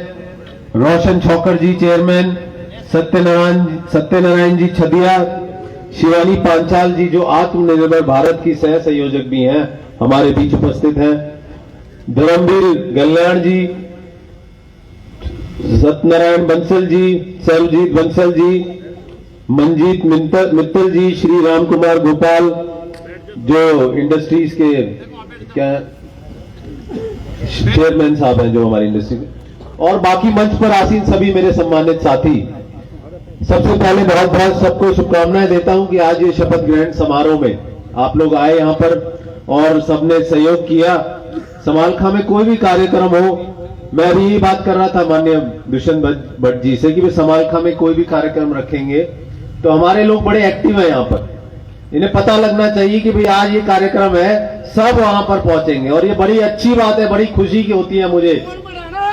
रोशन छोकर जी चेयरमैन, सत्यनारायण जी छदिया, शिवानी पांचाल जी जो आत्मनिर्भर भारत की सह संयोजक भी हैं, हमारे बीच उपस्थित हैं, धर्मवीर गल्याण जी, सत्यनारायण बंसल जी, सर्वजीत बंसल जी, मंजीत मित्तल जी, श्री राम कुमार गोपाल जो इंडस्ट्रीज के क्या चेयरमैन साहब हैं जो हमारी इंडस्ट्री के, और बाकी मंच पर आसीन सभी मेरे सम्मानित साथी। सबसे पहले बहुत बहुत सबको शुभकामनाएं देता हूं कि आज ये शपथ ग्रहण समारोह में आप लोग आए यहाँ पर और सबने सहयोग किया। समालखा में कोई भी कार्यक्रम हो, मैं अभी यही बात कर रहा था माननीय दुष्यंत भट्ट जी से कि वे समालखा में कोई भी कार्यक्रम रखेंगे तो हमारे लोग बड़े एक्टिव हैं यहाँ पर, इन्हें पता लगना चाहिए कि भाई आज ये कार्यक्रम है, सब वहां पर पहुंचेंगे। और ये बड़ी अच्छी बात है, बड़ी खुशी की होती है मुझे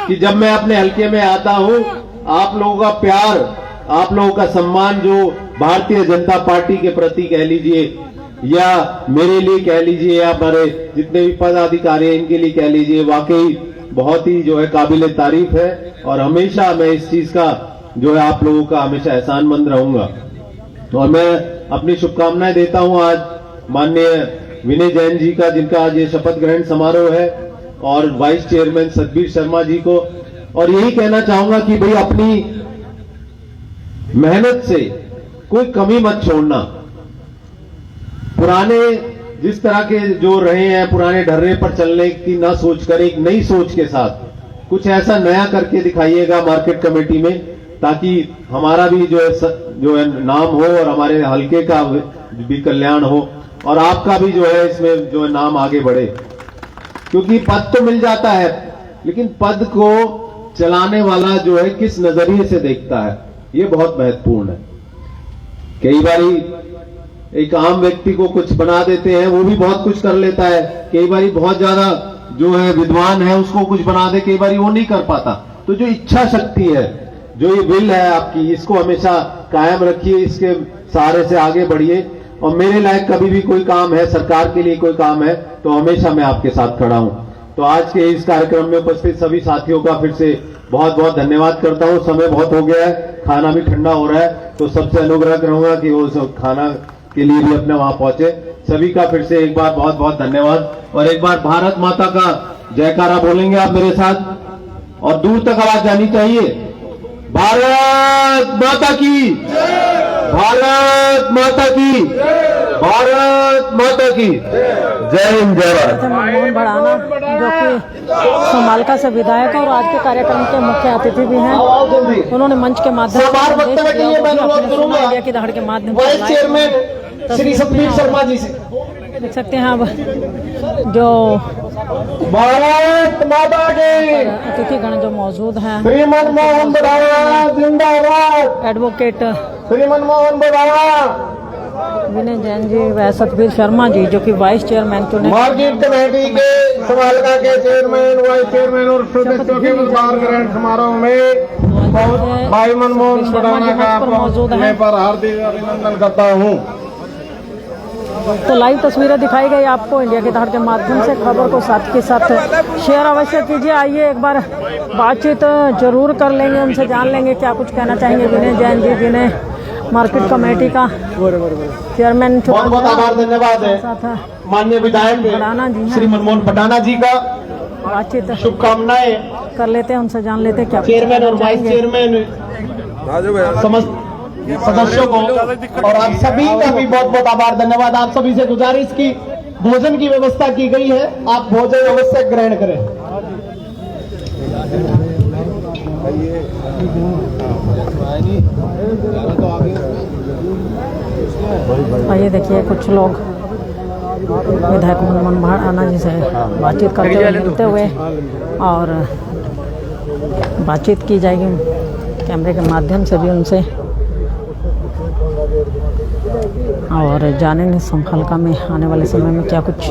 कि जब मैं अपने हल्के में आता हूं, आप लोगों का प्यार, आप लोगों का सम्मान जो भारतीय जनता पार्टी के प्रति कह लीजिए या मेरे लिए कह लीजिए या हमारे जितने भी पदाधिकारी इनके लिए कह लीजिए, वाकई बहुत ही जो है काबिले तारीफ है। और हमेशा मैं इस चीज का जो है आप लोगों का हमेशा एहसानमंद रहूंगा। और मैं अपनी शुभकामनाएं देता हूं आज माननीय विनय जैन जी का, जिनका आज ये शपथ ग्रहण समारोह है, और वाइस चेयरमैन सतबीर शर्मा जी को। और यही कहना चाहूंगा कि भाई अपनी मेहनत से कोई कमी मत छोड़ना। पुराने जिस तरह के जो रहे हैं, पुराने ढर्रे पर चलने की ना सोच कर एक नई सोच के साथ कुछ ऐसा नया करके दिखाइएगा मार्केट कमेटी में, ताकि हमारा भी जो है नाम हो और हमारे हल्के का भी कल्याण हो और आपका भी जो है इसमें जो है नाम आगे बढ़े। क्योंकि पद तो मिल जाता है, लेकिन पद को चलाने वाला जो है किस नजरिए से देखता है, ये बहुत महत्वपूर्ण है। कई बारी एक आम व्यक्ति को कुछ बना देते हैं, वो भी बहुत कुछ कर लेता है। कई बारी बहुत ज्यादा जो है विद्वान है, उसको कुछ बना दे, कई बारी वो नहीं कर पाता। तो जो इच्छा शक्ति है, जो ये विल है आपकी, इसको हमेशा कायम रखिए, इसके सहारे से आगे बढ़िए। और मेरे लायक कभी भी कोई काम है, सरकार के लिए कोई काम है, तो हमेशा मैं आपके साथ खड़ा हूं। तो आज के इस कार्यक्रम में उपस्थित सभी साथियों का फिर से बहुत बहुत धन्यवाद करता हूं। समय बहुत हो गया है, खाना भी ठंडा हो रहा है, तो सबसे अनुग्रह करूंगा कि वो सब खाना के लिए भी अपने वहां पहुंचे। सभी का फिर से एक बार बहुत बहुत धन्यवाद। और एक बार भारत माता का जयकारा बोलेंगे आप मेरे साथ, और दूर तक आवाज जानी चाहिए। भारत माता की, भारत माता की, भारत माता की जय हिंद, जय भारत। मनमोहन भड़ाना जो कि समालका से विधायक और आज के कार्यक्रम के मुख्य अतिथि भी हैं, उन्होंने मंच के माध्यम से की दहाड़ के माध्यम वाइस चेयरमैन श्री सतबीर शर्मा जी से देख सकते हैं अब जो भारत माता की अतिथि गण जो मौजूद हैं, श्री मनमोहन बुढ़ाना जिंदाबाद, एडवोकेट श्री मनमोहन बुढ़ाना, विनय जैन जी व सतबीर शर्मा जी जो कि वाइस चेयरमैन चुने, मार्केट कमेटी के समालका के चेयरमैन, वाइस चेयरमैन और सदस्यों के उपहार ग्रहण समारोह में भाई मनमोहन बुढ़ाना का मैं पर हार्दिक अभिनंदन करता हूँ। तो लाइव तस्वीरें दिखाई गई आपको इंडिया की दहाड़ के माध्यम से। खबर को साथ के साथ शेयर अवश्य कीजिए। आइए एक बार बातचीत जरूर कर लेंगे, उनसे जान लेंगे क्या कुछ कहना चाहेंगे विनय जैन जी, जिन्हें मार्केट कमेटी का चेयरमैन बहुत बहुत आभार, धन्यवाद है माननीय विधायक श्री मनमोहन भडाना जी का। बातचीत शुभकामनाएं कर लेते हैं, उनसे जान लेते हैं क्या चेयरमैन और वाइस चेयरमैन समस्त सदस्यों को, और आप सभी का भी बहुत बहुत आभार, धन्यवाद। आप सभी से गुजारिश की भोजन की व्यवस्था की गई है, आप भोजन अवश्य ग्रहण करें। आइए देखिए कुछ लोग विधायक मनमोहन भडाना जी से बातचीत करते हुए मिलते हुए, और बातचीत की जाएगी कैमरे के माध्यम से भी उनसे, और जानेंगे संभालका में आने वाले समय में क्या कुछ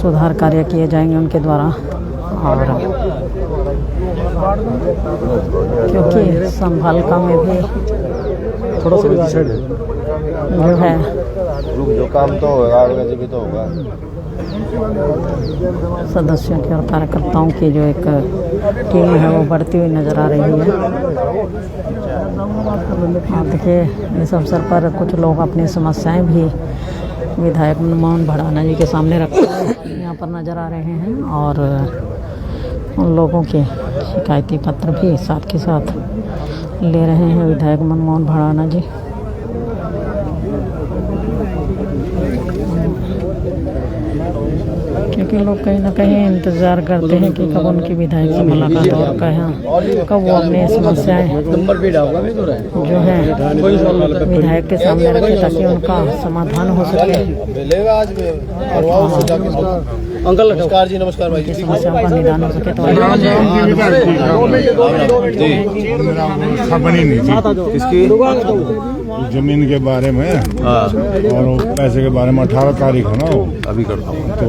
सुधार कार्य किए जाएंगे उनके द्वारा। और क्योंकि संभालका में भी थोड़ा सा जो है जो काम तो होगा भी तो होगा। सदस्यों की और कार्यकर्ताओं की जो एक टीम है वो बढ़ती हुई नजर आ रही है। और देखिए इस अवसर पर कुछ लोग अपनी समस्याएं भी विधायक मनमोहन भडाना जी के सामने रखकर यहाँ पर नजर आ रहे हैं, और उन लोगों के शिकायती पत्र भी साथ के साथ ले रहे हैं विधायक मनमोहन भडाना जी। क्योंकि लोग कहीं ना कहीं इंतज़ार करते हैं कि कब उनकी विधायक से मुलाकात और कब वो अपनी समस्याएं जो है विधायक के सामने रखें ताकि उनका समाधान हो सके। अंकल नमस्कार जी। नमस्कार भाई जी। समस्याओं का निदान हो सके। तो इसकी जमीन के बारे में और पैसे के बारे में 18 तारीख है ना, अभी करता हूँ तो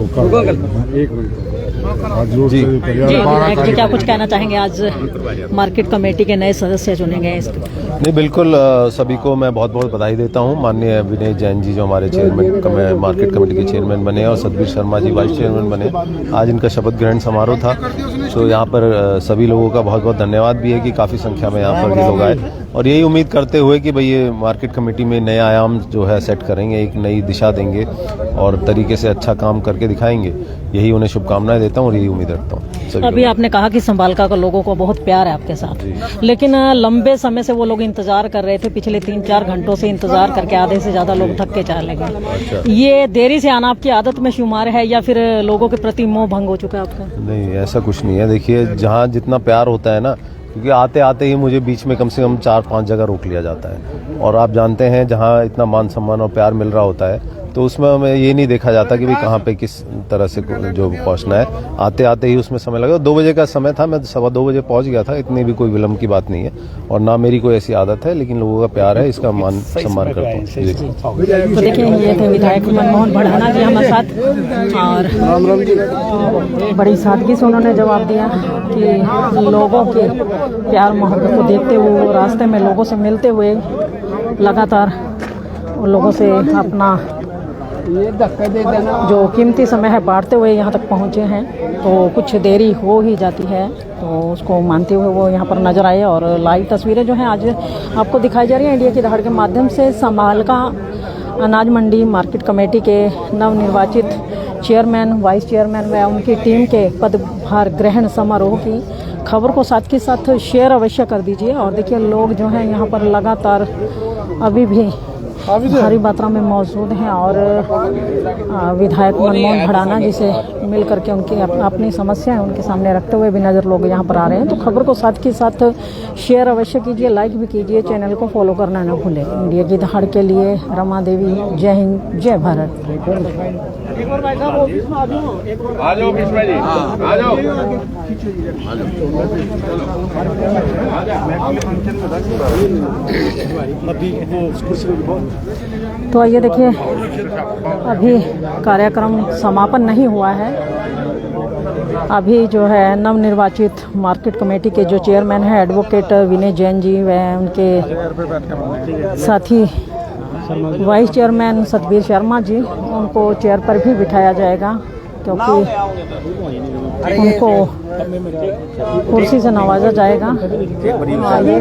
एक मिनट जी विधायक जी क्या कुछ कहना चाहेंगे? आज मार्केट कमेटी के नए सदस्य चुने गए। नहीं बिल्कुल, सभी को मैं बहुत बहुत बधाई देता हूँ। माननीय विनय जैन जी जो हमारे चेयरमैन मार्केट कमेटी के चेयरमैन बने, और सतबीर शर्मा जी वाइस चेयरमैन बने। आज इनका शपथ ग्रहण समारोह था, तो यहाँ पर सभी लोगों का बहुत बहुत धन्यवाद भी है कि काफ़ी संख्या में यहाँ पर ये लोग आए, और यही उम्मीद करते हुए कि भाई ये मार्केट कमेटी में नए आयाम जो है सेट करेंगे, एक नई दिशा देंगे और तरीके से अच्छा काम करके दिखाएंगे। यही उन्हें शुभकामनाएं देता हूँ और यही उम्मीद रखता हूँ। अभी आपने कहा कि संभालका का लोगों को बहुत प्यार है आपके साथ, लेकिन लंबे समय से वो लोग इंतजार कर रहे थे, पिछले 3-4 घंटों से इंतजार करके आधे से ज्यादा लोग थक के चले गए। ये देरी से आना आपकी आदत में शुमार है या फिर लोगों के प्रति मोह भंग हो चुका है आपका? नहीं, ऐसा कुछ नहीं है। देखिए जहाँ जितना प्यार होता है ना, क्योंकि आते आते ही मुझे बीच में कम से कम 4-5 जगह रोक लिया जाता है, और आप जानते हैं जहाँ इतना मान सम्मान और प्यार मिल रहा होता है तो उसमें हमें ये नहीं देखा जाता कि भाई कहाँ पे किस तरह से जो पहुँचना है। आते आते ही उसमें समय लगा। 2 बजे का समय था, मैं 2:15 बजे पहुँच गया था। इतनी भी कोई विलम्ब की बात नहीं है, और ना मेरी कोई ऐसी आदत है, लेकिन लोगों का प्यार है, इसका मान सम्मान करता हूँ। तो देखिए ये थे विधायक मनमोहन भडाना जी हमारे साथ, और बड़ी सादगी से उन्होंने जवाब दिया कि लोगों के प्यार मोहब्बत को देखते हुए वो रास्ते में लोगों से मिलते हुए लगातार उन लोगों से अपना जो कीमती समय है बांटते हुए यहाँ तक पहुँचे हैं। तो कुछ देरी हो ही जाती है, तो उसको मानते हुए वो यहाँ पर नजर आए। और लाइव तस्वीरें जो हैं आज आपको दिखाई जा रही हैं इंडिया की दहाड़ के माध्यम से। संभालका अनाज मंडी मार्केट कमेटी के नवनिर्वाचित चेयरमैन, वाइस चेयरमैन व उनकी टीम के पदभार ग्रहण समारोह की खबर को साथ के साथ शेयर अवश्य कर दीजिए। और देखिए लोग जो हैं यहाँ पर लगातार अभी भी भारी मात्रा में मौजूद हैं, और विधायक मनमोहन भडाना जी से मिल करके उनकी अपनी समस्याएं उनके सामने रखते हुए भी नज़र लोग यहाँ पर आ रहे हैं। तो खबर को साथ के साथ शेयर अवश्य कीजिए, लाइक भी कीजिए, चैनल को फॉलो करना न भूलें। इंडिया की दहाड़ के लिए रमा देवी, जय हिंद, जय भारत। तो आइए देखिए अभी कार्यक्रम समापन नहीं हुआ है। अभी जो है नवनिर्वाचित मार्केट कमेटी के जो चेयरमैन हैं एडवोकेट विनय जैन जी व उनके साथी वाइस चेयरमैन सतबीर शर्मा जी, उनको चेयर पर भी बिठाया जाएगा क्योंकि उनको कुर्सी से नवाजा जाएगा। आइए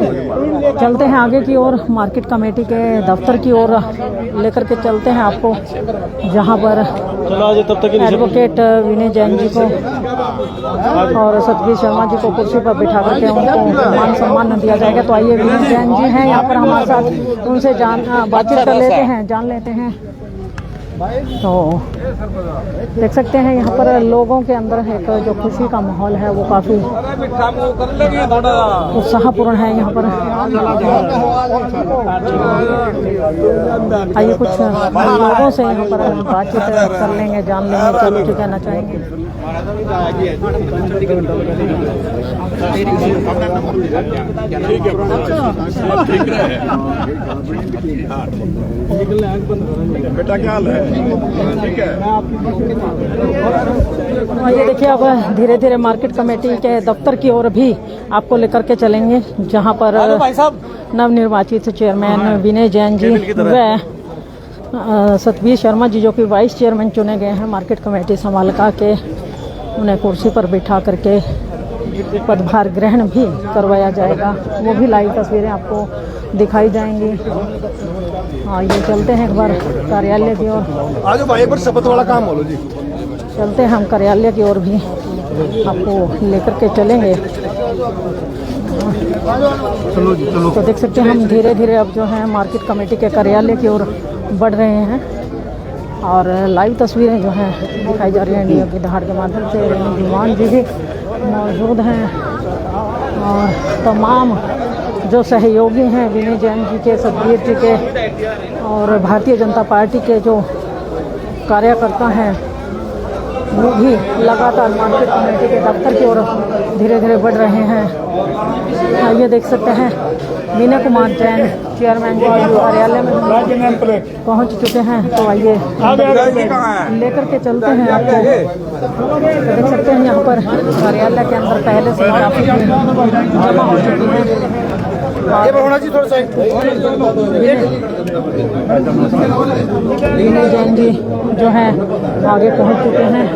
चलते हैं आगे की ओर, मार्केट कमेटी के दफ्तर की ओर लेकर के चलते हैं आपको, जहां पर एडवोकेट विनय जैन जी को और सतबीर शर्मा जी को कुर्सी पर बिठा करके उनको मान सम्मान दिया जाएगा। तो आइए, विनय जैन जी हैं यहाँ पर हमारे साथ, उनसे बातचीत कर लेते हैं, जान लेते हैं। तो देख सकते हैं यहाँ पर लोगों के अंदर एक जो खुशी का माहौल है वो काफ़ी उत्साहपूर्ण है यहाँ पर। आइए कुछ लोगों से यहाँ पर बातचीत कर लेंगे, जान लेंगे क्या कुछ कहना चाहेंगे। बेटा क्या हाल है? ठीक है। ये देखिए, अब धीरे धीरे मार्केट कमेटी के दफ्तर की ओर भी आपको लेकर के चलेंगे, जहां पर नवनिर्वाचित चेयरमैन विनय जैन जी व सतबीर शर्मा जी, जो कि वाइस चेयरमैन चुने गए हैं मार्केट कमेटी समालका के, उन्हें कुर्सी पर बिठा करके पदभार ग्रहण भी करवाया जाएगा। वो भी लाइव तस्वीरें आपको दिखाई जाएंगी। हाँ, ये चलते हैं एक बार कार्यालय की ओर। आज भाई पर शपथ वाला काम बोलो जी। चलते हैं हम कार्यालय की ओर भी, आपको लेकर के चलेंगे। तो देख सकते हैं हम धीरे धीरे अब जो है मार्केट कमेटी के कार्यालय की ओर बढ़ रहे हैं और लाइव तस्वीरें जो हैं दिखाई जा रही हैं इंडिया की दहाड़ के माध्यम से। जुमान जी भी मौजूद हैं और तमाम जो सहयोगी हैं विनय जैन जी के, सतबीर जी के और भारतीय जनता पार्टी के जो कार्यकर्ता हैं, वो भी लगातार मार्केट कमेटी के दफ्तर की ओर धीरे धीरे बढ़ रहे हैं। ये देख सकते हैं विनय कुमार जैन चेयरमैन जी कार्यालय में पहुंच चुके हैं। तो आइए लेकर के चलते हैं आपको। देख सकते हैं यहाँ पर कार्यालय के अंदर पहले से काफी जमा हो चुकी है। विनय जैन जी जो है आगे पहुंच चुके हैं,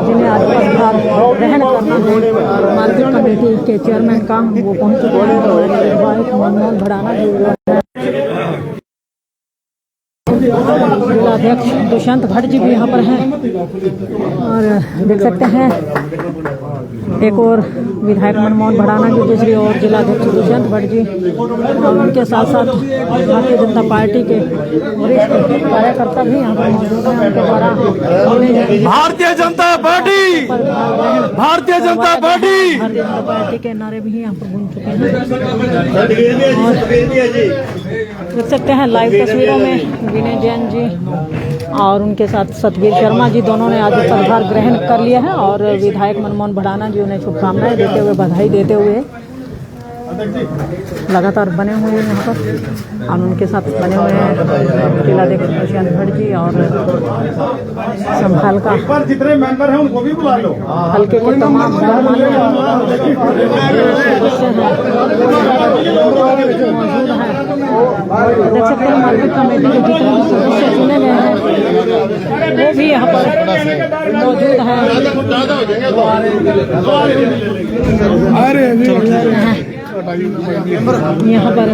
जिन्हें आज पदभार ग्रहण करना है मार्केट कमेटी के चेयरमैन का, वो पहुंच चुके हैं। मनमोहन भड़ाना जी जिलाध्यक्ष दुष्यंत भट्ट जी भी यहाँ पर हैं और देख सकते हैं एक और विधायक मनमोहन भड़ाना जी, दूसरी ओर जिलाध्यक्ष दुष्यंत भट्ट जी और उनके साथ साथ भारतीय जनता पार्टी के वरिष्ठ कार्यकर्ता भी यहाँ पर मौजूद हैं। उनके द्वारा भारतीय जनता पार्टी, भारतीय जनता पार्टी के नारे भी यहाँ पर गूंज चुके हैं। देख सकते हैं लाइव तस्वीरों में विनय जैन जी और उनके साथ सतबीर शर्मा जी दोनों ने आज पदभार ग्रहण कर लिया है और विधायक मनमोहन भड़ाना जी उन्हें शुभकामनाएं देते हुए, बधाई देते हुए लगातार बने हुए हैं यहाँ पर और उनके साथ बने हुए हैं जिलाध्यक्ष दुष्यंत भट्ट जी और संभाल का जितने मेंबर हैं उनको भी बुला लो। हल्के के तमाम सदस्य हैं मौजूद हैं। देख सकते हैं मार्केट कमेटी के जितने भी सदस्य चुने गए हैं वो भी यहाँ पर मौजूद हैं। यहाँ पर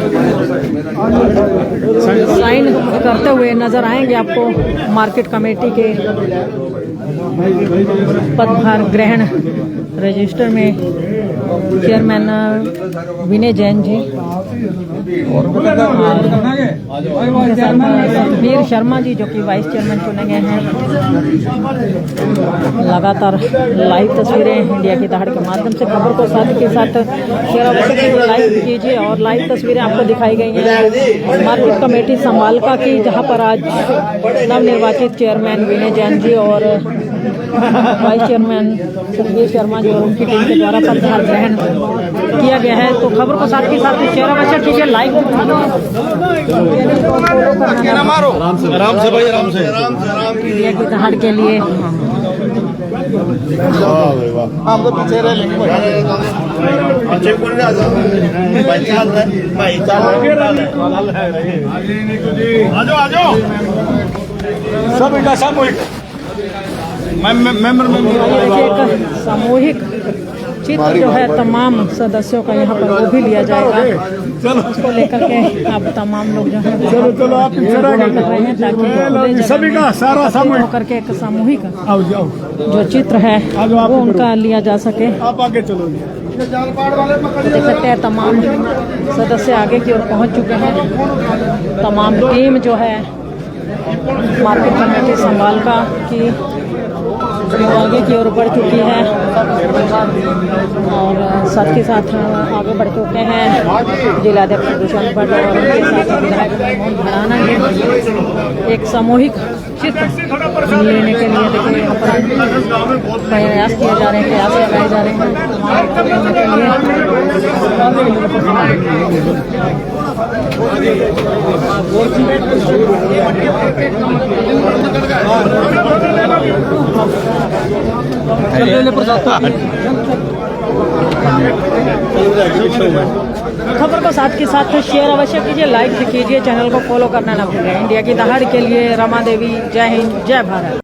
साइन करते हुए नजर आएंगे आपको मार्केट कमेटी के पदभार ग्रहण रजिस्टर में चेयरमैन विनय जैन जी और सतबीर शर्मा जी जो कि वाइस चेयरमैन चुने गए हैं। लगातार लाइव तस्वीरें इंडिया की दहाड़ के माध्यम से, खबर को साथ के साथ शेयर और लाइव कीजिए और लाइव तस्वीरें आपको दिखाई गई हैं मार्केट कमेटी समालका की, जहां पर आज नवनिर्वाचित चेयरमैन विनय जैन जी और वाइस चेयरमैन सतबीर शर्मा जी और उनकी टीम के द्वारा पदभार ग्रहण किया गया है। तो खबर को साथ के साथ शेयर अवश्य कीजिए, लाइक आराम से भाई, आराम से इंडिया की दहाड़ के लिए हम तो पीछे रह लेंगे सब इनका सामूहिक मेंबर एक सामूहिक चित्र जो है तमाम सदस्यों का यहाँ पर वो भी लिया जाएगा। उसको लेकर के अब तमाम लोग जो है चलो आप कर रहे हैं ताकि सभी का सारा सामूहिक होकर के एक सामूहिक आओ जाओ जो चित्र है वो उनका लिया जा सके। आप आगे चलो। देख सकते हैं तमाम सदस्य आगे की ओर पहुंच चुके हैं। तमाम टीम जो है मार्केट कमेटी संभालका की वो आगे की ओर बढ़ चुकी है और साथ के साथ आगे बढ़ चुके हैं जिलाध्यक्ष दुष्यंत भट्ट और उनके साथ विधायक मनमोहन भड़ाना ने एक सामूहिक चित्र लेने के लिए देखिए यहाँ पर प्रयास किए जा रहे हैं, प्रयास लगाए जा रहे खबर को साथ के साथ शेयर अवश्य कीजिए, लाइक कीजिए, चैनल को फॉलो करना ना भूलें। इंडिया की दहाड़ के लिए रमा देवी, जय हिंद, जय भारत।